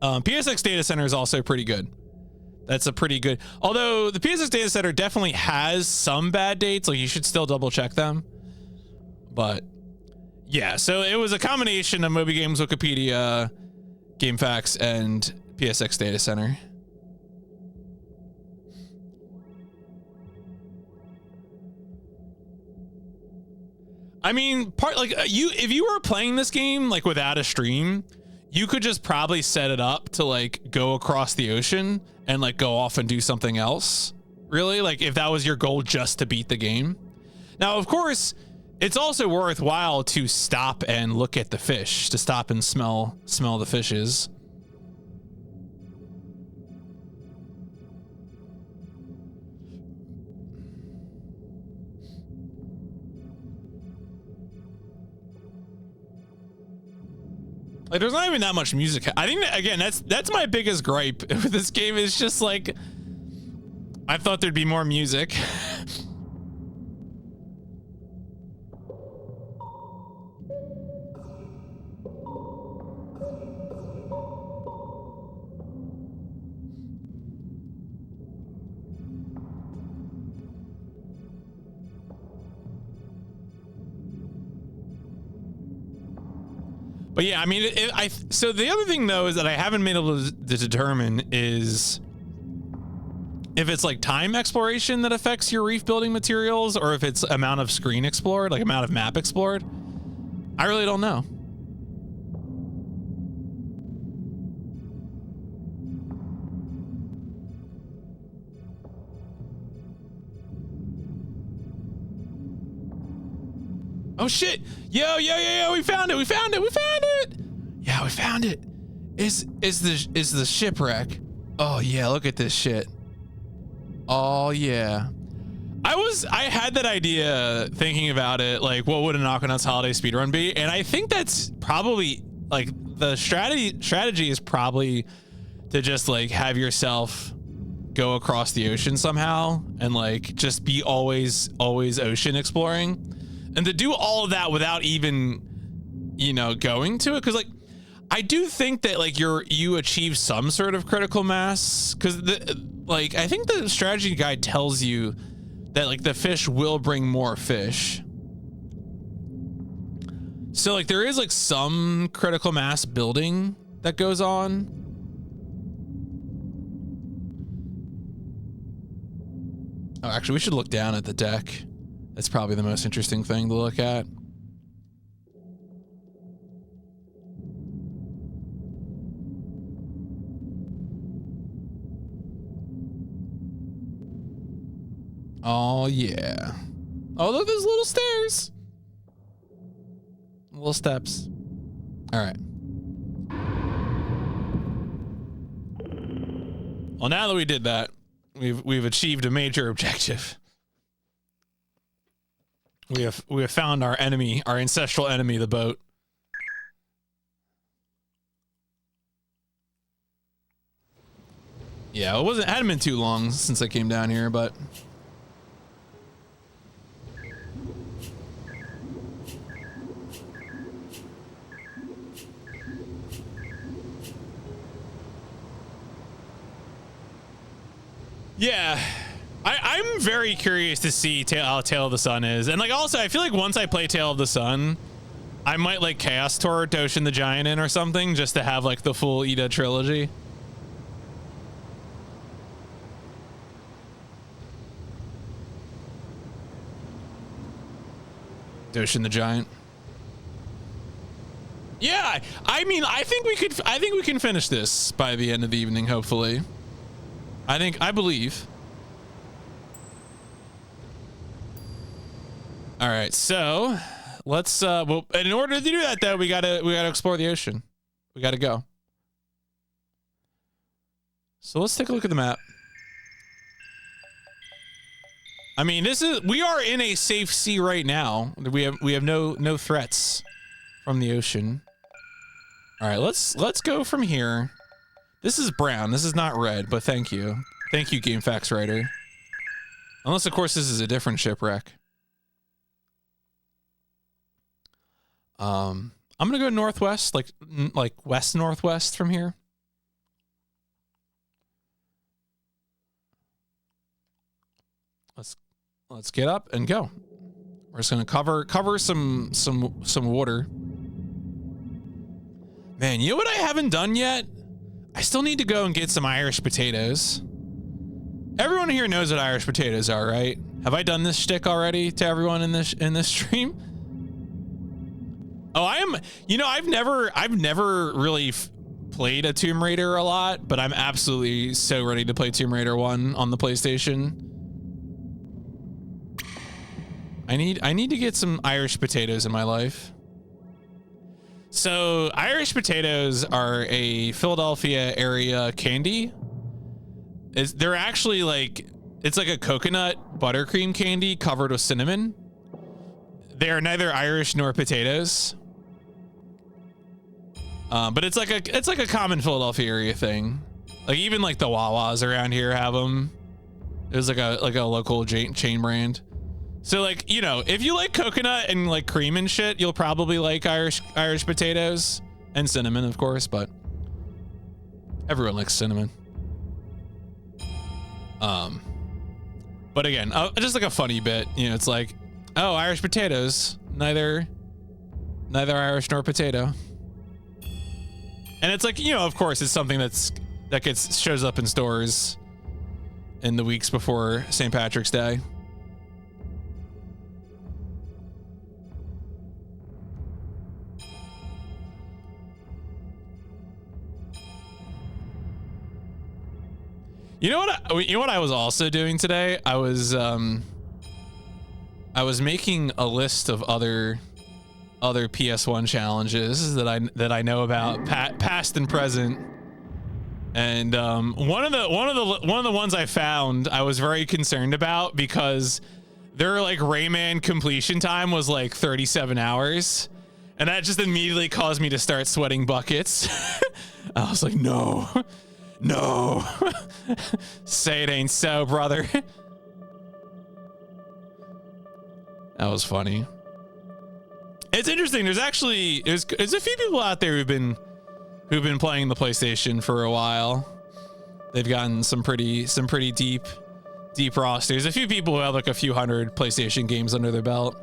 PSX Data Center is also pretty good. That's a pretty good, although the PSX Data Center definitely has some bad dates, like you should still double check them. But yeah, so it was a combination of Moby Games, Wikipedia, GameFAQs, and PSX Data Center. I mean, if you were playing this game like without a stream, you could just probably set it up to like go across the ocean and like go off and do something else. Really, like if that was your goal, just to beat the game. Now, of course, it's also worthwhile to stop and look at the fish, to stop and smell the fishes. Like, there's not even that much music. I think that, again, that's my biggest gripe with this game. Is just like, I thought there'd be more music. But yeah, I mean, so the other thing though is that I haven't been able to determine is if it's like time exploration that affects your reef building materials, or if it's amount of screen explored, like amount of map explored. I really don't know. Oh shit! Yo, we found it! Yeah, we found it! Is the shipwreck. Oh yeah, look at this shit. Oh yeah. I had that idea thinking about it, like what would an Aquanaut's holiday speedrun be? And I think that's probably like the strategy is probably to just like have yourself go across the ocean somehow and like just be always ocean exploring. And to do all of that without even, you know, going to it. Cause like, I do think that like you achieve some sort of critical mass. Cause like, I think the strategy guide tells you that like the fish will bring more fish. So like there is like some critical mass building that goes on. Oh, actually we should look down at the deck. That's probably the most interesting thing to look at. Oh, yeah. Oh, look, there's little stairs. Little steps. All right. Well, now that we did that, we've achieved a major objective. We have found our enemy, our ancestral enemy, the boat. Yeah, it hadn't been too long since I came down here, but yeah. I'm very curious to see how Tale of the Sun is. And like also I feel like once I play Tale of the Sun, I might like Chaos Tour Doshin the Giant in or something just to have like the full Ida trilogy. Doshin the Giant. Yeah, I mean I think we can finish this by the end of the evening, hopefully. I believe. All right, so let's well, and in order to do that though, we gotta explore the ocean. We gotta go. So let's take a look at the map. I mean, we are in a safe sea right now. We have no threats from the ocean. All right, let's go from here. This is brown. This is not red, but thank you, Game Facts writer. Unless of course this is a different shipwreck. I'm gonna go northwest, like west northwest from here. Let's get up and go. We're just gonna cover some water. Man, you know what I haven't done yet? I still need to go and get some Irish potatoes. Everyone here knows what Irish potatoes are, right? Have I done this shtick already to everyone in this stream? Oh, I am. You know, I've never really played a Tomb Raider a lot, but I'm absolutely so ready to play Tomb Raider 1 on the PlayStation. I need to get some Irish potatoes in my life. So Irish potatoes are a Philadelphia area candy. They're actually like, it's like a coconut buttercream candy covered with cinnamon. They are neither Irish nor potatoes. But it's like a common Philadelphia area thing. Like even like the Wawas around here have them. It's like a local chain brand. So like, you know, if you like coconut and like cream and shit, you'll probably like Irish potatoes and cinnamon, of course, but everyone likes cinnamon. But again, just like a funny bit, you know, it's like, oh, Irish potatoes, neither Irish nor potato. And it's like, you know, of course, it's something that shows up in stores in the weeks before St. Patrick's Day. You know what I was also doing today? I was making a list of other PS1 challenges that I know about, past and present. And one of the ones I found I was very concerned about because their like Rayman completion time was like 37 hours, and that just immediately caused me to start sweating buckets. I was like, no. Say it ain't so, brother. That was funny. It's interesting. There's a few people out there who've been playing the PlayStation for a while. They've gotten some pretty deep rosters. A few people who have like a few hundred PlayStation games under their belt.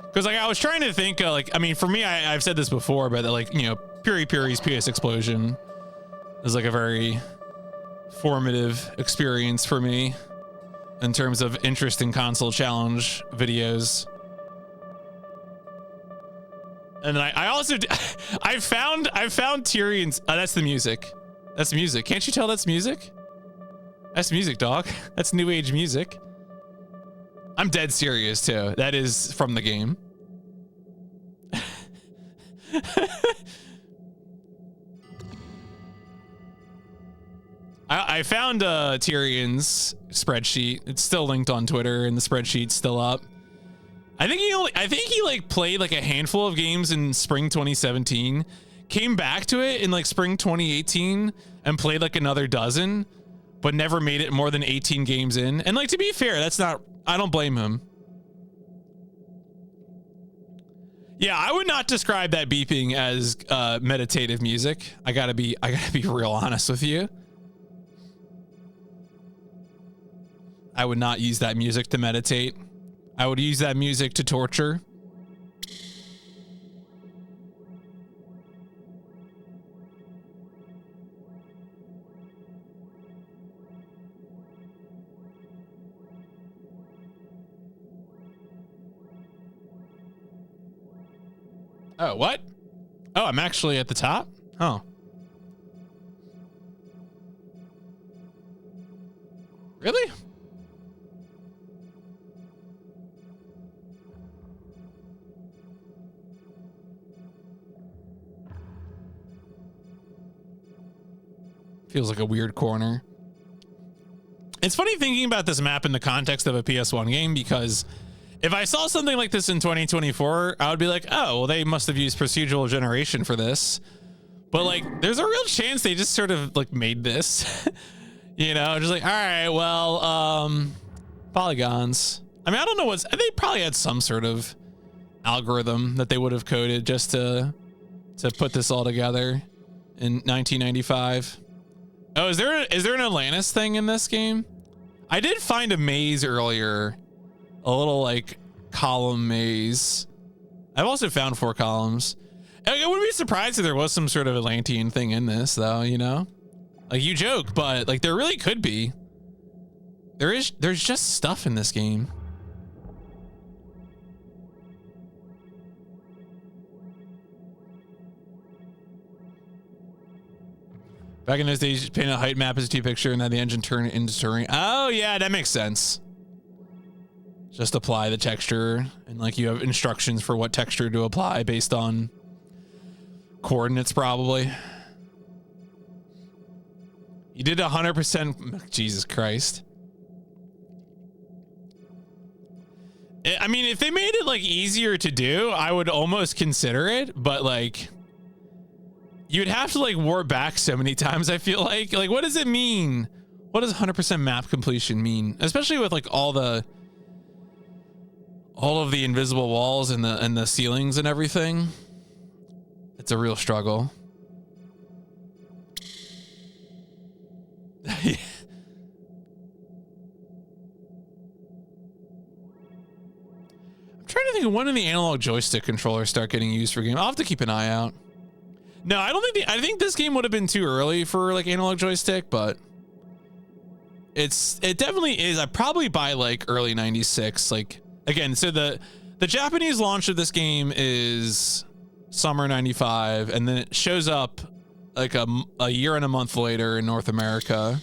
Because like I was trying to think, like, I mean, for me, I've said this before, but like, you know, Puri's PS Explosion is like a very formative experience for me in terms of interest in console challenge videos. And then I also I found Tyrion's. That's the music. That's music. Can't you tell that's music? That's music, dog. That's new age music. I'm dead serious too. That is from the game. I found Tyrion's spreadsheet. It's still linked on Twitter, and the spreadsheet's still up. I think he like played like a handful of games in spring 2017, came back to it in like spring 2018, and played like another dozen, but never made it more than 18 games in. And like, to be fair, I don't blame him. Yeah, I would not describe that beeping as meditative music. I gotta be real honest with you. I would not use that music to meditate. I would use that music to torture. Oh, what? Oh, I'm actually at the top? Oh. Really? Feels like a weird corner. It's funny thinking about this map in the context of a PS1 game, because if I saw something like this in 2024, I would be like, oh, well, they must have used procedural generation for this. But like, there's a real chance they just sort of like made this, you know, just like, all right, well, polygons. I mean, I don't know they probably had some sort of algorithm that they would have coded just to put this all together in 1995. Oh, is there an Atlantis thing in this game? I did find a maze earlier, a little like column maze. I've also found 4 columns. I wouldn't be surprised if there was some sort of Atlantean thing in this, though, you know? Like, you joke, but like there really could be. There's just stuff in this game. Back in those days, you paint a height map as a T picture and then the engine turn it into terrain. Oh yeah, that makes sense. Just apply the texture and like you have instructions for what texture to apply based on coordinates probably. You did 100%. Jesus Christ. I mean, if they made it like easier to do, I would almost consider it, but like you'd have to like warp back so many times. I feel like what does it mean? What does 100% map completion mean? Especially with like all of the invisible walls and the ceilings and everything. It's a real struggle. I'm trying to think of when did the analog joystick controllers start getting used for games. I'll have to keep an eye out. No, I don't think I think this game would have been too early for like analog joystick, but it definitely is. I probably by like early 96. Like again, so the Japanese launch of this game is summer 95, and then it shows up like a year and a month later in North America.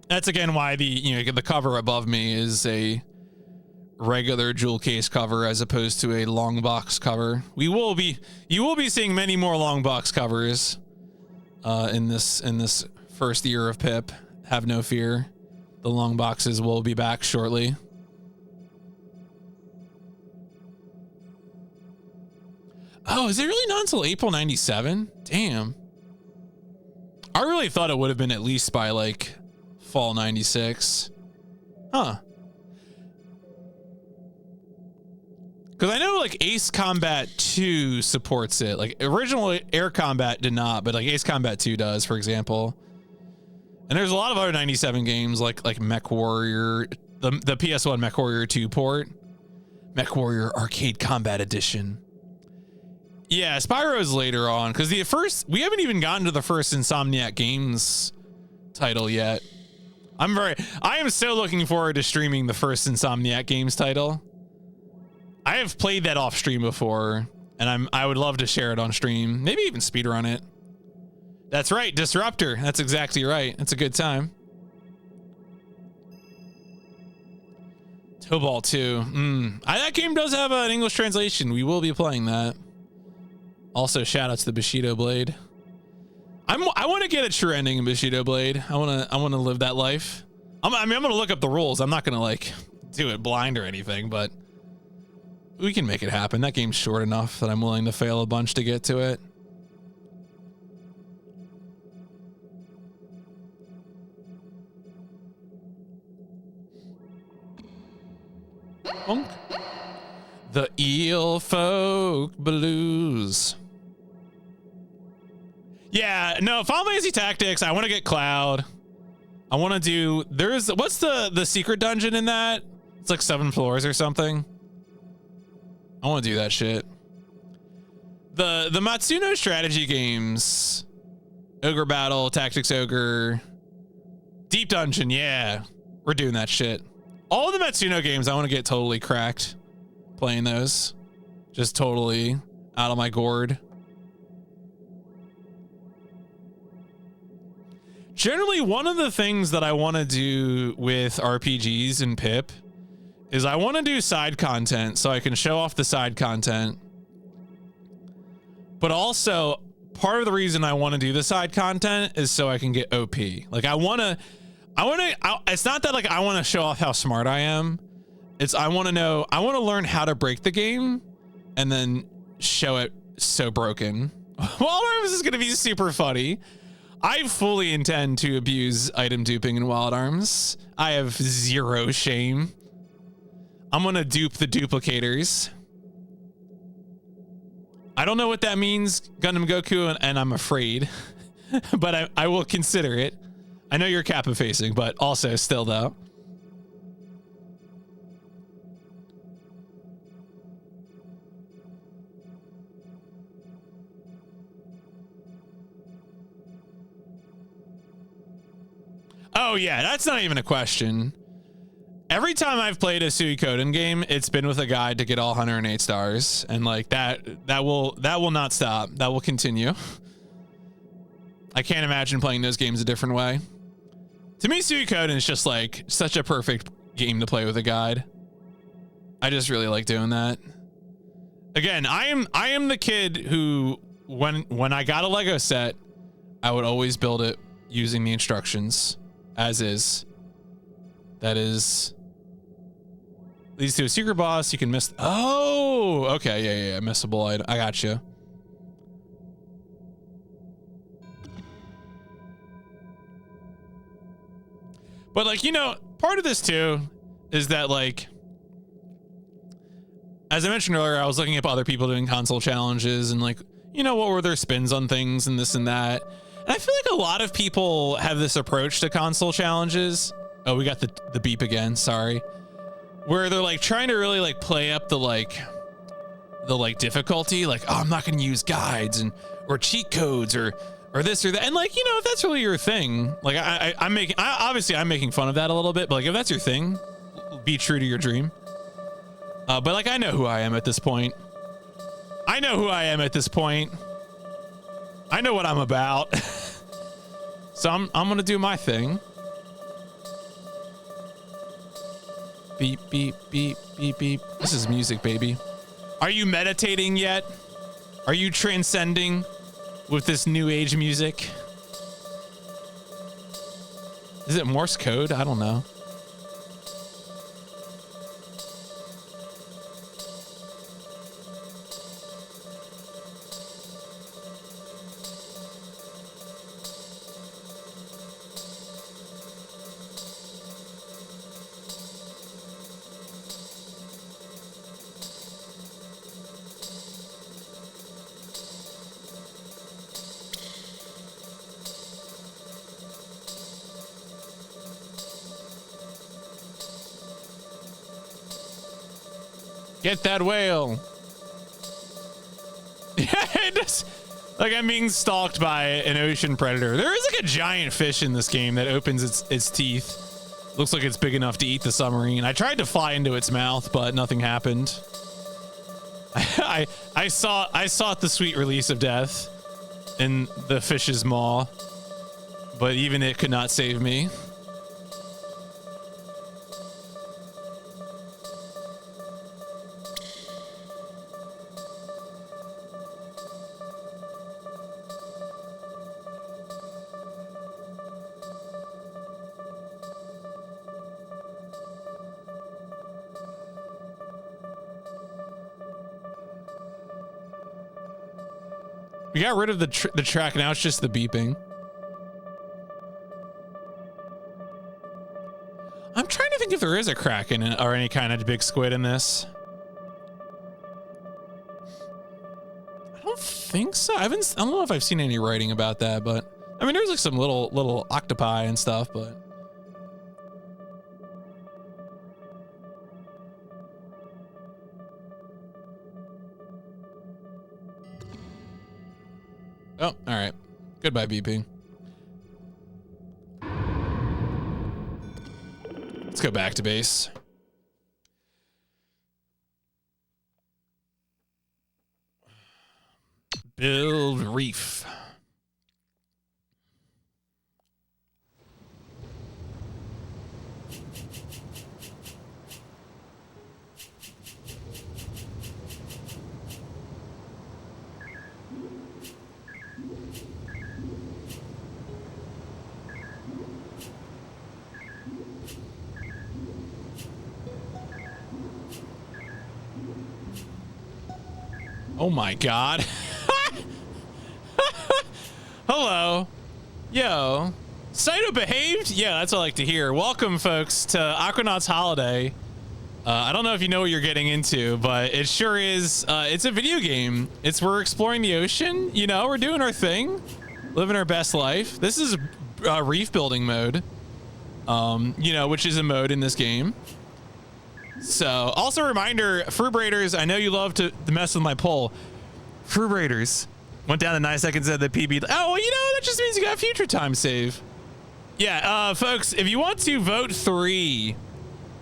That's again why the cover above me is a regular jewel case cover as opposed to a long box cover. You will be seeing many more long box covers in this first year of PIP. Have no fear. The long boxes will be back shortly. Oh, is it really not until April 97? Damn. I really thought it would have been at least by like fall 96. Huh. Because I know like Ace Combat 2 supports it. Like original Air Combat did not, but like Ace Combat 2 does, for example. And there's a lot of other 97 games like Mech Warrior, the PS1 Mech Warrior 2 port, Mech Warrior Arcade Combat Edition. Yeah, Spyro's later on because we haven't even gotten to the first Insomniac Games title yet. I am so looking forward to streaming the first Insomniac Games title. I have played that off stream before, and I would love to share it on stream. Maybe even speedrun it. That's right, Disruptor. That's exactly right. It's a good time. Tobal 2. That game does have an English translation. We will be playing that. Also, shout out to the Bushido Blade. I want to get a true ending in Bushido Blade. I want to live that life. I'm going to look up the rules. I'm not going to like do it blind or anything, but we can make it happen. That game's short enough that I'm willing to fail a bunch to get to it. Bonk. The Eel Folk Blues. Yeah, no, Final Fantasy Tactics. I want to get Cloud. I want to do. What's the secret dungeon in that? It's like 7 floors or something. I want to do that shit. The Matsuno strategy games, Ogre Battle, Tactics Ogre, Deep Dungeon. Yeah, we're doing that shit. All of the Matsuno games, I want to get totally cracked playing those. Just totally out of my gourd. Generally, one of the things that I want to do with RPGs and PIP is I want to do side content so I can show off the side content. But also, part of the reason I want to do the side content is so I can get OP. Like it's not that like I want to show off how smart I am. I want to learn how to break the game and then show it so broken. Wild Arms is going to be super funny. I fully intend to abuse item duping in Wild Arms. I have zero shame. I'm going to dupe the duplicators. I don't know what that means, Gundam Goku, and I'm afraid, but I will consider it. I know you're Kappa facing, but also still though. Oh yeah, that's not even a question. Every time I've played a Suikoden game, it's been with a guide to get all 108 stars, and like that will not stop. That will continue. I can't imagine playing those games a different way. To me, Suikoden is just like such a perfect game to play with a guide. I just really like doing that. Again, I am the kid who when I got a Lego set, I would always build it using the instructions as is. That is leads to a secret boss. You can miss. Oh, okay, yeah, missable. I got you. But like, you know, part of this too is that like, as I mentioned earlier, I was looking up other people doing console challenges and like, you know, what were their spins on things and this and that. And I feel like a lot of people have this approach to console challenges. Oh, we got the beep again. Sorry. Where they're like trying to really like play up the difficulty. Like, oh, I'm not going to use guides or cheat codes or this or that. And like, you know, if that's really your thing, like I'm making fun of that a little bit, but like if that's your thing, be true to your dream. But like, I know who I am at this point. I know what I'm about. So I'm going to do my thing. Beep, beep, beep, beep, beep. This is music, baby. Are you meditating yet? Are you transcending with this new age music? Is it Morse code? I don't know. Get that whale. Yeah, it does. Like I'm being stalked by an ocean predator. There is like a giant fish in this game that opens its teeth. Looks like it's big enough to eat the submarine. I tried to fly into its mouth, but nothing happened. I sought the sweet release of death in the fish's maw, but even it could not save me. We got rid of the track. Now it's just the beeping. I'm trying to think if there is a kraken or any kind of big squid in this. I don't think so. I don't know if I've seen any writing about that, but I mean, there's like some little octopi and stuff, but. Oh, all right. Goodbye, BP. Let's go back to base. Build reef. Oh my God. Hello. Yo. Saito behaved? Yeah, that's what I like to hear. Welcome, folks, to Aquanaut's Holiday. I don't know if you know what you're getting into, but it sure is. It's a video game. We're exploring the ocean. You know, we're doing our thing. Living our best life. This is reef building mode. You know, which is a mode in this game. So, also a reminder, Fruit Braiders, I know you love to mess with my poll. Fruit Braiders went down to 9 seconds at the PB. Oh, well, you know, that just means you got a future time save. Yeah, folks, if you want to vote 3,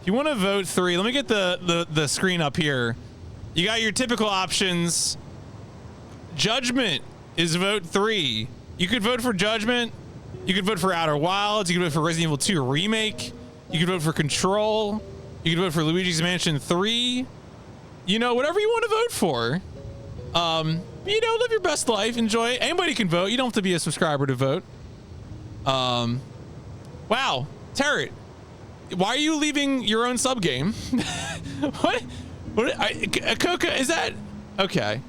let me get the screen up here. You got your typical options. Judgment is vote 3. You could vote for Judgment. You could vote for Outer Wilds. You could vote for Resident Evil 2 Remake. You could vote for Control. You could vote for Luigi's Mansion 3. You know, whatever you want to vote for. You know, live your best life. Enjoy it. Anybody can vote. You don't have to be a subscriber to vote. Wow. Tarot, why are you leaving your own sub game? What? Coca, is that okay?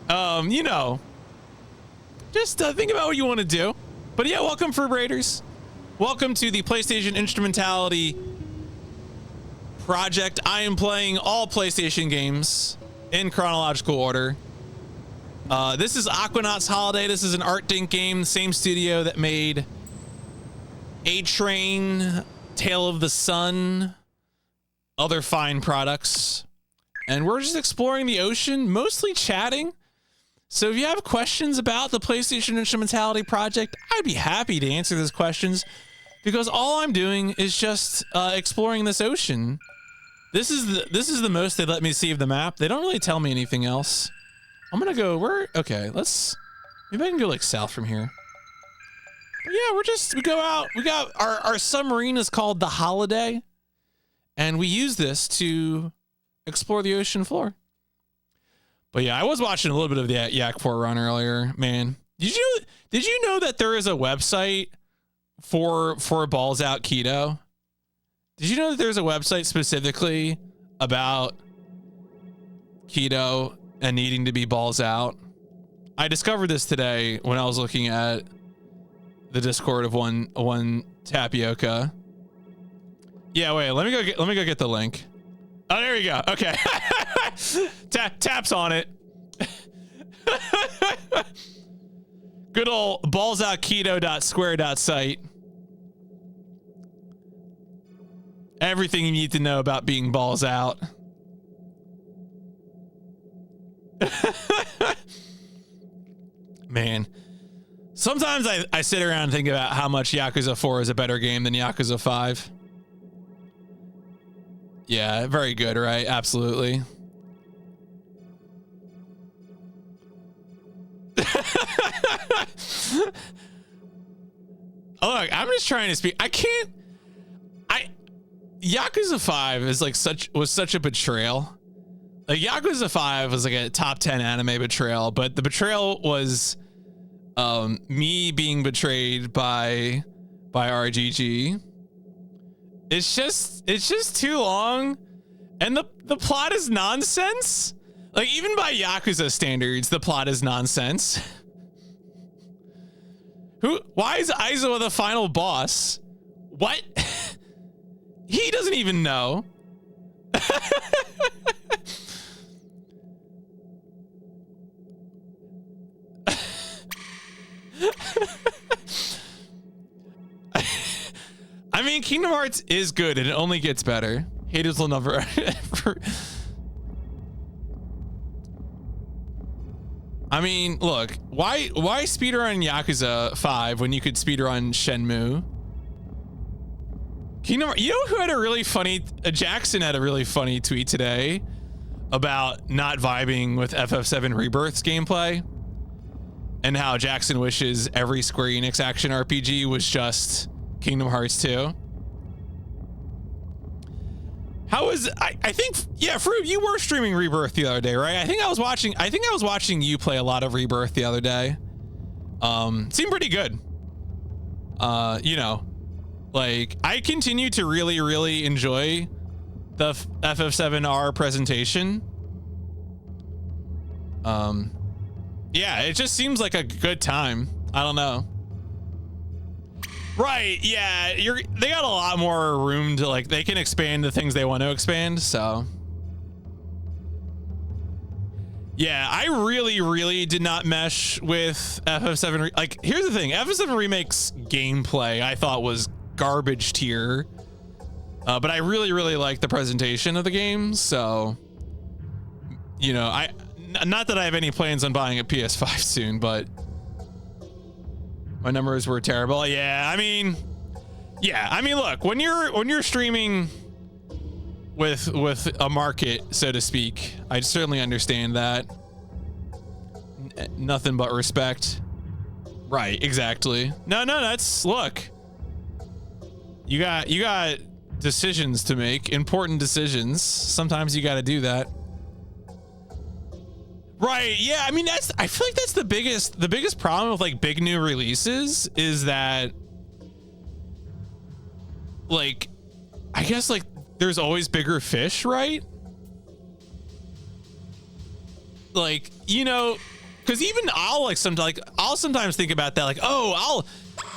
You know, just think about what you want to do. But yeah, welcome, Fruit Raiders. Welcome to the PlayStation Instrumentality Project. I am playing all PlayStation games in chronological order. This is Aquanaut's Holiday. This is an Artdink game, the same studio that made A-Train, Tale of the Sun, other fine products. And we're just exploring the ocean, mostly chatting. So if you have questions about the PlayStation Instrumentality Project, I'd be happy to answer those questions, because all I'm doing is just exploring this ocean. This is the most they let me see of the map. They don't really tell me anything else. I'm gonna go okay, maybe I can go like south from here. But yeah, we go out. We got our submarine is called the Holiday, and we use this to explore the ocean floor. But yeah, I was watching a little bit of the Yak Port run earlier. Man, did you know that there is a website for Balls Out Keto? Did you know that there's a website specifically about keto and needing to be balls out? I discovered this today when I was looking at the Discord of one tapioca. Yeah, wait, let me go get the link. Oh, there you go. Okay. Taps on it. Good old ballsoutketo.square.site. Everything you need to know about being balls out. Man, sometimes I sit around and think about how much Yakuza 4 is a better game than Yakuza 5. Yeah, very good, right? Absolutely. Oh, look, I'm just trying to speak. Yakuza 5 is like was such a betrayal. Like Yakuza 5 was like a top 10 anime betrayal, but the betrayal was me being betrayed by RGG. It's just too long, and the plot is nonsense. Like even by Yakuza standards, the plot is nonsense. Why is Aizawa the final boss? What? He doesn't even know. I mean, Kingdom Hearts is good and it only gets better. Haters will never ever. I mean, look, why speedrun Yakuza 5 when you could speedrun Shenmue? You know who had a really funny, Jackson had a really funny tweet today about not vibing with FF7 Rebirth's gameplay, and how Jackson wishes every Square Enix action RPG was just Kingdom Hearts 2. I think, yeah, Fruit, you were streaming Rebirth the other day, right? I think I was watching you play a lot of Rebirth the other day. Seemed pretty good. You know, like I continue to really, really enjoy the FF7R presentation. Yeah, it just seems like a good time. I don't know. Right, yeah, they got a lot more room to, like, they can expand the things they want to expand, so. Yeah, I really, really did not mesh with FF7. Like, here's the thing, FF7 Remake's gameplay I thought was garbage tier, but I really, really liked the presentation of the game, so, you know, not that I have any plans on buying a PS5 soon, but My numbers were terrible. Yeah, I mean, look, when you're streaming with a market, so to speak, I certainly understand that. Nothing but respect. Right, exactly. No, that's, look. You got decisions to make, important decisions. Sometimes you got to do that. Right. Yeah. I mean, I feel like that's the biggest problem with like big new releases is that, like, I guess like there's always bigger fish, right? Like, you know, because even I'll sometimes think about that, like, oh,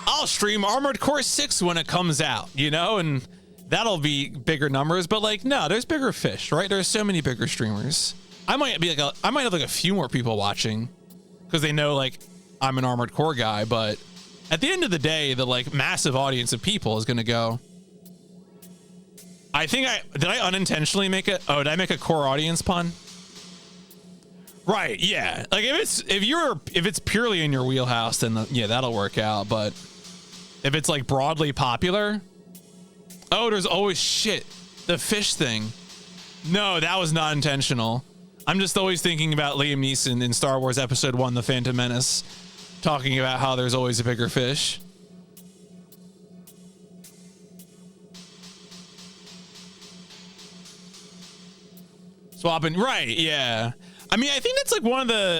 I'll stream Armored Core 6 when it comes out, you know, and that'll be bigger numbers. But like, no, there's bigger fish, right? There's so many bigger streamers. I might have like a few more people watching because they know like I'm an Armored Core guy, but at the end of the day, the like massive audience of people is gonna go. I think did I unintentionally make did I make a core audience pun? Right, yeah. Like if it's purely in your wheelhouse, then yeah, that'll work out. But if it's like broadly popular, there's always shit. The fish thing. No, that was not intentional. I'm just always thinking about Liam Neeson in Star Wars Episode 1, The Phantom Menace, talking about how there's always a bigger fish. Swapping, right, yeah. I mean, I think that's like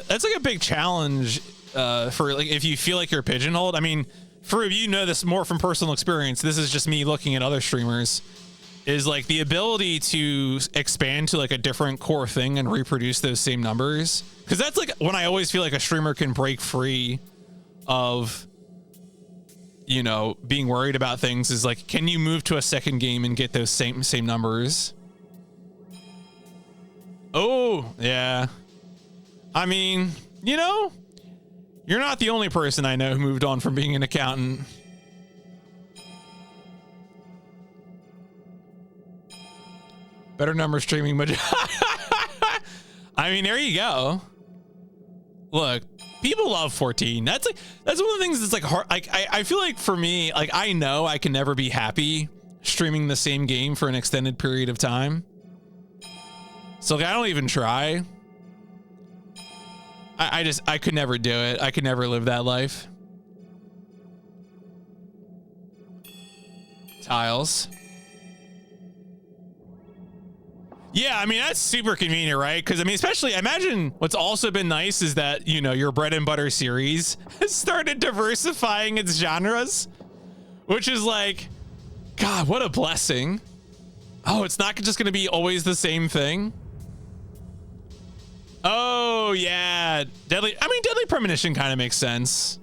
that's like a big challenge for like if you feel like you're pigeonholed. I mean, for you know this more from personal experience, this is just me looking at other streamers, is like the ability to expand to like a different core thing and reproduce those same numbers. Because that's like when I always feel like a streamer can break free of, you know, being worried about things, is like, can you move to a second game and get those same numbers? Oh, yeah. I mean, you know, you're not the only person I know who moved on from being an accountant. Better number streaming, but I mean, there you go. Look, people love 14. That's one of the things that's like hard. Like, I feel like for me, like I know I can never be happy streaming the same game for an extended period of time. So like, I don't even try. I could never do it. I could never live that life. Tiles. Yeah, I mean, that's super convenient, right? Because I mean, especially, I imagine what's also been nice is that, you know, your bread and butter series has started diversifying its genres, which is like, God, what a blessing. Oh, it's not just going to be always the same thing. Oh, yeah. Deadly Premonition kind of makes sense.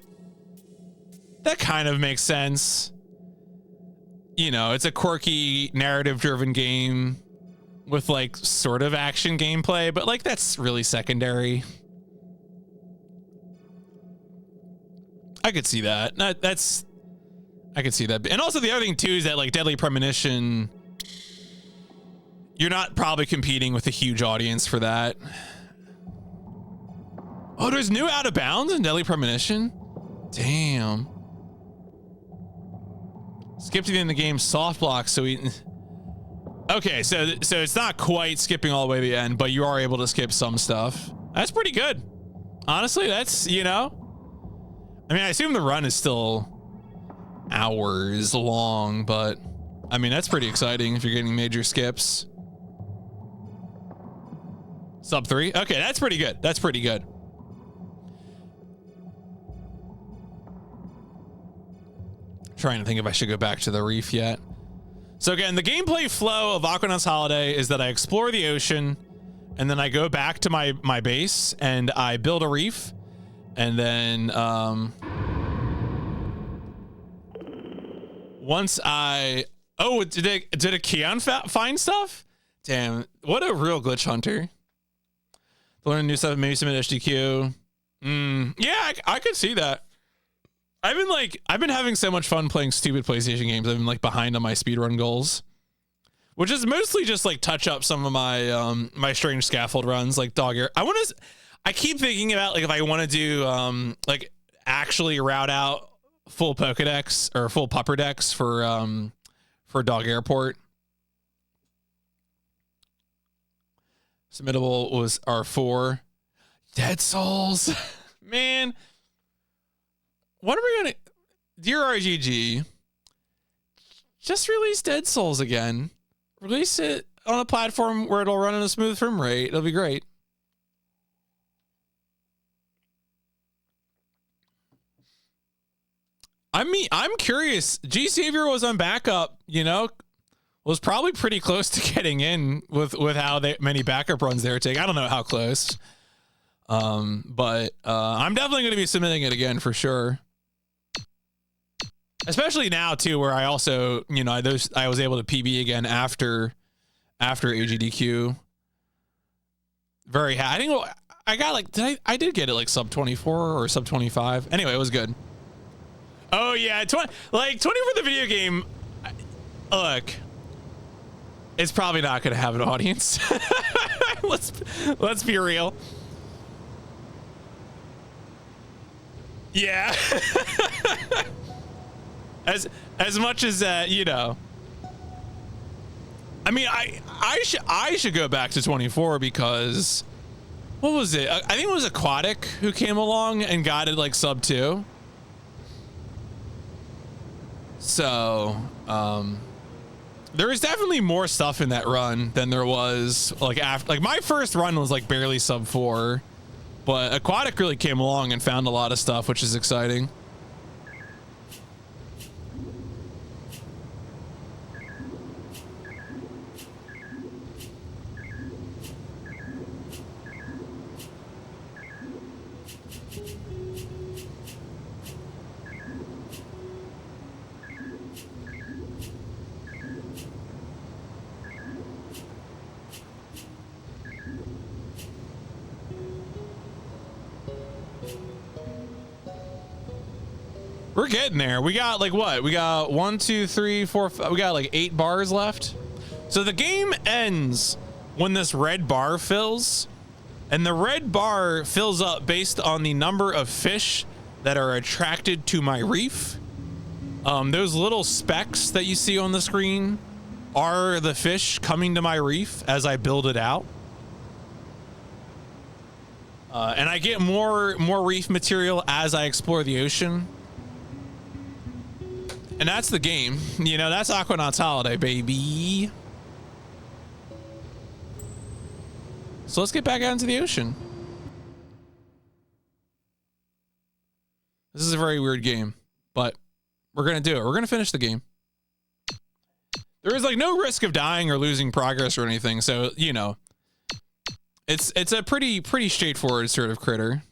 That kind of makes sense. You know, it's a quirky, narrative-driven game with like sort of action gameplay, but like that's really secondary. I could see that. I could see that. And also the other thing too is that like Deadly Premonition, you're not probably competing with a huge audience for that. Oh, there's new Out of Bounds in Deadly Premonition? Damn. Skip to the end of the game, soft block, so we... Okay, so it's not quite skipping all the way to the end, but you are able to skip some stuff. That's pretty good. Honestly, that's, you know... I mean, I assume the run is still hours long, but... I mean, that's pretty exciting if you're getting major skips. Sub 3? Okay, that's pretty good. That's pretty good. Trying to think if I should go back to the reef yet. So again, the gameplay flow of Aquanaut's Holiday is that I explore the ocean, and then I go back to my base, and I build a reef, and then once I... Oh, did a Keon find stuff? Damn, what a real glitch hunter. Learn new stuff, maybe submit HDQ. Yeah, I could see that. I've been having so much fun playing stupid PlayStation games. I've been like behind on my speedrun goals, which is mostly just like touch up some of my my strange scaffold runs, like dog ear. I keep thinking about like if I want to do like actually route out full Pokedex or full Pupper Dex for Dog Airport. Submittable was R4. Dead Souls. Man. When are we gonna, dear RGG, just release Dead Souls again. Release it on a platform where it'll run at a smooth frame rate. It'll be great. I mean, I'm curious. G Savior was on backup, you know, was probably pretty close to getting in with how many backup runs they were taking. I don't know how close. But I'm definitely going to be submitting it again for sure. Especially now too, where I also, you know, I was able to PB again after AGDQ. Very happy. I think I got like, I did get it like sub 24 or sub 25. Anyway, it was good. Oh yeah, 20 for the video game. Look, it's probably not going to have an audience. let's be real. Yeah. as much as that, you know. I mean, I should go back to 24 because what was it? I think it was Aquatic who came along and got it like sub 2. So, there is definitely more stuff in that run than there was like after. Like my first run was like barely sub 4, but Aquatic really came along and found a lot of stuff, which is exciting. We're getting there. We got like what? We got 1, 2, 3, 4, 5. We got like 8 bars left. So the game ends when this red bar fills, and the red bar fills up based on the number of fish that are attracted to my reef. Those little specks that you see on the screen are the fish coming to my reef as I build it out. And I get more reef material as I explore the ocean. And that's the game. You know, that's Aquanaut's Holiday, baby. So let's get back out into the ocean. This is a very weird game, but we're going to do it. We're going to finish the game. There is like no risk of dying or losing progress or anything. So, you know, it's a pretty straightforward sort of critter.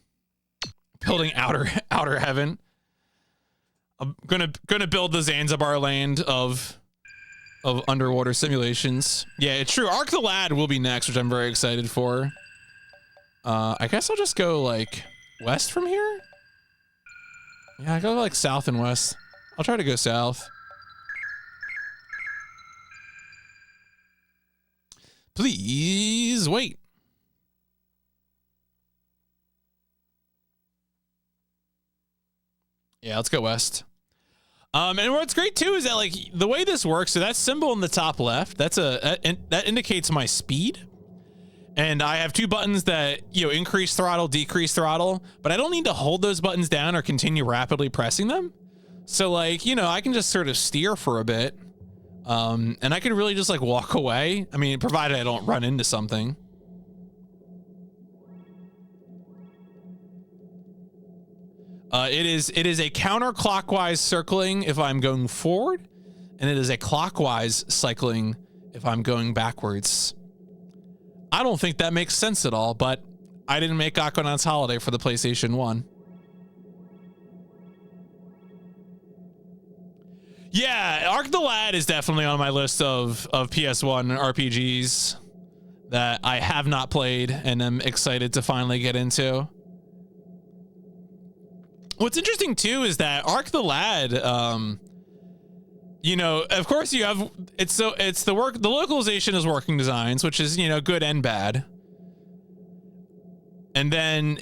Building outer heaven. I'm gonna build the Zanzibar land of underwater simulations. Yeah, it's true. Arc the Lad will be next, which I'm very excited for. I guess I'll just go like west from here. Yeah, I go like south and west. I'll try to go south. Please wait. Yeah, let's go west. And what's great too is that like the way this works, so that symbol in the top left, that indicates my speed. And I have 2 buttons that, you know, increase throttle, decrease throttle, but I don't need to hold those buttons down or continue rapidly pressing them. So like, you know, I can just sort of steer for a bit. And I can really just like walk away. I mean, provided I don't run into something. It is a counterclockwise circling if I'm going forward, and it is a clockwise cycling if I'm going backwards. I don't think that makes sense at all, but I didn't make Aquanaut's Holiday for the PlayStation 1. Yeah, Arc the Lad is definitely on my list of PS1 RPGs that I have not played and am excited to finally get into. What's interesting too is that Arc the Lad, you know, of course you have, the localization is working designs, which is, you know, good and bad. And then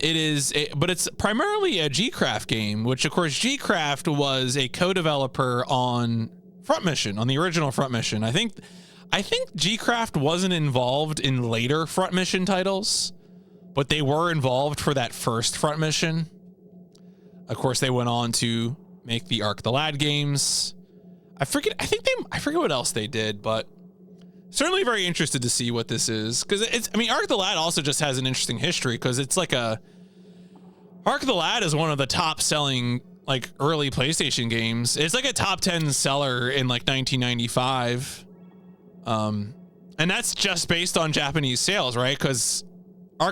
but it's primarily a Gcraft game, which of course Gcraft was a co-developer on Front Mission, on the original Front Mission. I think Gcraft wasn't involved in later Front Mission titles, but they were involved for that first Front Mission. Of course, they went on to make the Arc the Lad games. I forget what else they did, but certainly very interested to see what this is, because Arc the Lad also just has an interesting history, because it's like Arc the Lad is one of the top selling like early PlayStation games. It's like a top 10 seller in like 1995. And that's just based on Japanese sales, right? Because I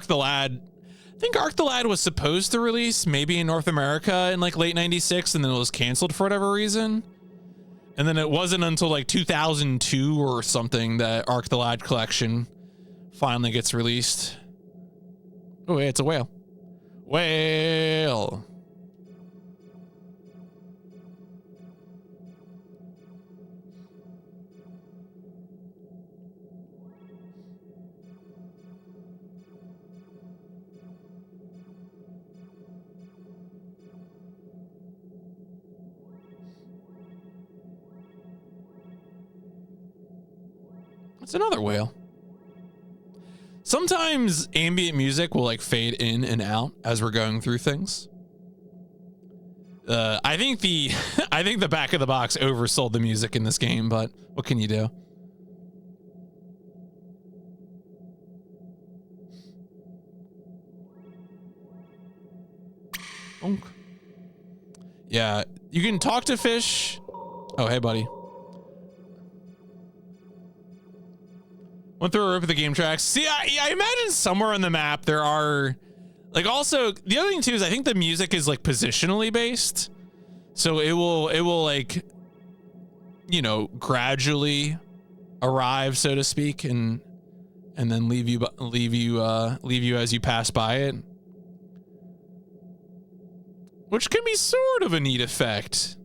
think Arc the Lad was supposed to release maybe in North America in like late 96, and then it was canceled for whatever reason. And then it wasn't until like 2002 or something that Arc the Lad collection finally gets released. Oh, yeah, it's a whale. Whale. It's another whale. Sometimes ambient music will like fade in and out as we're going through things. I think the back of the box oversold the music in this game, but what can you do? Bonk. Yeah, you can talk to fish. Oh, hey, buddy. Went through a rip of the game tracks. See, I imagine somewhere on the map there are, like, also the other thing too is I think the music is like positionally based, so it will like, you know, gradually arrive, so to speak, and then leave you as you pass by it, which can be sort of a neat effect.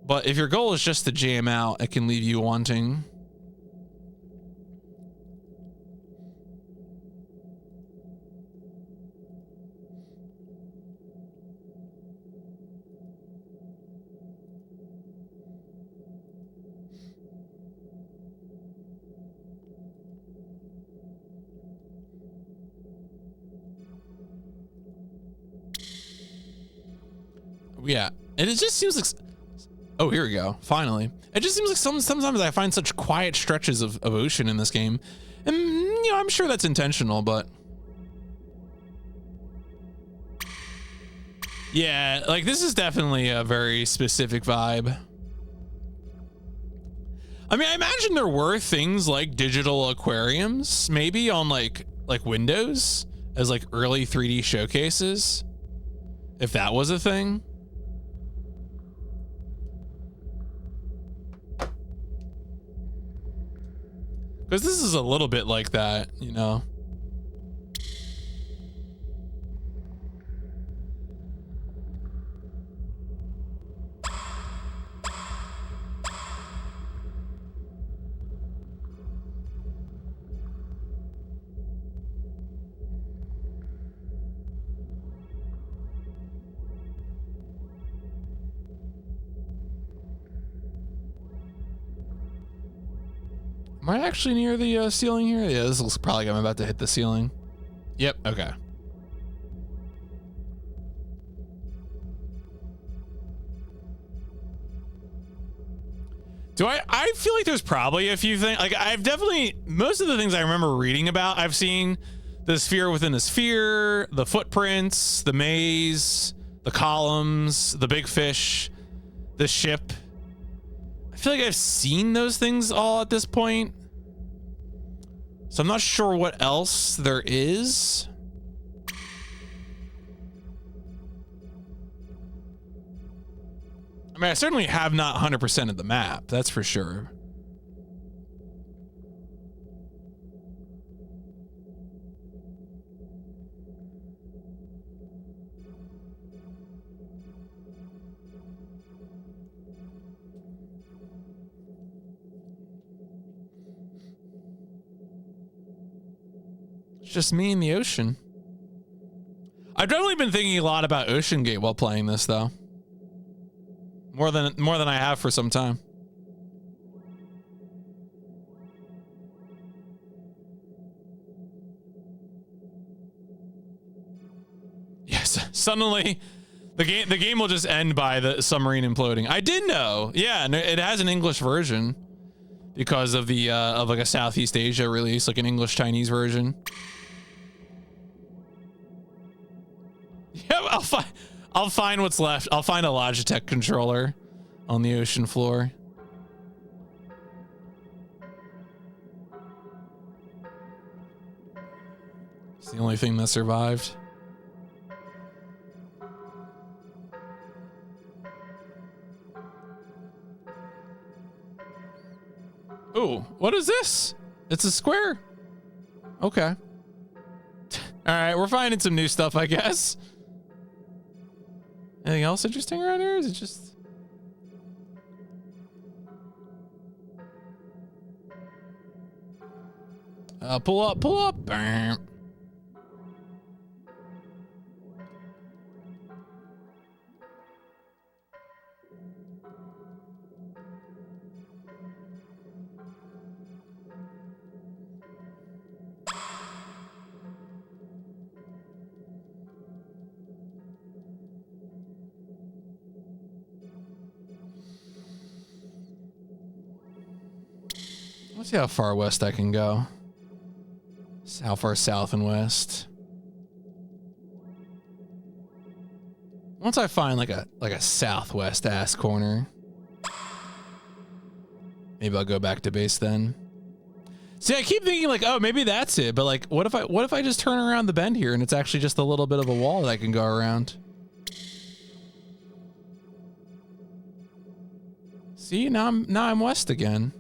But if your goal is just to jam out, it can leave you wanting. Yeah, and it just seems like, oh, here we go. Finally, it just seems like sometimes I find such quiet stretches of ocean in this game, and you know, I'm sure that's intentional, but yeah, like this is definitely a very specific vibe. I mean, I imagine there were things like digital aquariums, maybe on like Windows as like early 3D showcases, if that was a thing. Because this is a little bit like that, you know. Am I actually near the ceiling here? Yeah, this looks probably like I'm about to hit the ceiling. Yep, okay. I feel like there's probably a few things. Like I've definitely, most of the things I remember reading about, I've seen the sphere within the sphere, the footprints, the maze, the columns, the big fish, the ship. I feel like I've seen those things all at this point, so I'm not sure what else there is. I mean, I certainly have not 100% of the map, that's for sure. It's just me in the ocean. I've definitely been thinking a lot about Ocean Gate while playing this, though. More than I have for some time. Yes, suddenly the game will just end by the submarine imploding. I did know. Yeah, and it has an English version because of the of like a Southeast Asia release, like an English Chinese version. Yeah, I'll find what's left. I'll find a Logitech controller on the ocean floor. It's the only thing that survived. Ooh, what is this? It's a square. Okay. All right, we're finding some new stuff, I guess. Anything else interesting around here? Is it just... pull up, pull up. Bam. Let's see how far west I can go. How far south and west. Once I find like a southwest ass corner, maybe I'll go back to base then. See, I keep thinking like, oh, maybe that's it. But like, what if I just turn around the bend here and it's actually just a little bit of a wall that I can go around? See, now I'm west again.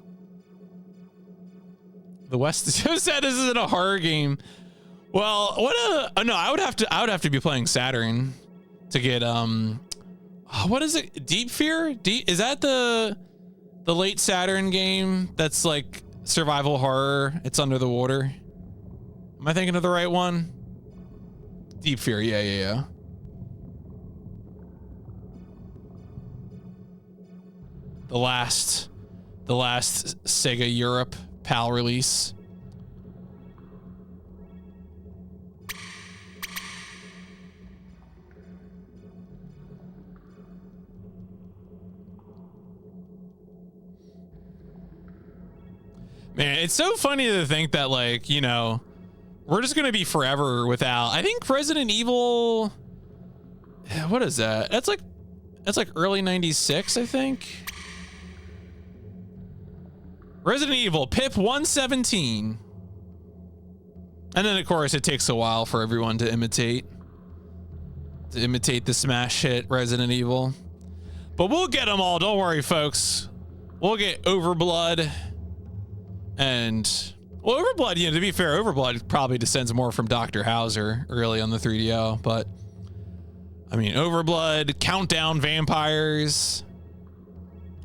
The West is so sad. This isn't a horror game. Well, no, I would have to be playing Saturn to get what is it? Deep Fear? Is that the late Saturn game that's like survival horror? It's under the water. Am I thinking of the right one? Deep Fear. Yeah. The last Sega Europe PAL release. Man, it's so funny to think that, like, you know, we're just gonna be forever without. I think Resident Evil. What is that? That's like early '96, I think. Resident Evil, PIP 117. And then, of course, it takes a while for everyone to imitate the smash hit Resident Evil. But we'll get them all. Don't worry, folks. We'll get Overblood. And, well, Overblood, you know, to be fair, Overblood probably descends more from Dr. Hauser, really, on the 3DO. But, I mean, Overblood, Countdown Vampires.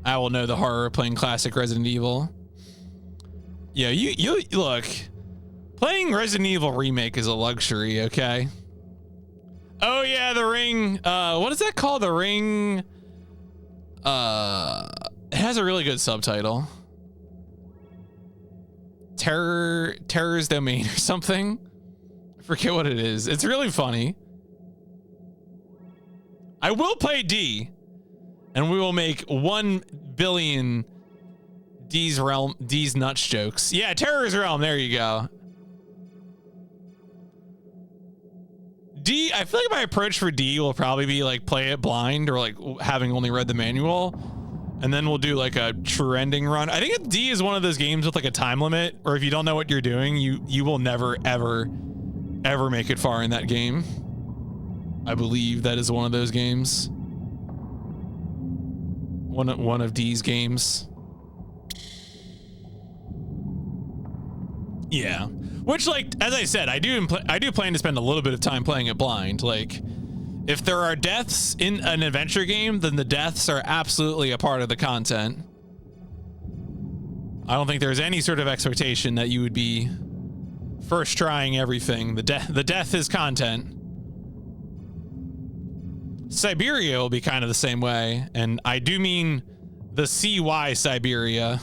I will know the horror of playing classic Resident Evil. Yeah, you look, playing Resident Evil Remake is a luxury, okay? Oh yeah, The Ring, what is that called? The Ring, it has a really good subtitle. Terror's Domain or something. I forget what it is. It's really funny. I will play D, and we will make 1 billion D's nuts jokes. Yeah, Terror's Realm. There you go. D, I feel like my approach for D will probably be like play it blind or like having only read the manual, and then we'll do like a trending run. I think D is one of those games with like a time limit, or if you don't know what you're doing, you will never ever make it far in that game. I believe that is one of those games. One of D's games. Yeah, which, like, as I said, I do plan to spend a little bit of time playing it blind. Like, if there are deaths in an adventure game, then the deaths are absolutely a part of the content. I don't think there's any sort of expectation that you would be first trying everything. The death is content. Siberia will be kind of the same way, and I do mean the CY Siberia,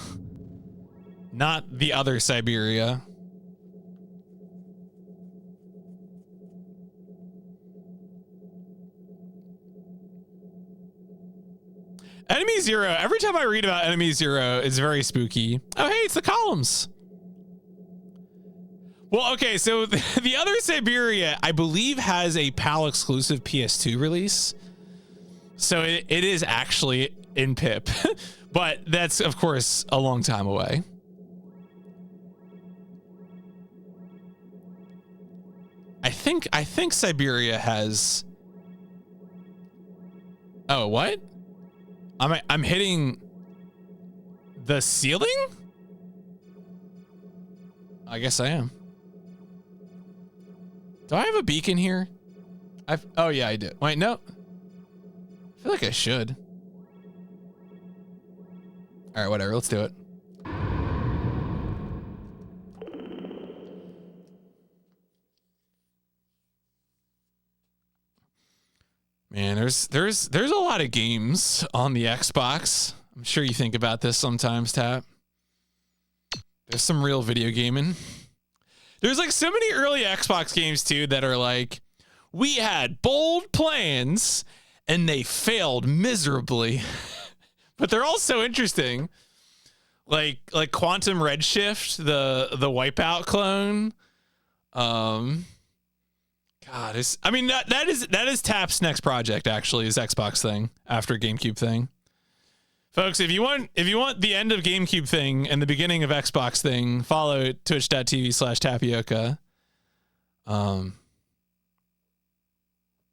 not the other Siberia. Enemy Zero. Every time I read about Enemy Zero, it's very spooky. Oh, hey, it's the columns. Well, okay, so the other Siberia, I believe, has a PAL exclusive PS2 release. So it is actually in PIP, but that's, of course, a long time away. I think Siberia has... Oh, what? I'm hitting the ceiling? I guess I am. Do I have a beacon here? Oh yeah, I do. Wait, no. I feel like I should. All right, whatever. Let's do it. Man, there's a lot of games on the Xbox. I'm sure you think about this sometimes, Tap. There's some real video gaming. There's like so many early Xbox games too that are like, we had bold plans and they failed miserably, but they're all so interesting. Like Quantum Redshift, the Wipeout clone. God, that is Tap's next project, actually, his Xbox thing after GameCube thing. Folks, if you want the end of GameCube thing and the beginning of Xbox thing, follow twitch.tv/tapioca.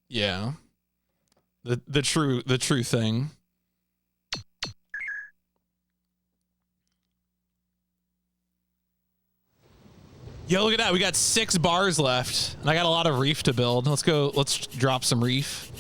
Yeah. The true thing. Yo, look at that. We got 6 bars left, and I got a lot of reef to build. Let's drop some reef.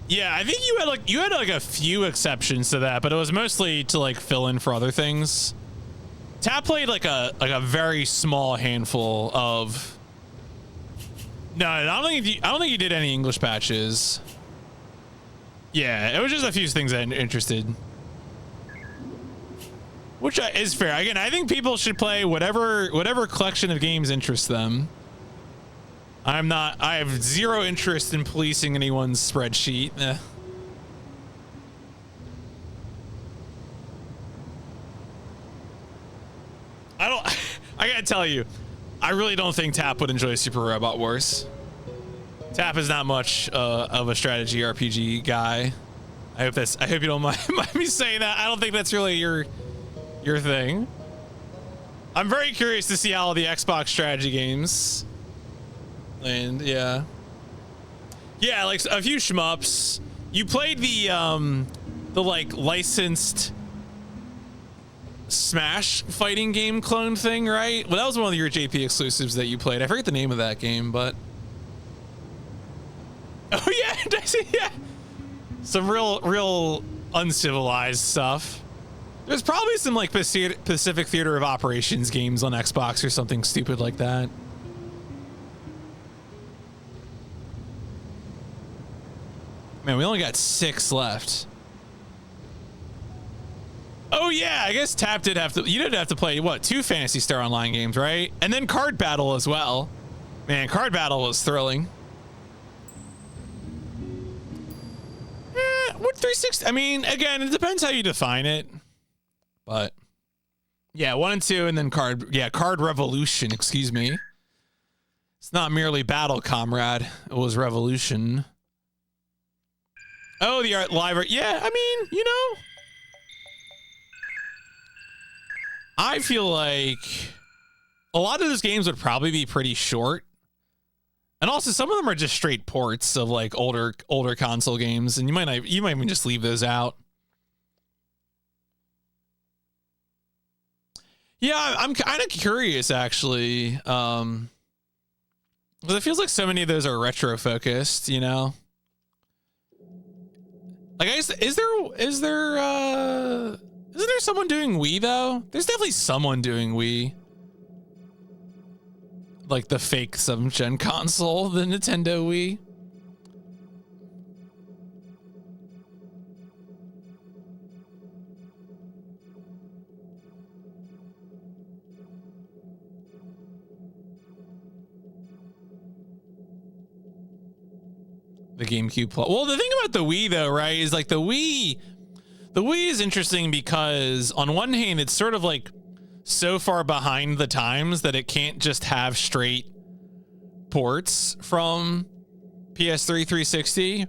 Yeah, I think you had a few exceptions to that, but it was mostly to like fill in for other things. Tap played like a very small handful of. No, I don't think you did any English patches. Yeah, it was just a few things that interested. Which is fair. Again, I think people should play whatever collection of games interests them. I have zero interest in policing anyone's spreadsheet. I gotta tell you, I really don't think Tap would enjoy Super Robot Wars. Tap is not much of a strategy RPG guy. I hope you don't mind me saying that. I don't think that's really your thing. I'm very curious to see how the Xbox strategy games. And yeah, like a few shmups. You played the like licensed Smash fighting game clone thing, right? Well, that was one of your JP exclusives that you played. I forget the name of that game, but oh yeah, yeah, some real uncivilized stuff. There's probably some like Pacific Theater of Operations games on Xbox or something stupid like that. Man, we only got 6 left. Oh yeah, I guess Tap did have to. You did have to play what 2 Phantasy Star Online games, right? And then Card Battle as well. Man, Card Battle was thrilling. What 360? I mean, again, it depends how you define it. But yeah, 1 and 2, and then Card Revolution. Excuse me. It's not merely Battle, comrade. It was Revolution. Oh, the art live. Yeah, I mean, you know, I feel like a lot of those games would probably be pretty short. And also some of them are just straight ports of like older console games, and you might even just leave those out. Yeah, I'm kind of curious actually. 'Cause it feels like so many of those are retro focused, you know? Like, I guess, isn't there someone doing Wii though? There's definitely someone doing Wii. Like the fake 7th gen console, the Nintendo Wii. The GameCube Plus. Well, the thing about the Wii though, right, is like the Wii is interesting because on one hand, it's sort of like so far behind the times that it can't just have straight ports from PS3 360.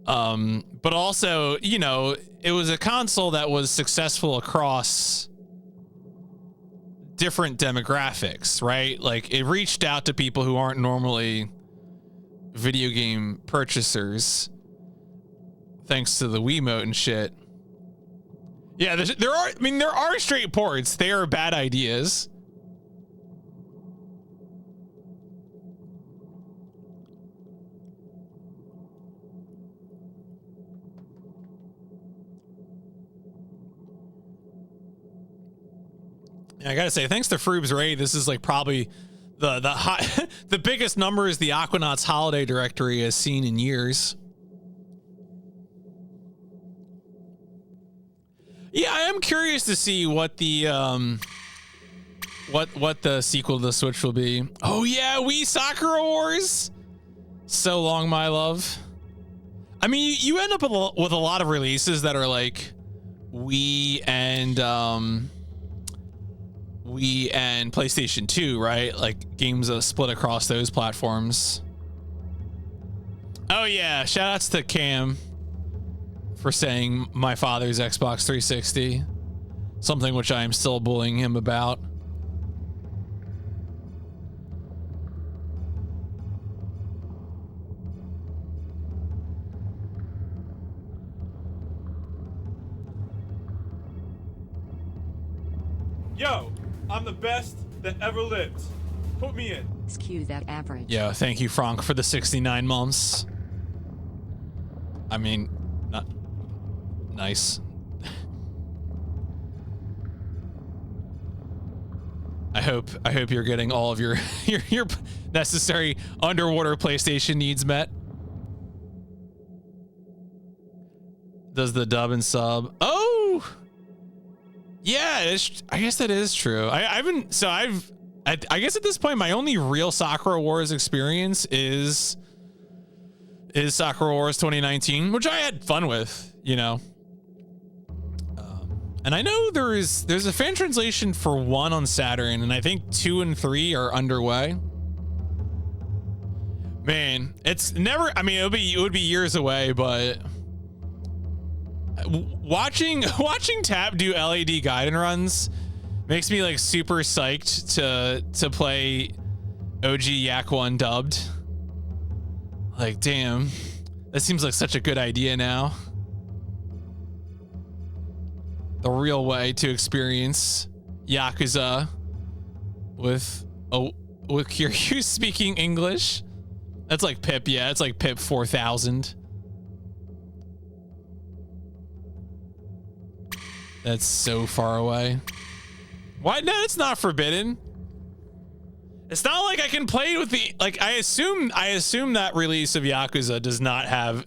But also, you know, it was a console that was successful across different demographics, right? Like it reached out to people who aren't normally video game purchasers thanks to the Wiimote and shit. Yeah, there are straight ports. They are bad ideas. I gotta say, thanks to Froob's Raid, this is like probably the biggest numbers the Aquanauts holiday directory has seen in years. Yeah, I am curious to see what the what the sequel to the Switch will be. Oh yeah, Wii Soccer Wars. So long, my love. I mean, you end up with a lot of releases that are like Wii and PlayStation 2, right? Like games that split across those platforms. Oh yeah, shout outs to Cam for saying my father's Xbox 360, something which I am still bullying him about. Yo, I'm the best that ever lived. Put me in. Skew that average. Yeah, thank you, Frank, for the 69 months. I mean, not nice. I hope you're getting all of your necessary underwater PlayStation needs met. Does the dub and sub? Oh, yeah. I guess that is true. I guess at this point, my only real Sakura Wars experience is Sakura Wars 2019, which I had fun with, you know. And I know there's a fan translation for 1 on Saturn, and I think 2 and 3 are underway. Man, it's never. I mean, it would be years away, but watching Tap do LED Gaiden runs makes me like super psyched to play OG Yak 1 dubbed. Like, damn, that seems like such a good idea now. The real way to experience Yakuza with Kiryu speaking English. That's like PIP, yeah, it's like PIP 4000. That's so far away. Why? No, it's not forbidden. It's not like I can play with the, like, I assume that release of Yakuza does not have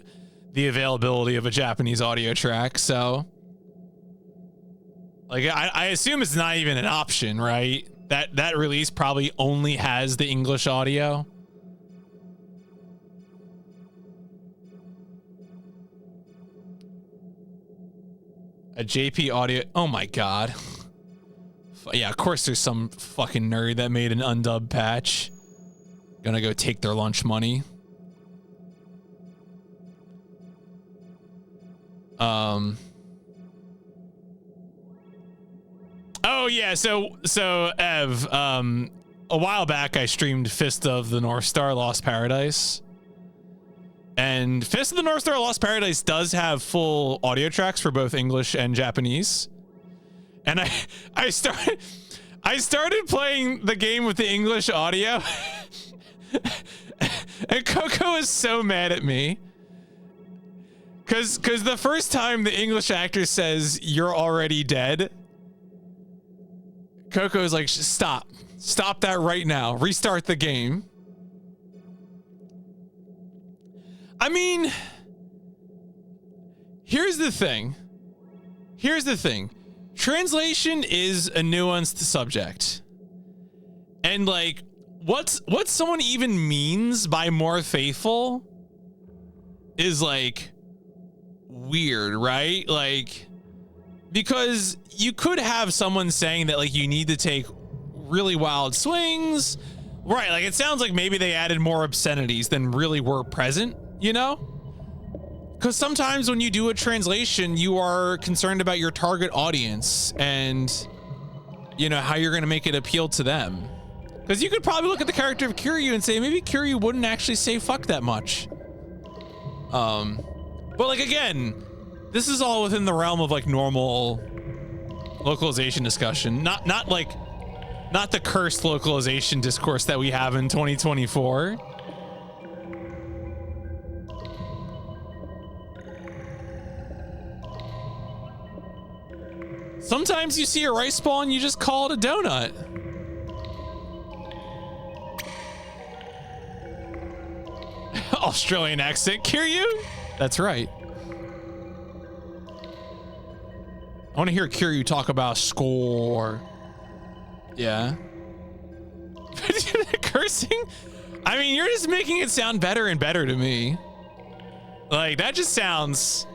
the availability of a Japanese audio track, so like I assume it's not even an option, right? That release probably only has the English audio. A JP audio. Oh my god. Yeah, of course there's some fucking nerd that made an undubbed patch. Gonna go take their lunch money. Oh yeah, so Ev, a while back I streamed Fist of the North Star Lost Paradise. And Fist of the North Star Lost Paradise does have full audio tracks for both English and Japanese. and I started playing the game with the English audio, and Coco is so mad at me. Cause the first time the English actor says you're already dead, Coco is like, stop that right now. Restart the game. I mean, here's the thing. Translation is a nuanced subject. And like, what someone even means by more faithful is like weird, right? Like, because you could have someone saying that like you need to take really wild swings, right? Like it sounds like maybe they added more obscenities than really were present, you know? Because sometimes when you do a translation, you are concerned about your target audience and, you know, how you're going to make it appeal to them. Because you could probably look at the character of Kiryu and say, maybe Kiryu wouldn't actually say fuck that much. But like, again, this is all within the realm of like normal localization discussion. Not the cursed localization discourse that we have in 2024. Sometimes you see a rice ball and you just call it a donut. Australian accent, Kiryu? That's right. I want to hear Kiryu talk about score. Yeah. Cursing? I mean, you're just making it sound better and better to me. Like, that just sounds...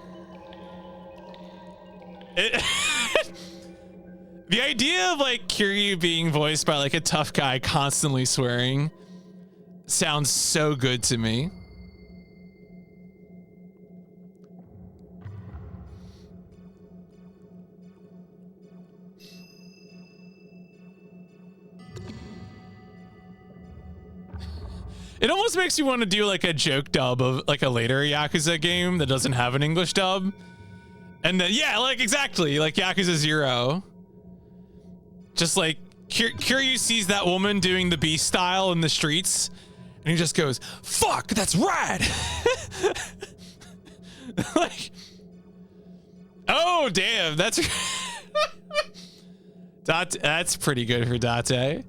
The idea of like Kiryu being voiced by like a tough guy constantly swearing sounds so good to me. It almost makes you want to do like a joke dub of like a later Yakuza game that doesn't have an English dub. And then, yeah, like exactly like Yakuza 0. Just like Kiryu sees that woman doing the beast style in the streets and he just goes, fuck, that's rad. Like, oh, damn, that's that's pretty good for Date.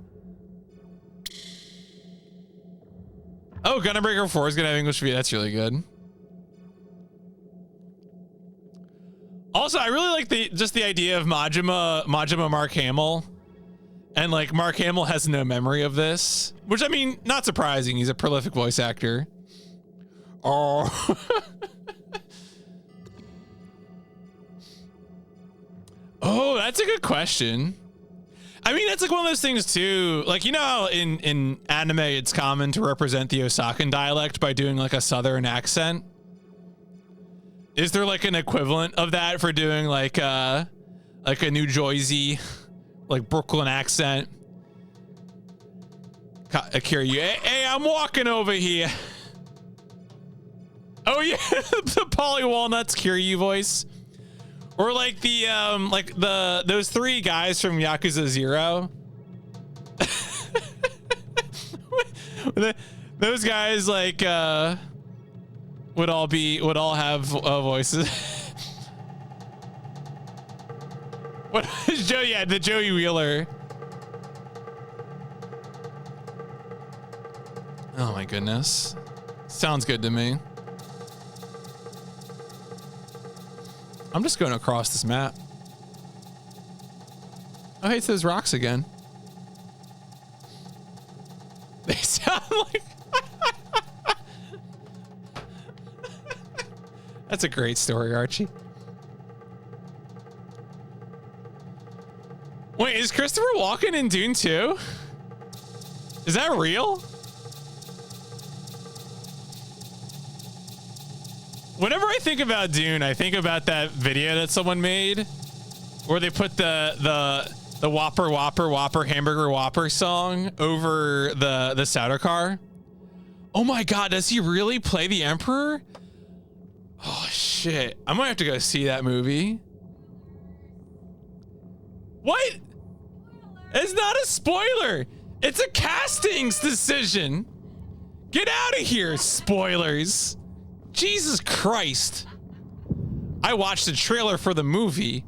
Oh, Gunnerbreaker 4 is gonna have English V. That's really good. Also, I really like the idea of Majima Mark Hamill. And like Mark Hamill has no memory of this, which I mean, not surprising. He's a prolific voice actor. Oh. Oh, that's a good question. I mean, that's like one of those things too. Like, you know how in anime it's common to represent the Osakan dialect by doing like a southern accent? Is there like an equivalent of that for doing like a New Jersey, like Brooklyn accent? Kiryu, hey, I'm walking over here. Oh yeah, the Polly Walnuts Kiryu voice. Or like those three guys from Yakuza 0. Those guys like would all have voices. What is Joe? Yeah, the Joey Wheeler. Oh my goodness. Sounds good to me. I'm just going across this map. Oh, hey, it's those rocks again. They sound like... That's a great story, Archie. Wait, is Christopher Walken in Dune 2? Is that real? Whenever I think about Dune, I think about that video that someone made where they put the Whopper Whopper Whopper Hamburger Whopper song over the Sauerkraut. Oh my God, does he really play the Emperor? Oh shit, I might have to go see that movie. What? It's not a spoiler. It's a castings decision. Get out of here, spoilers. Jesus Christ. I watched the trailer for the movie.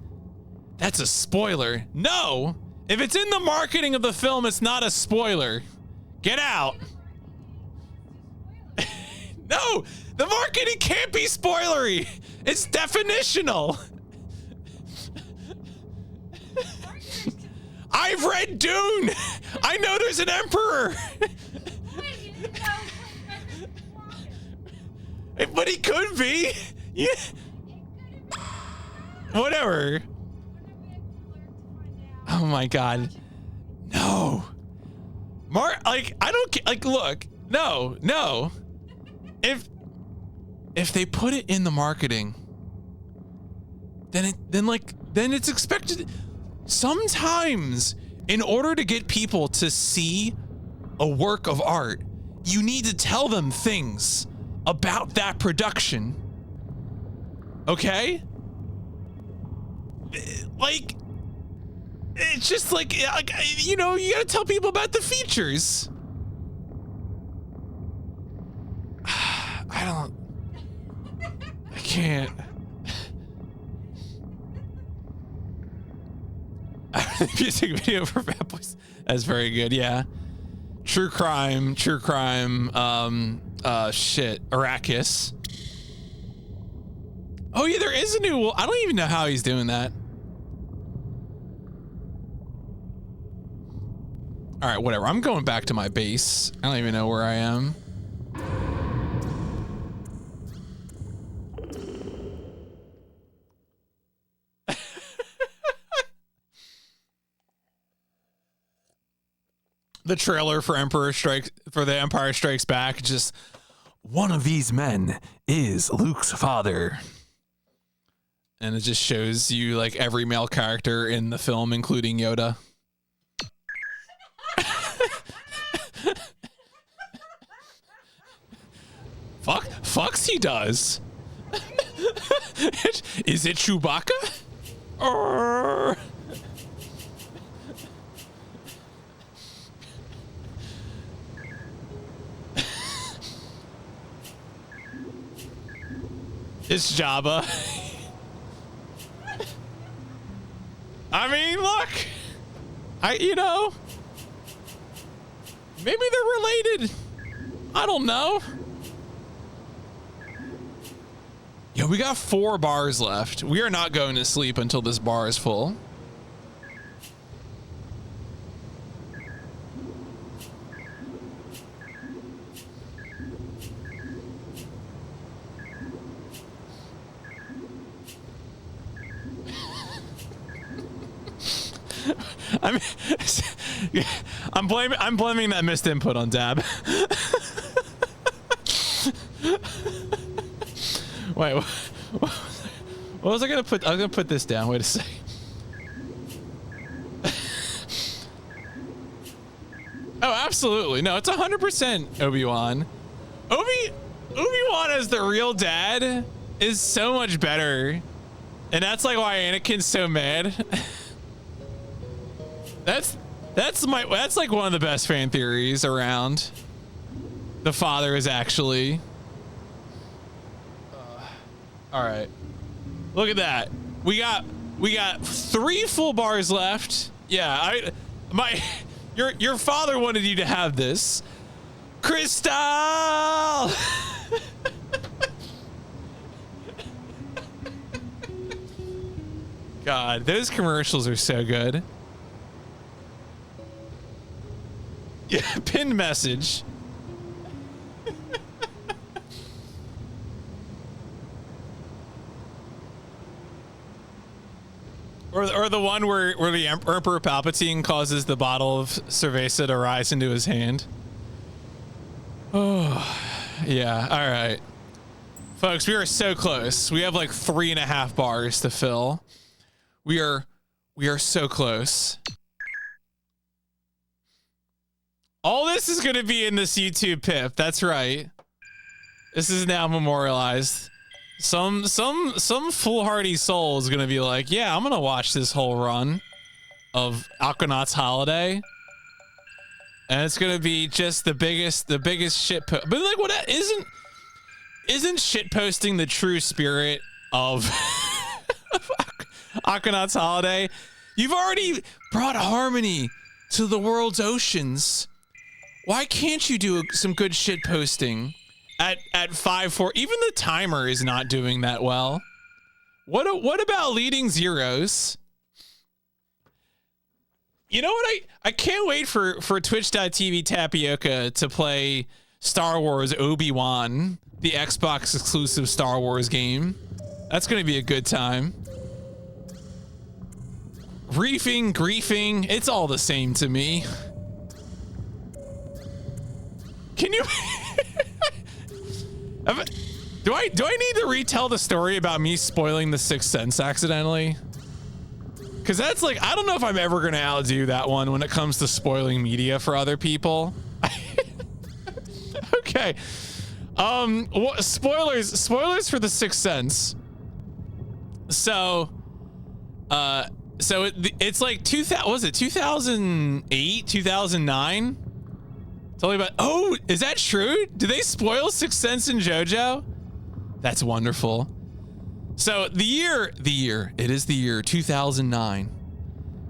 That's a spoiler. No. If it's in the marketing of the film, it's not a spoiler. Get out. No, the marketing can't be spoilery. It's definitional. I've read Dune. I know there's an emperor. But he could be. Yeah. Whatever. Oh my God. No. Like, I don't like, look, no. If they put it in the marketing, then it's expected. Sometimes in order to get people to see a work of art, you need to tell them things about that production. Okay? Like, it's just like, you know, you gotta tell people about the features. I can't. Music video for Fat Boys. That's very good, yeah. True crime, shit, Arrakis. Oh yeah, there is a new, I don't even know how he's doing that. All right, whatever. I'm going back to my base. I don't even know where I am. The trailer for The Empire Strikes Back, just one of these men is Luke's father. And it just shows you like every male character in the film, including Yoda. Fucks he does. Is it Chewbacca? It's Jabba. I mean, look. You know. Maybe they're related. I don't know. Yeah, we got 4 bars left. We are not going to sleep until this bar is full. I mean, I'm blaming that missed input on Dab. Wait, what was I gonna put? I was gonna put this down. Wait a second. Oh, absolutely. No, it's 100% Obi-Wan. Obi-Wan as the real dad is so much better. And that's like why Anakin's so mad. That's like one of the best fan theories around. The father is actually. All right. Look at that. We got 3 full bars left. Yeah, your father wanted you to have this. Crystal. God, those commercials are so good. Yeah, pinned message. Or the one where the Emperor Palpatine causes the bottle of cerveza to rise into his hand. Oh, yeah. All right, folks, we are so close. We have like 3.5 bars to fill. We are so close. All this is going to be in this YouTube PIP. That's right. This is now memorialized. Some foolhardy soul is going to be like, yeah, I'm going to watch this whole run. of Aquanaut's holiday. And it's gonna be just the biggest shit post. But like, what isn't shit posting the true spirit of Aquanaut's holiday? You've already brought harmony to the world's oceans. Why can't you do some good shit posting at 5-4? Even the timer is not doing that well. What about leading zeros? You know what? I can't wait for Twitch.tv Tapioca to play Star Wars Obi-Wan, the Xbox exclusive Star Wars game. That's going to be a good time. Reefing, griefing, it's all the same to me. Can you do I need to retell the story about me spoiling The Sixth Sense accidentally? Because that's like, I don't know if I'm ever going to outdo that one when it comes to spoiling media for other people. Okay. Spoilers for The Sixth Sense. So it's like 2008, 2009? Tell me about, oh, is that true? Did they spoil Sixth Sense and JoJo? That's wonderful. So it is the year 2009,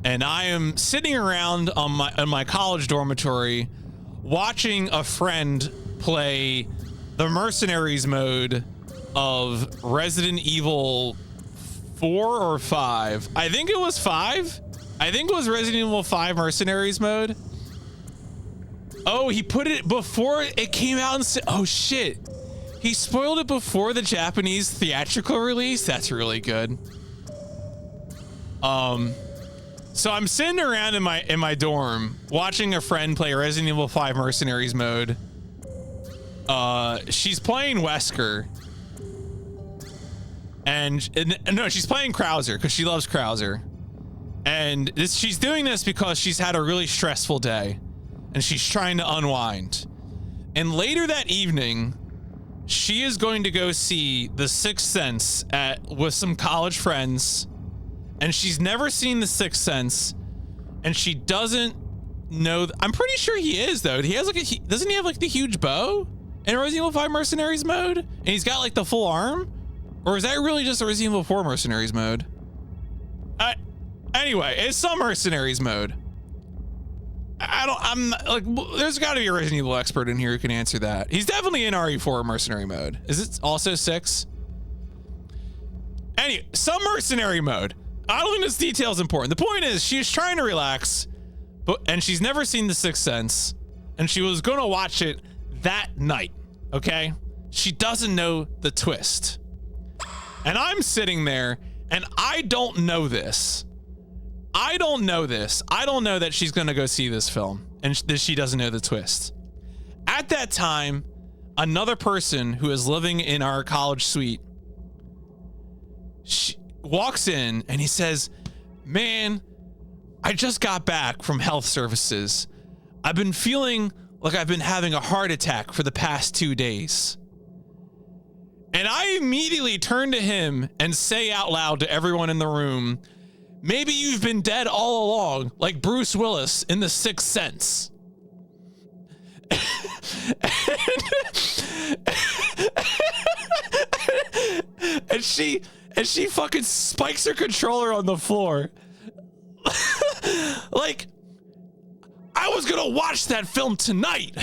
and I am sitting around on my college dormitory watching a friend play the Mercenaries mode of Resident Evil 4 or 5. I think it was 5. I think it was Resident Evil 5 Mercenaries mode. Oh, he put it before it came out and said, oh shit. He spoiled it before the Japanese theatrical release. That's really good. So I'm sitting around in my dorm watching a friend play Resident Evil 5 Mercenaries mode. She's playing Wesker. And no, she's playing Krauser because she loves Krauser. And she's doing this because she's had a really stressful day and she's trying to unwind. And later that evening, she is going to go see The Sixth Sense with some college friends, and she's never seen The Sixth Sense, and she doesn't know. I'm pretty sure he is though. He has like doesn't he have like the huge bow in Resident Evil 5 Mercenaries mode, and he's got like the full arm, or is that really just a Resident Evil 4 Mercenaries mode? Anyway, it's some Mercenaries mode. I'm like, there's got to be a Resident Evil expert in here who can answer that. He's definitely in RE4 mercenary mode. Is it also 6? Anyway, some mercenary mode. I don't think this detail is important. The point is, she's trying to relax, and she's never seen The Sixth Sense, and she was going to watch it that night. Okay, she doesn't know the twist, and I'm sitting there, and I don't know this. I don't know that she's going to go see this film and that she doesn't know the twist. At that time, another person who is living in our college suite walks in and he says, man, I just got back from health services. I've been feeling like I've been having a heart attack for the past 2 days. And I immediately turn to him and say out loud to everyone in the room, maybe you've been dead all along, like Bruce Willis in The Sixth Sense. and she fucking spikes her controller on the floor. Like, I was gonna watch that film tonight.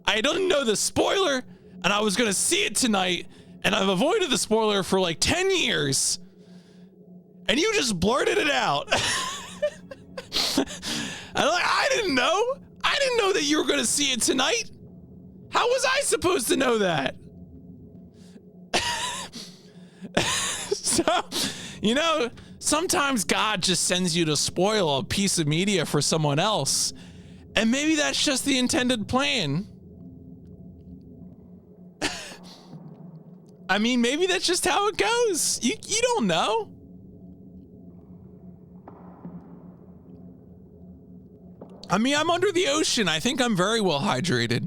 I didn't know the spoiler, and I was gonna see it tonight, and I've avoided the spoiler for like 10 years. And you just blurted it out. And like, I didn't know that you were going to see it tonight. How was I supposed to know that? So, you know, sometimes God just sends you to spoil a piece of media for someone else. And maybe that's just the intended plan. I mean, maybe that's just how it goes. You don't know. I mean, I'm under the ocean. I think I'm very well hydrated.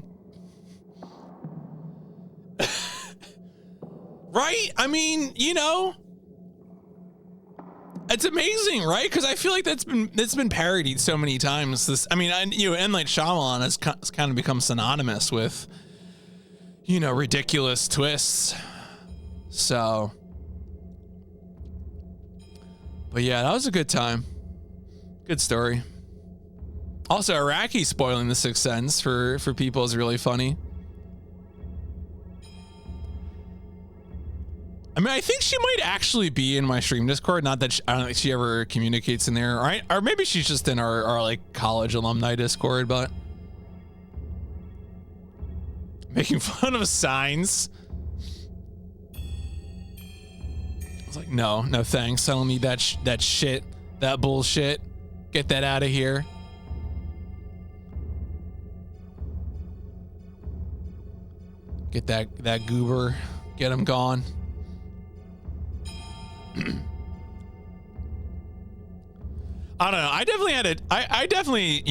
Right? I mean, you know, It's amazing, right? Because I feel like it's been parodied so many times. M. Night Shyamalan has kind of become synonymous with, ridiculous twists. So, but yeah, that was a good time. Good story. Also, Iraqi spoiling The Sixth Sense for people is really funny. I think she might actually be in my stream Discord. Not that I don't think she ever communicates in there, right? Or maybe she's just in our like college alumni Discord. But making fun of signs. I was like, no thanks. I don't need that shit, that bullshit. Get that out of here. Get that goober. Get him gone. I don't know. I definitely,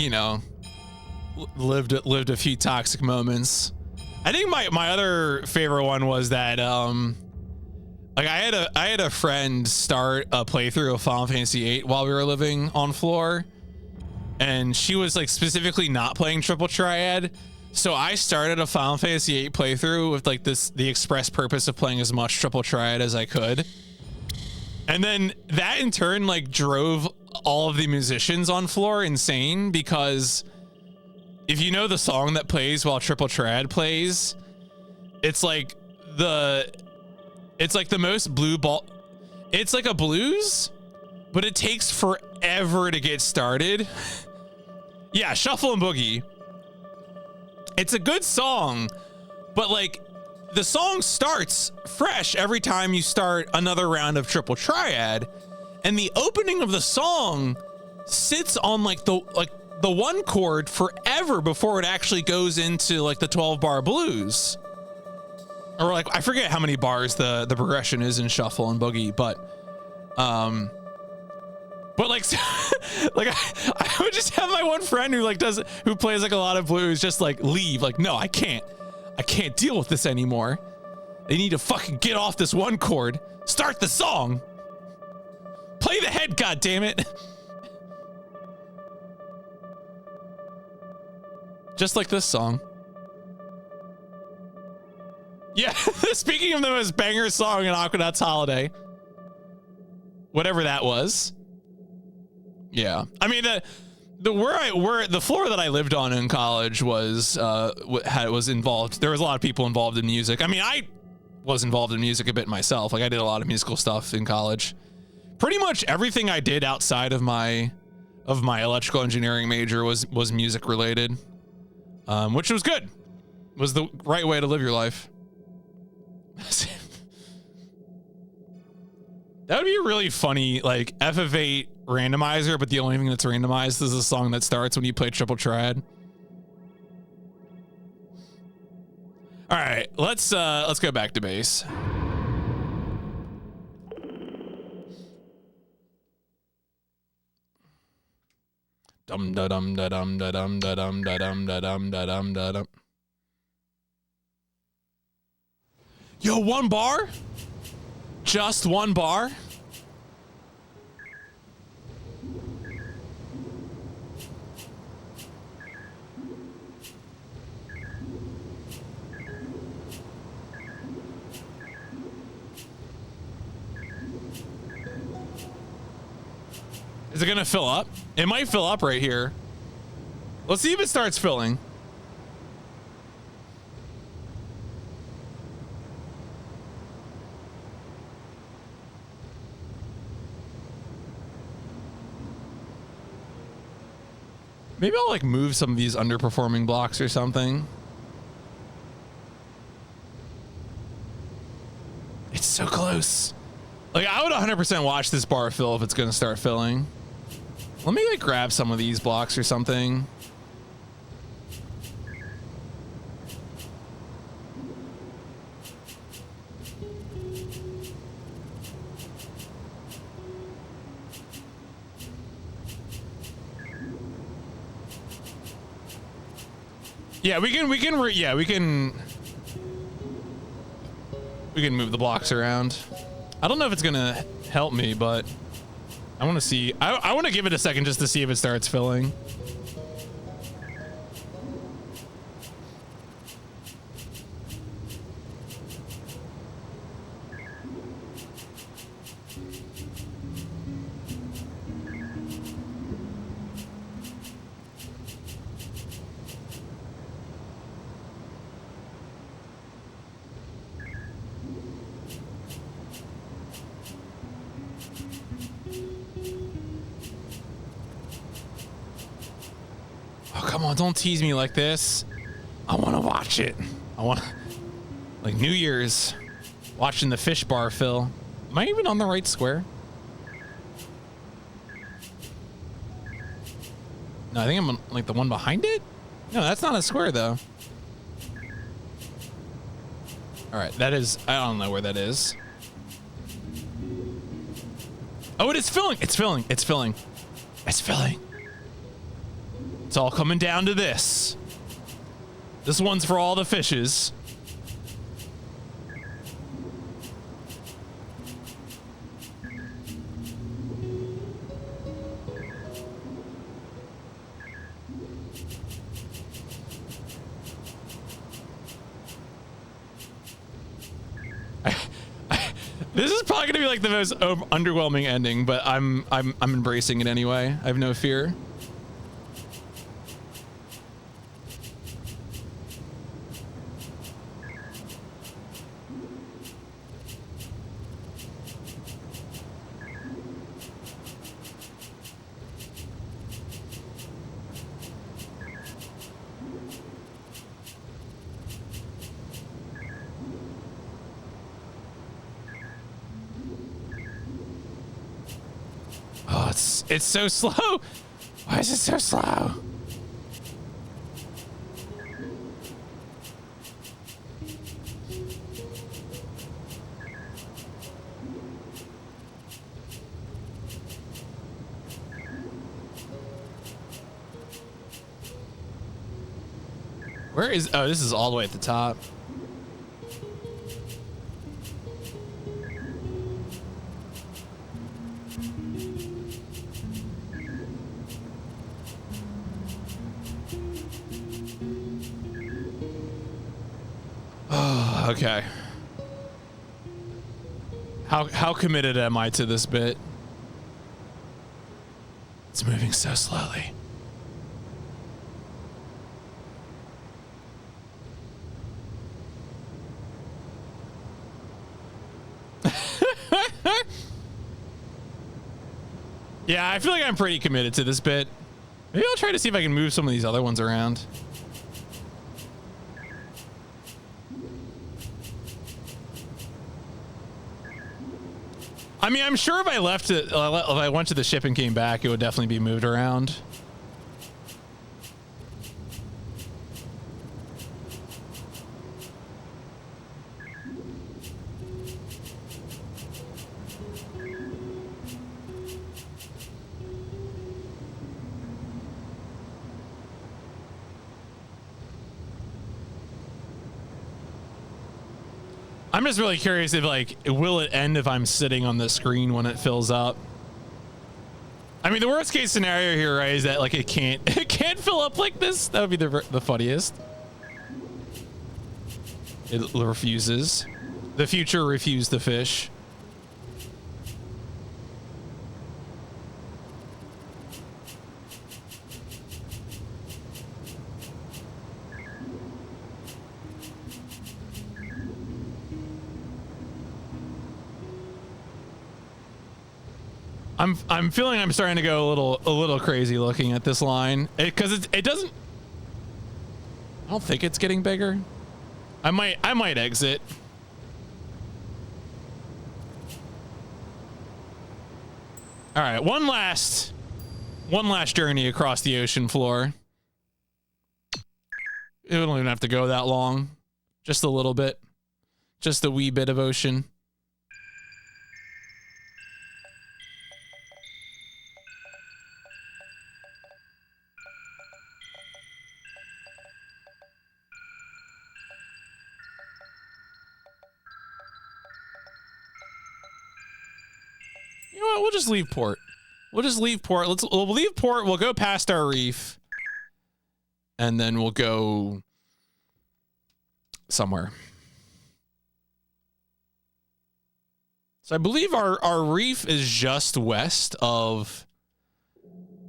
lived a few toxic moments. I think my other favorite one was that like I had a friend start a playthrough of Final Fantasy VIII while we were living on floor, and she was like specifically not playing Triple Triad. So I started a Final Fantasy VIII playthrough with like the express purpose of playing as much Triple Triad as I could. And then that in turn like drove all of the musicians on floor insane, because if you know the song that plays while Triple Triad plays, it's like the most blue ball. It's like a blues, but it takes forever to get started. Yeah, Shuffle and Boogie. It's a good song, but like the song starts fresh every time you start another round of Triple Triad, and the opening of the song sits on like the one chord forever before it actually goes into like the 12-bar blues. Or like I forget how many bars the progression is in Shuffle and Boogie, but like like I would just have my one friend who plays like a lot of blues just like leave, like, no, I can't deal with this anymore. They need to fucking get off this one chord. Start the song. Play the head, goddammit. Just like this song. Yeah, speaking of the most banger song in Aquanaut's Holiday. Whatever that was. Yeah. I mean, the floor that I lived on in college was involved. There was a lot of people involved in music. I mean, I was involved in music a bit myself. Like I did a lot of musical stuff in college. Pretty much everything I did outside of my electrical engineering major was music related, which was good. Was the right way to live your life. That would be a really funny, like, FF8 randomizer, but the only thing that's randomized is the song that starts when you play Triple Triad. All right, let's go back to base. Dum da dum da dum da dum da dum da dum da dum da dum da dum. Yo, 1 bar? Just 1 bar? Is it gonna fill up? It might fill up right here. Let's see if it starts filling. Maybe I'll like move some of these underperforming blocks or something. It's so close. Like I would 100% watch this bar fill if it's gonna start filling. Let me like grab some of these blocks or something. Yeah, we can move the blocks around. I don't know if it's gonna help me, but I want to see. I want to give it a second just to see if it starts filling. Don't tease me like this. I want to watch it. I want, like New Year's, watching the fish bar fill. Am I even on the right square? No, I think I'm on, like the one behind it. No, that's not a square though. All right, that is. I don't know where that is. Oh, it is filling. It's filling. It's filling. It's filling. It's all coming down to this. This one's for all the fishes. This is probably gonna be like the most underwhelming ending, but I'm embracing it anyway. I have no fear. It's so slow. Why is it so slow? Where is, oh, this is all the way at the top. Okay. How committed am I to this bit? It's moving so slowly. Yeah, I feel like I'm pretty committed to this bit. Maybe I'll try to see if I can move some of these other ones around. I mean, I'm sure if I left it, if I went to the ship and came back, it would definitely be moved around. I'm just really curious if, like, will it end if I'm sitting on the screen when it fills up? I mean, the worst case scenario here, right, is that, like, it can't fill up like this. That would be the funniest. It refuses. The future refused the fish. I'm feeling I'm starting to go a little crazy looking at this line because it doesn't. I don't think it's getting bigger. I might exit. All right, one last journey across the ocean floor. We don't even have to go that long. Just a little bit. Just a wee bit of ocean. You know what? We'll just leave port. We'll just leave port. We'll leave port. We'll go past our reef. And then we'll go somewhere. So I believe our reef is just west of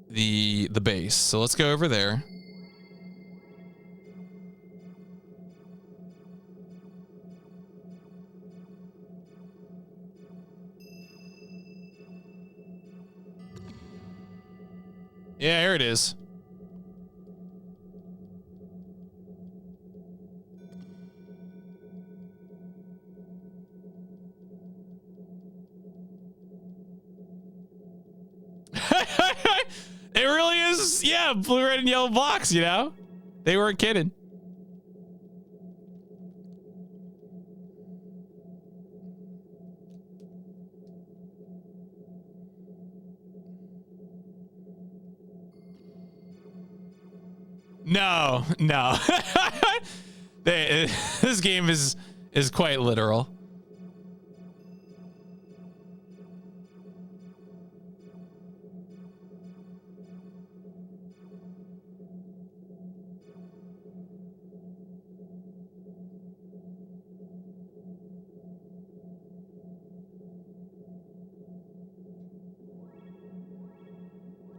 the base. So let's go over there. Yeah, here it is. It really is, yeah, blue, red, and yellow blocks, you know? They weren't kidding. No. This game is quite literal.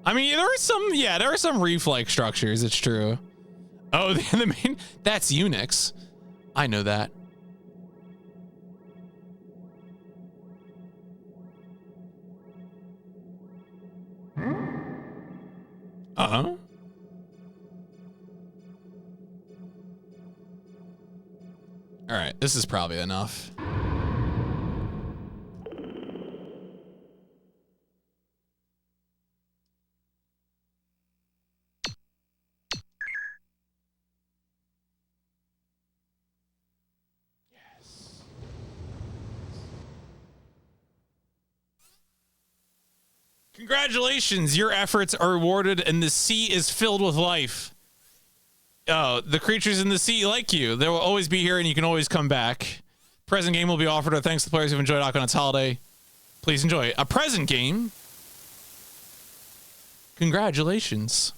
I mean, there are some reef-like structures, it's true. Oh, the main, that's Unix. I know that. Uh-huh. All right, this is probably enough. Congratulations, your efforts are rewarded and the sea is filled with life. Oh, the creatures in the sea like you. They will always be here and you can always come back. Present game will be offered thanks to players who've enjoyed Aquanaut's holiday. Please enjoy. A present game? Congratulations.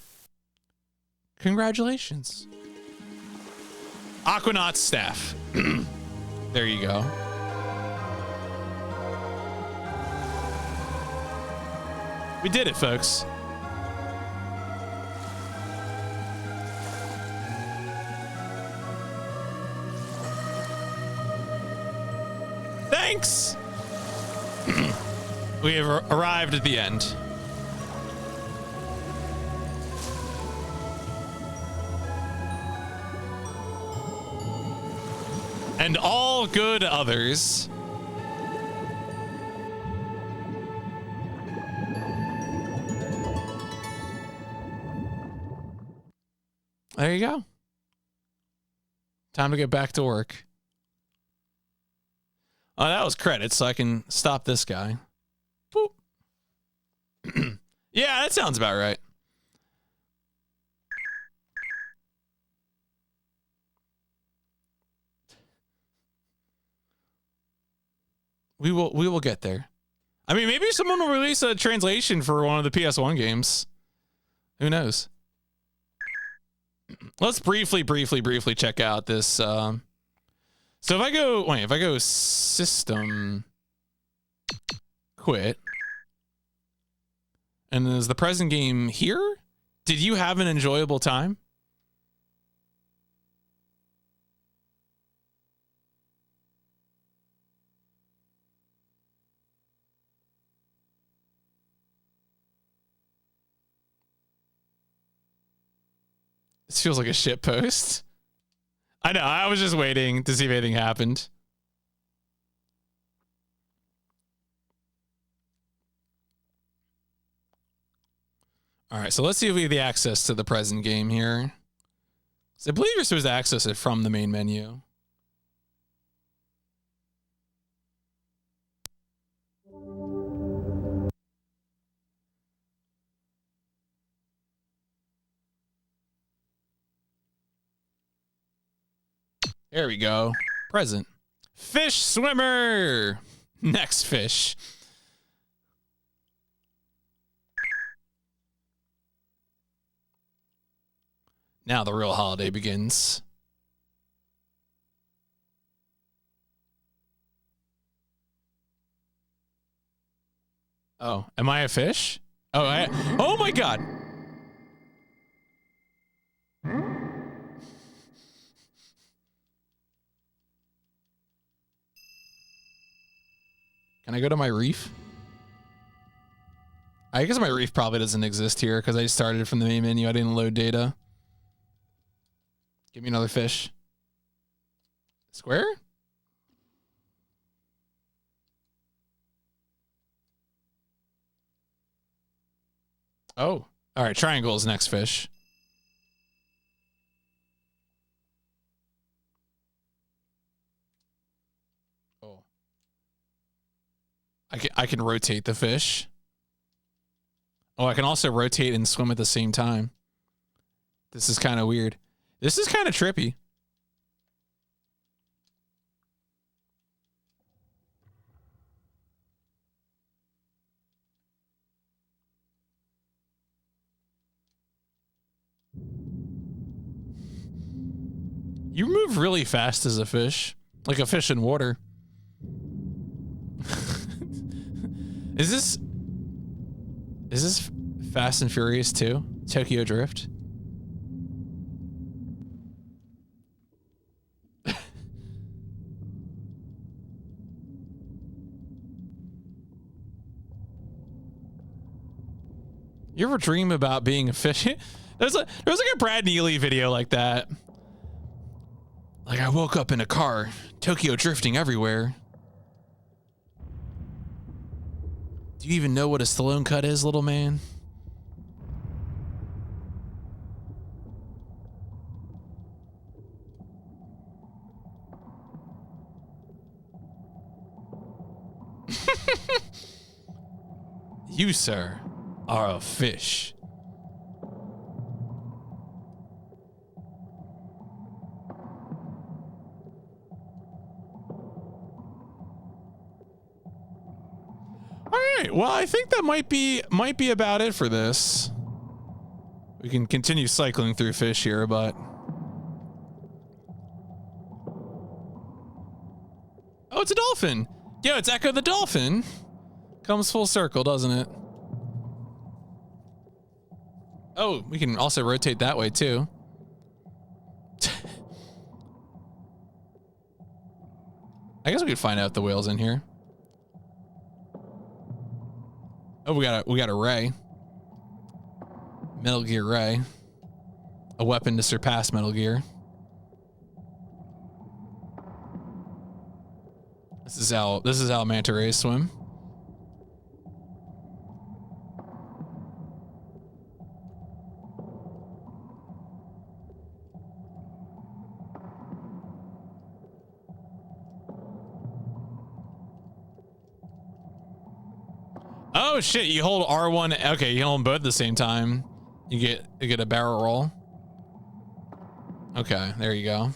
Congratulations. Aquanaut staff. There you go. We did it, folks. Thanks. We have arrived at the end. And all good others. There you go. Time to get back to work. Oh, that was credits, so I can stop this guy. Boop. Yeah, that sounds about right. We will get there. I mean, maybe someone will release a translation for one of the PS1 games. Who knows? Let's briefly check out this. So if I go system quit, and is the present game here? Did you have an enjoyable time? This feels like a shit post. I know, I was just waiting to see if anything happened. All right, so let's see if we have the access to the present game here. So I believe you're supposed to access it from the main menu. There we go. Present. Fish swimmer. Next fish. Now the real holiday begins. Oh, am I a fish? Oh, oh my God. Can I go to my reef? I guess my reef probably doesn't exist here because I started from the main menu. I didn't load data. Give me another fish. Square? Oh, all right. Triangle is next fish. Oh, I can rotate the fish. Oh, I can also rotate and swim at the same time. This is kind of weird. This is kind of trippy. You move really fast as a fish, like a fish in water. Is this Fast and Furious 2? Tokyo Drift? You ever dream about being a fish? There's like a Brad Neely video like that. Like, I woke up in a car, Tokyo drifting everywhere. Do you even know what a Stallone cut is, little man? You, sir, are a fish. All right. Well, I think that might be about it for this. We can continue cycling through fish here, but oh, it's a dolphin. Yo, it's Echo the Dolphin. Comes full circle, doesn't it? Oh, we can also rotate that way too. I guess we could find out if the whale's in here. Oh, we got a ray. Metal Gear Ray. A weapon to surpass Metal Gear. This is how manta rays swim. Oh shit, you hold R1. Okay, you hold them both at the same time. You get a barrel roll. Okay, there you go.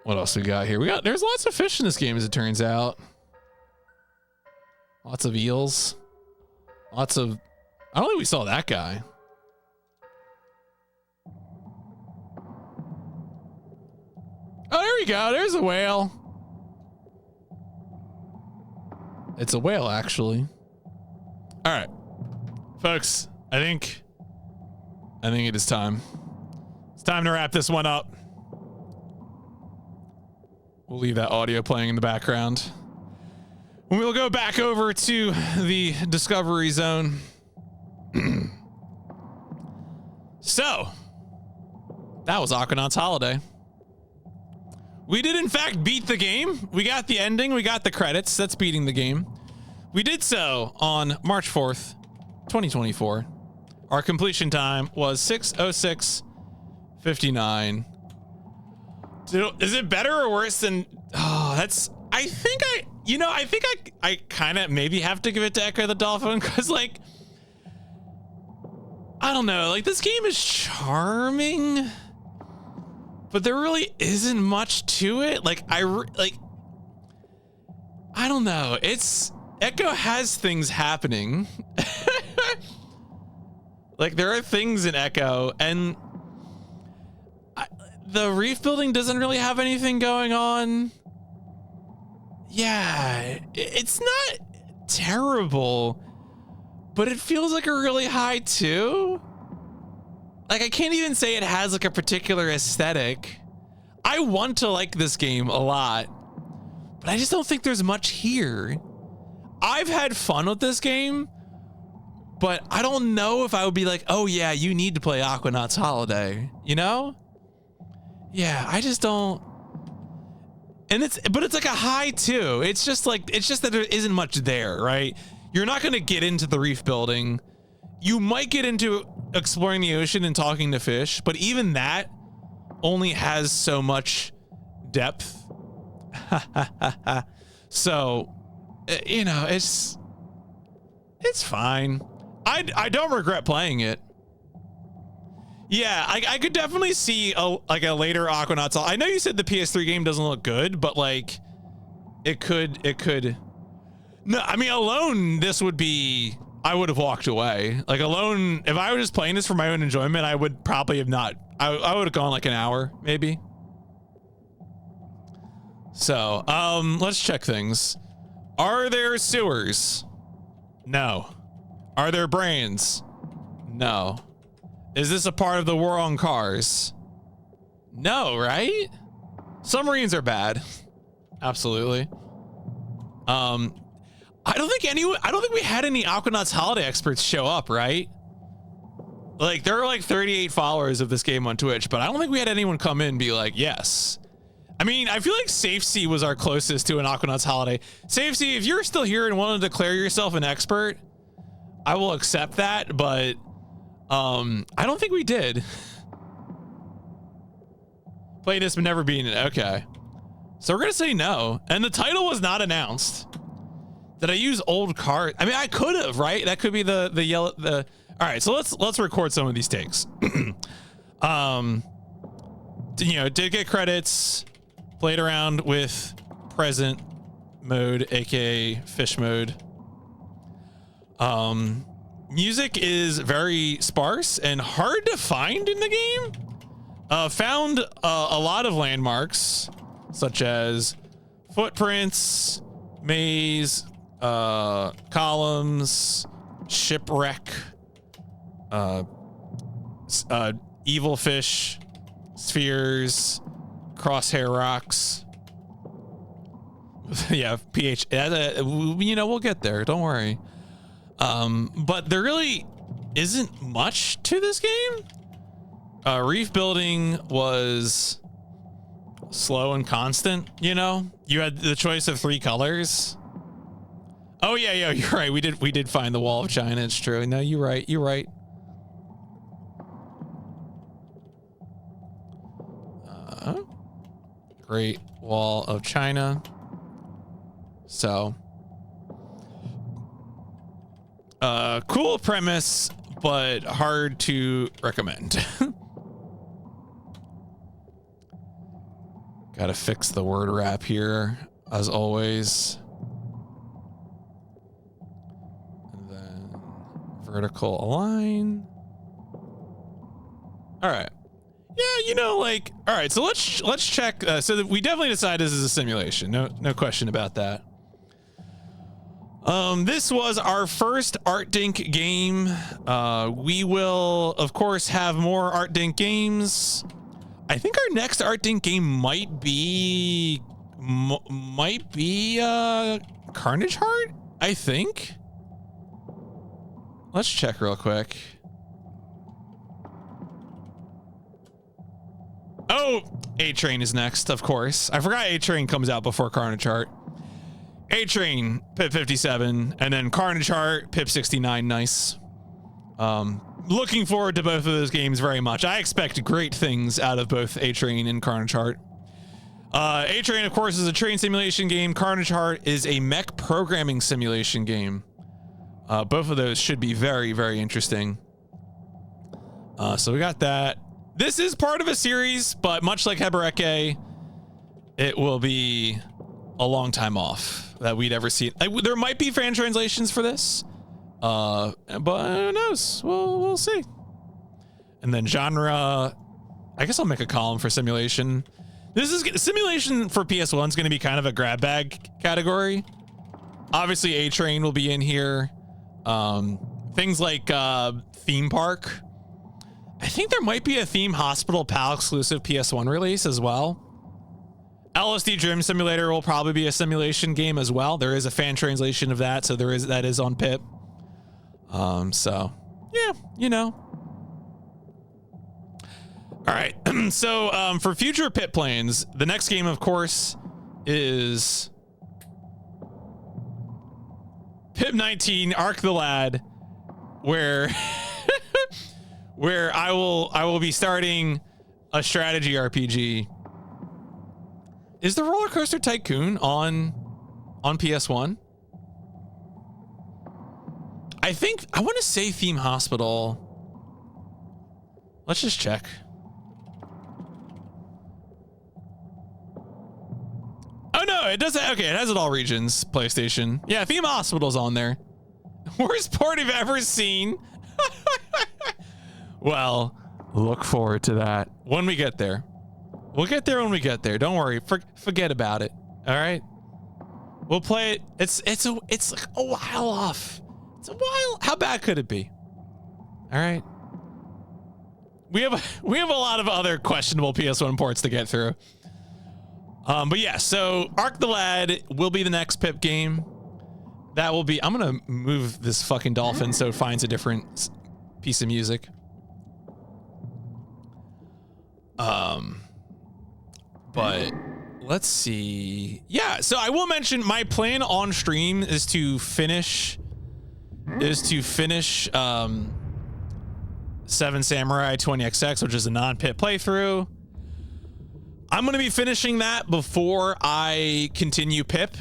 What else we got here? There's lots of fish in this game, as it turns out. Lots of eels. Lots of, I don't think we saw that guy. Oh, there we go. There's a whale. It's a whale, actually. All right, folks, I think it is time. It's time to wrap this one up. We'll leave that audio playing in the background. We'll go back over to the Discovery Zone. So, that was Aquanaut's Holiday. We did, in fact, beat the game. We got the ending. We got the credits. That's beating the game. We did so on March 4th, 2024. Our completion time was 6:06:59. Is it better or worse than? Oh, that's. I think I kind of maybe have to give it to Echo the Dolphin because like. I don't know, like this game is charming, but there really isn't much to it. Like I don't know. Echo has things happening. Like there are things in Echo, and the reef building doesn't really have anything going on. Yeah, it's not terrible. But it feels like a really high too. Like I can't even say it has like a particular aesthetic. I want to like this game a lot, but I just don't think there's much here. I've had fun with this game, but I don't know if I would be like, oh yeah, you need to play Aquanaut's Holiday, you know? Yeah, I just don't. And it's like a high too. It's just that there isn't much there, right? You're not going to get into the reef building. You might get into exploring the ocean and talking to fish, but even that only has so much depth. So, you know, it's fine. I don't regret playing it. Yeah, I could definitely see a later Aquanauts. I know you said the PS3 game doesn't look good, but like it could. No, I mean, alone, this would be, I would have walked away. Like alone, if I was just playing this for my own enjoyment, I would probably have not, I would have gone like an hour, maybe. So, let's check things. Are there sewers? No. Are there brains? No. Is this a part of the war on cars? No, right? Submarines are bad. Absolutely. I don't think we had any Aquanauts Holiday experts show up, right? Like there are like 38 followers of this game on Twitch, but I don't think we had anyone come in and be like, yes. I mean, I feel like SafeC was our closest to an Aquanauts Holiday. SafeC, if you're still here and want to declare yourself an expert, I will accept that, but I don't think we did. Played this but never beaten it. Okay. So we're gonna say no. And the title was not announced. Did I use old cards? I mean, I could have, right? That could be the yellow. All right, so let's record some of these takes. You know, did get credits. Played around with present mode, aka fish mode. Music is very sparse and hard to find in the game. Found a lot of landmarks, such as footprints, maze, columns, shipwreck, evil fish, spheres, crosshair rocks. Yeah, pH. You know, we'll get there. Don't worry. But there really isn't much to this game. Reef building was slow and constant. You know, you had the choice of 3 colors. Oh yeah, you're right. We did find the Wall of China. It's true. No, you're right. You're right. Great Wall of China. So, cool premise, but hard to recommend. Gotta fix the word wrap here, as always. And then vertical align. All right. Yeah, you know, like, all right, so let's check. So that we definitely decide this is a simulation. No question about that. This was our first Artdink game. We will, of course, have more Artdink games. I think our next Artdink game might be Carnage Heart, I think. Let's check real quick. Oh, A-Train is next, of course. I forgot A-Train comes out before Carnage Heart. A-Train, PIP 57, and then Carnage Heart, PIP 69. Nice. Looking forward to both of those games very much. I expect great things out of both A-Train and Carnage Heart. A-Train, of course, is a train simulation game. Carnage Heart is a mech programming simulation game. Both of those should be very, very interesting. So we got that. This is part of a series, but much like Hebereke, it will be a long time off that we'd ever see it. There might be fan translations for this, but who knows? We'll see. And then genre, I guess I'll make a column for simulation. This is simulation for PS1 is going to be kind of a grab bag category. Obviously, A-Train will be in here. Things like theme park. I think there might be a Theme Hospital PAL exclusive PS1 release as well. LSD Dream Simulator will probably be a simulation game as well. There is a fan translation of that, so that is on PIP. So yeah, you know. All right. So for future PIP plans, the next game, of course, is PIP 19 Arc the Lad, where where I will be starting a strategy RPG. Is the Roller Coaster Tycoon on PS1? I want to say Theme Hospital. Let's just check. Oh no, it doesn't. Okay, it has it all regions. PlayStation. Yeah, Theme Hospital's on there. Worst port I've ever seen. Well, look forward to that when we get there. We'll get there when we get there. Don't worry. Forget about it. All right. We'll play it. It's like a while off. It's a while. How bad could it be? All right. We have a lot of other questionable PS1 ports to get through. But yeah, so Arc the Lad will be the next PIP game. That will be. I'm gonna move this fucking dolphin so it finds a different piece of music. But let's see. Yeah, so I will mention my plan on stream is to finish Seven Samurai 20XX, which is a non-PIP playthrough. I'm going to be finishing that before I continue PIP.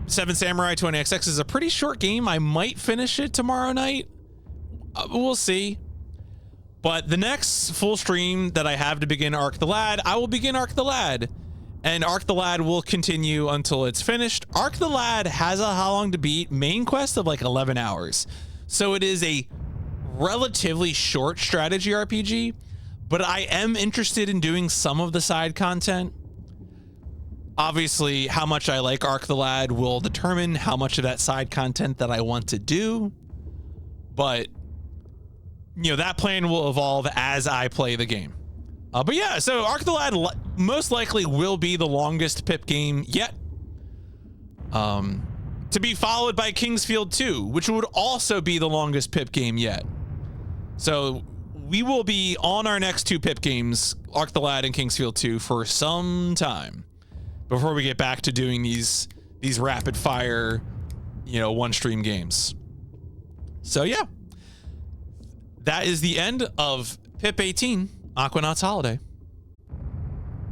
Seven Samurai 20XX is a pretty short game. I might finish it tomorrow night. We'll see. But the next full stream that I have to begin Arc the Lad, I will begin Arc the Lad. And Arc the Lad will continue until it's finished. Arc the Lad has a how long to beat main quest of like 11 hours. So it is a relatively short strategy RPG, but I am interested in doing some of the side content. Obviously, how much I like Arc the Lad will determine how much of that side content that I want to do. But you know, that plan will evolve as I play the game. But yeah, so Arc the Lad most likely will be the longest PIP game yet. To be followed by Kingsfield 2, which would also be the longest PIP game yet. So we will be on our next two PIP games, Arc the Lad and Kingsfield 2, for some time before we get back to doing these rapid fire, you know, one stream games. So yeah. That is the end of PIP 18, Aquanaut's Holiday.